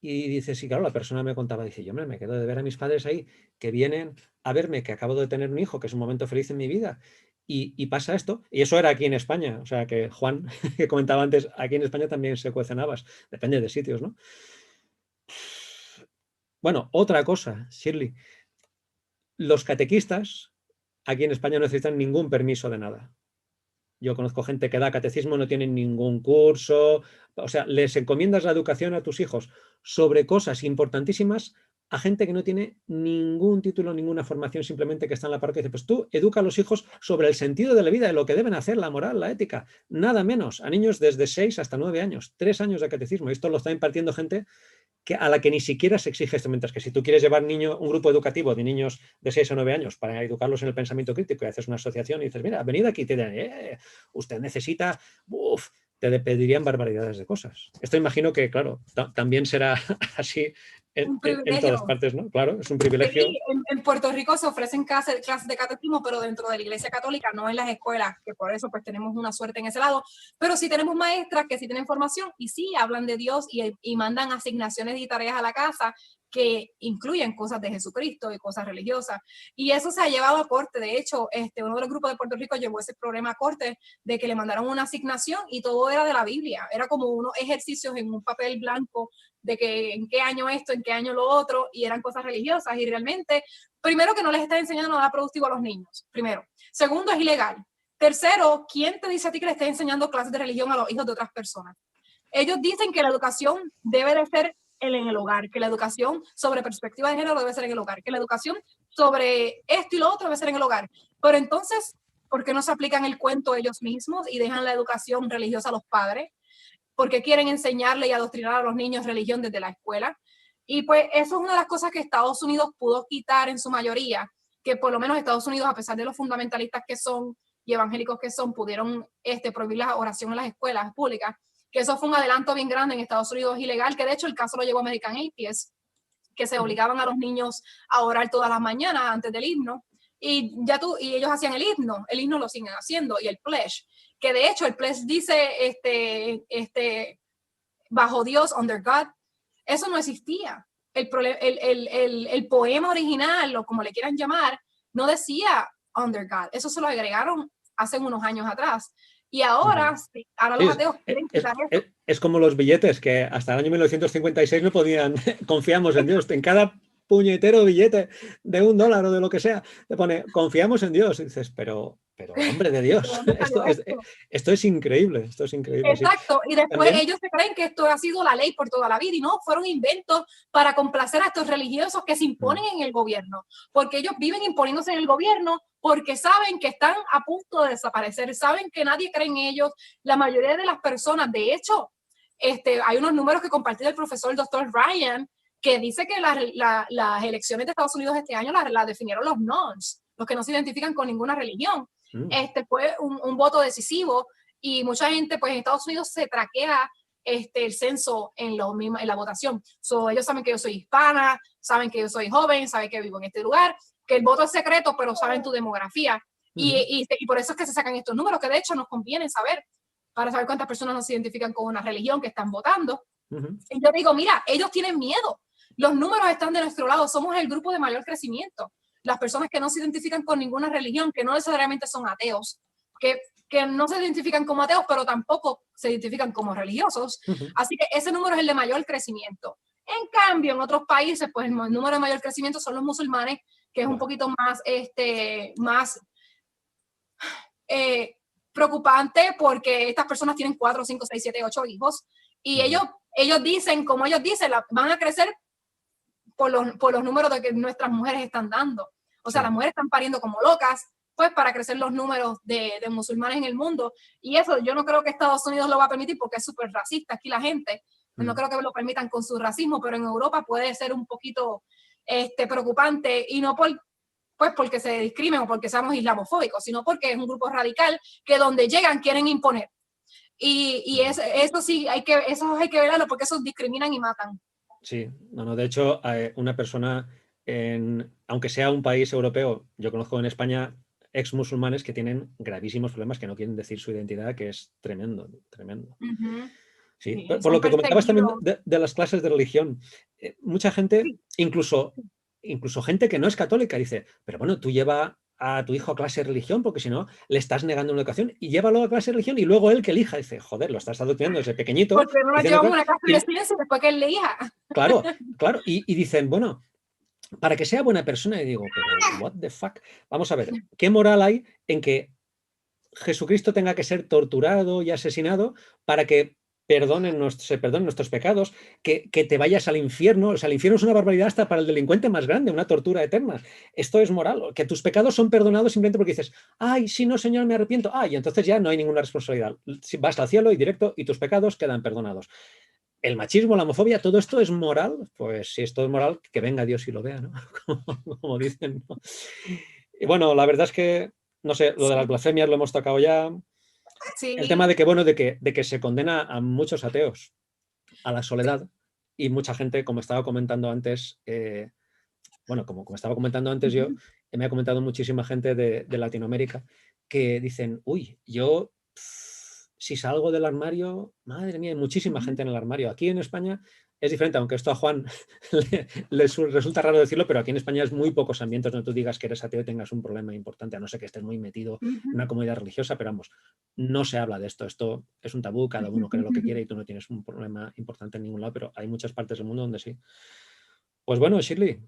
Y dice, sí, claro, la persona me contaba, dice, yo me quedo de ver a mis padres ahí que vienen a verme que acabo de tener un hijo, que es un momento feliz en mi vida, y pasa esto. Y eso era aquí en España, o sea que Juan, que comentaba antes, aquí en España también se cuecen habas, depende de sitios, ¿no? Bueno, otra cosa, Shirley, los catequistas aquí en España no necesitan ningún permiso de nada. Yo conozco gente que da catecismo, no tienen ningún curso. O sea, les encomiendas la educación a tus hijos sobre cosas importantísimas a gente que no tiene ningún título, ninguna formación, simplemente que está en la parroquia y dice, pues tú educa a los hijos sobre el sentido de la vida, de lo que deben hacer, la moral, la ética. Nada menos. A niños desde 6 hasta 9 años, 3 años de catecismo. Y esto lo está impartiendo gente a la que ni siquiera se exige esto, mientras que si tú quieres llevar un grupo educativo de niños de 6 o 9 años para educarlos en el pensamiento crítico y haces una asociación y dices, mira, venid aquí, te dirán, usted necesita, te pedirían barbaridades de cosas. Esto imagino que, claro, también será así en todas partes, ¿no? Claro, es un privilegio. Sí, en Puerto Rico se ofrecen clases de catecismo, pero dentro de la Iglesia Católica, no en las escuelas, que por eso pues tenemos una suerte en ese lado, pero sí tenemos maestras que sí tienen formación y sí hablan de Dios y mandan asignaciones y tareas a la casa que incluyen cosas de Jesucristo y cosas religiosas. Y eso se ha llevado a corte. De hecho, uno de los grupos de Puerto Rico llevó ese problema a corte de que le mandaron una asignación y todo era de la Biblia. Era como unos ejercicios en un papel blanco de que en qué año esto, en qué año lo otro, y eran cosas religiosas. Y realmente, primero, que no les está enseñando nada productivo a los niños. Primero. Segundo, es ilegal. Tercero, ¿quién te dice a ti que le estés enseñando clases de religión a los hijos de otras personas? Ellos dicen que la educación debe de ser en el hogar, que la educación sobre perspectiva de género debe ser en el hogar, que la educación sobre esto y lo otro debe ser en el hogar. Pero entonces, ¿por qué no se aplican el cuento ellos mismos y dejan la educación religiosa a los padres? ¿Por qué quieren enseñarle y adoctrinar a los niños religión desde la escuela? Y pues eso es una de las cosas que Estados Unidos pudo quitar en su mayoría, que por lo menos Estados Unidos, a pesar de los fundamentalistas que son y evangélicos que son, pudieron prohibir la oración en las escuelas públicas, que eso fue un adelanto bien grande. En Estados Unidos es ilegal, que de hecho el caso lo llevó American Atheists, que se obligaban a los niños a orar todas las mañanas antes del himno, y ellos hacían el himno lo siguen haciendo, y el pledge, que de hecho el pledge dice bajo Dios, under God. Eso no existía. El poema original, o como le quieran llamar, no decía under God. Eso se lo agregaron hace unos años atrás. Y ahora, ahora los ateos quieren quitar eso. Es como los billetes, que hasta el año 1956 no podían, confiamos en Dios. En cada puñetero billete de $1 o de lo que sea, te pone, confiamos en Dios. Y dices, pero hombre de Dios, esto es increíble, esto es increíble. Exacto, sí. Y después también ellos se creen que esto ha sido la ley por toda la vida, y no, fueron inventos para complacer a estos religiosos que se imponen en el gobierno, porque ellos viven imponiéndose en el gobierno porque saben que están a punto de desaparecer, saben que nadie cree en ellos. La mayoría de las personas, de hecho, hay unos números que compartió el profesor Dr. Ryan, que dice que las elecciones de Estados Unidos este año las definieron los nones, los que no se identifican con ninguna religión. Fue un voto decisivo, y mucha gente, pues en Estados Unidos se traquea el censo en la votación. Ellos saben que yo soy hispana, saben que yo soy joven, saben que vivo en este lugar, que el voto es secreto, pero saben tu demografía. Y por eso es que se sacan estos números, que de hecho nos conviene saber, para saber cuántas personas no se identifican con una religión que están votando. Y yo digo, mira, ellos tienen miedo. Los números están de nuestro lado, somos el grupo de mayor crecimiento. Las personas que no se identifican con ninguna religión, que no necesariamente son ateos, que no se identifican como ateos, pero tampoco se identifican como religiosos. Así que ese número es el de mayor crecimiento. En cambio, en otros países, pues el número de mayor crecimiento son los musulmanes, que es un poquito más, más preocupante, porque estas personas tienen 4, 5, 6, 7, 8 hijos, y ellos dicen, como ellos dicen, van a crecer por los números de que nuestras mujeres están dando. O sea, las mujeres están pariendo como locas, pues para crecer los números de musulmanes en el mundo. Y eso yo no creo que Estados Unidos lo va a permitir, porque es súper racista aquí la gente. No creo que lo permitan con su racismo, pero en Europa puede ser un poquito preocupante, y no porque se discriminen o porque seamos islamofóbicos, sino porque es un grupo radical que donde llegan quieren imponer. Y eso sí, hay que verlo, porque esos discriminan y matan. Sí, de hecho, una persona, aunque sea un país europeo, yo conozco en España ex musulmanes que tienen gravísimos problemas, que no quieren decir su identidad, que es tremendo, tremendo. Sí, por lo que comentabas también de las clases de religión, mucha gente, incluso gente que no es católica, dice, pero bueno, tú lleva a tu hijo a clase de religión, porque si no, le estás negando una educación, y llévalo a clase de religión, y luego él que elija. Dice, joder, lo estás adoctrinando desde pequeñito. Porque no lo llevamos a una clase de ciencia después que él le elija. Claro, y dicen, bueno, para que sea buena persona, y digo, pero what the fuck, vamos a ver, ¿qué moral hay en que Jesucristo tenga que ser torturado y asesinado para que se perdonen nuestros pecados, que te vayas al infierno? O sea, el infierno es una barbaridad hasta para el delincuente más grande, una tortura eterna. Esto es moral, que tus pecados son perdonados simplemente porque dices, ay, sí, no, Señor, me arrepiento. Y entonces ya no hay ninguna responsabilidad. Vas al cielo y directo, y tus pecados quedan perdonados. el machismo, la homofobia, ¿todo esto es moral? Pues si esto es moral, que venga Dios y lo vea, ¿no? Como dicen, ¿no? Y bueno, la verdad es que, no sé, lo de las blasfemias lo hemos tocado ya. Sí. El tema de que, bueno, de que se condena a muchos ateos a la soledad y mucha gente, como estaba comentando antes, bueno, como estaba comentando antes yo, me ha comentado muchísima gente de Latinoamérica que dicen, uy, yo si salgo del armario, madre mía, hay muchísima gente en el armario. Aquí en España es diferente, aunque esto a Juan le resulta raro decirlo, pero aquí en España es muy pocos ambientes donde tú digas que eres ateo y tengas un problema importante, a no ser que estés muy metido en una comunidad religiosa, pero vamos, no se habla de esto. Esto es un tabú, cada uno cree lo que quiere y tú no tienes un problema importante en ningún lado, pero hay muchas partes del mundo donde sí. Pues bueno, Shirley,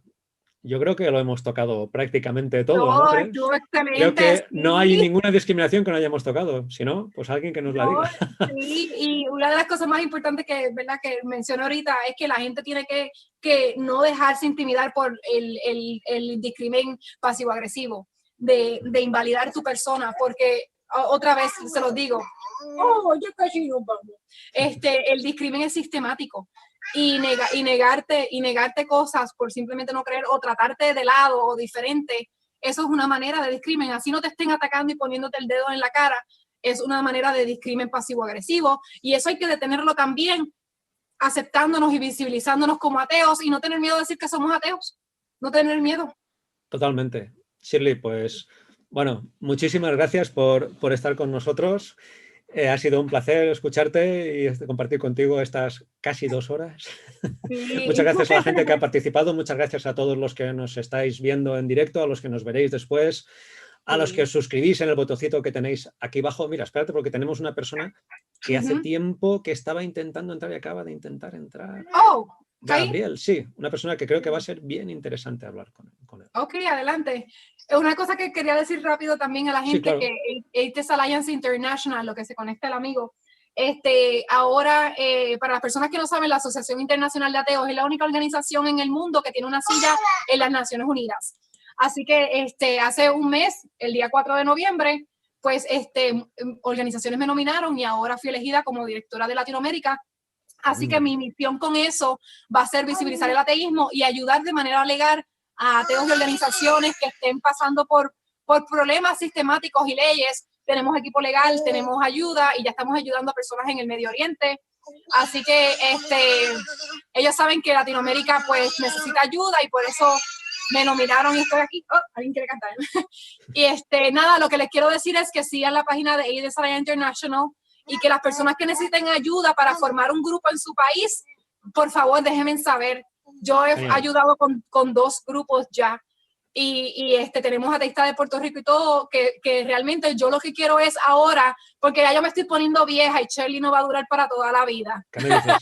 yo creo que lo hemos tocado prácticamente todo, ¿no crees? Creo que no hay ninguna discriminación que no hayamos tocado. Si no, pues alguien que nos la diga. Sí, y una de las cosas más importantes que, ¿verdad?, que menciono ahorita es que la gente tiene que no dejarse intimidar por el discrimen pasivo-agresivo, de invalidar tu persona, porque otra vez se los digo, yo casi no vamos. El discrimen es sistemático. Y negarte cosas por simplemente no creer o tratarte de lado o diferente, eso es una manera de discrimen. Así no te estén atacando y poniéndote el dedo en la cara, es una manera de discrimen pasivo-agresivo, y eso hay que detenerlo también, aceptándonos y visibilizándonos como ateos y no tener miedo de decir que somos ateos, no tener miedo. Totalmente. Shirley, pues bueno, muchísimas gracias por estar con nosotros. Ha sido un placer escucharte y compartir contigo estas casi 2 horas. Sí. Muchas gracias a la gente que ha participado, muchas gracias a todos los que nos estáis viendo en directo, a los que nos veréis después, a los que os suscribís en el botoncito que tenéis aquí abajo. Mira, espérate, porque tenemos una persona que hace tiempo que estaba intentando entrar y acaba de intentar entrar. Oh, Gabriel, sí, una persona que creo que va a ser bien interesante hablar con él. Ok, adelante. Una cosa que quería decir rápido también a la gente, sí, claro, que Atheist Alliance International, lo que se conecta el amigo, ahora, para las personas que no saben, la Asociación Internacional de Ateos es la única organización en el mundo que tiene una silla en las Naciones Unidas. Así que hace un mes, el día 4 de noviembre, pues organizaciones me nominaron y ahora fui elegida como directora de Latinoamérica. Así que mi misión con eso va a ser visibilizar el ateísmo y ayudar de manera legal a ateos y organizaciones que estén pasando por problemas sistemáticos y leyes. Tenemos equipo legal, tenemos ayuda y ya estamos ayudando a personas en el Medio Oriente. Así que ellos saben que Latinoamérica pues necesita ayuda y por eso me nominaron y estoy aquí. Oh, alguien quiere cantar. Y nada, lo que les quiero decir es que sigan la página de Atheist Alliance International y que las personas que necesiten ayuda para formar un grupo en su país, por favor, déjenme saber. Yo he ayudado con 2 grupos ya y tenemos ateístas de Puerto Rico y todo, que realmente yo lo que quiero es ahora, porque ya yo me estoy poniendo vieja y Shirley no va a durar para toda la vida. ¿Qué me dices?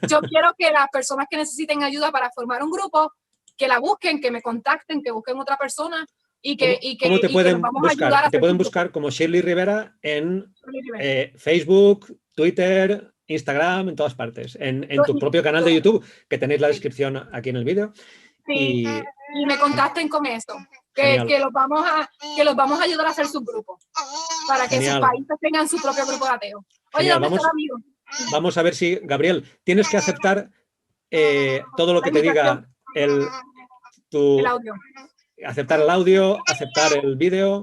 Yo quiero que las personas que necesiten ayuda para formar un grupo, que la busquen, que me contacten, que busquen otra persona y que ¿Cómo te pueden buscar? Te pueden grupo. buscar como Shirley Rivera en Facebook, Twitter, Instagram, en todas partes. En tu propio canal de YouTube, que tenéis la descripción aquí en el vídeo. Sí, y me contacten con eso. Que los vamos a ayudar a hacer su grupo. Para que sus países tengan su propio grupo de ateos. Oye, ¿dónde está el amigo? Vamos a ver si, Gabriel, tienes que aceptar todo lo que te diga el audio. Aceptar el audio, aceptar el vídeo.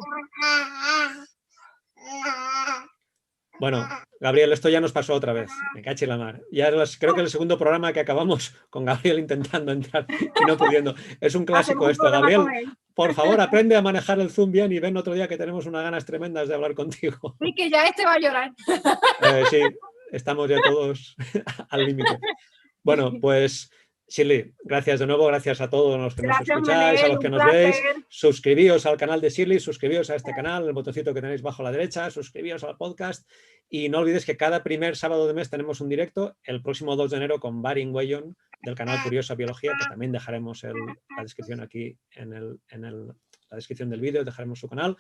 Bueno, Gabriel, esto ya nos pasó otra vez. Me caché la mar. Ya creo que es el segundo programa que acabamos con Gabriel intentando entrar y no pudiendo. Es un clásico esto. Gabriel, por favor, aprende a manejar el Zoom bien y ven otro día que tenemos unas ganas tremendas de hablar contigo. Sí, que ya va a llorar. Sí, estamos ya todos al límite. Bueno, pues Shirley, gracias de nuevo, gracias a todos los que nos escucháis, a los que nos veis. Suscribíos al canal de Shirley, suscribíos a este canal, el botoncito que tenéis bajo a la derecha, suscribíos al podcast y no olvidéis que cada primer sábado de mes tenemos un directo, el próximo 2 de enero con Barry Weyon del canal Curiosa Biología, que también dejaremos la descripción aquí en la descripción del vídeo, dejaremos su canal.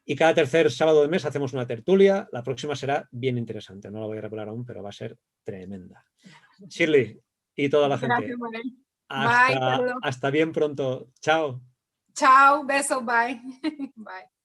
Y cada tercer sábado de mes hacemos una tertulia. La próxima será bien interesante, no la voy a revelar aún, pero va a ser tremenda. Shirley y toda la gente. Gracias, hasta bien pronto. Chao. Chao, besos, bye. Bye.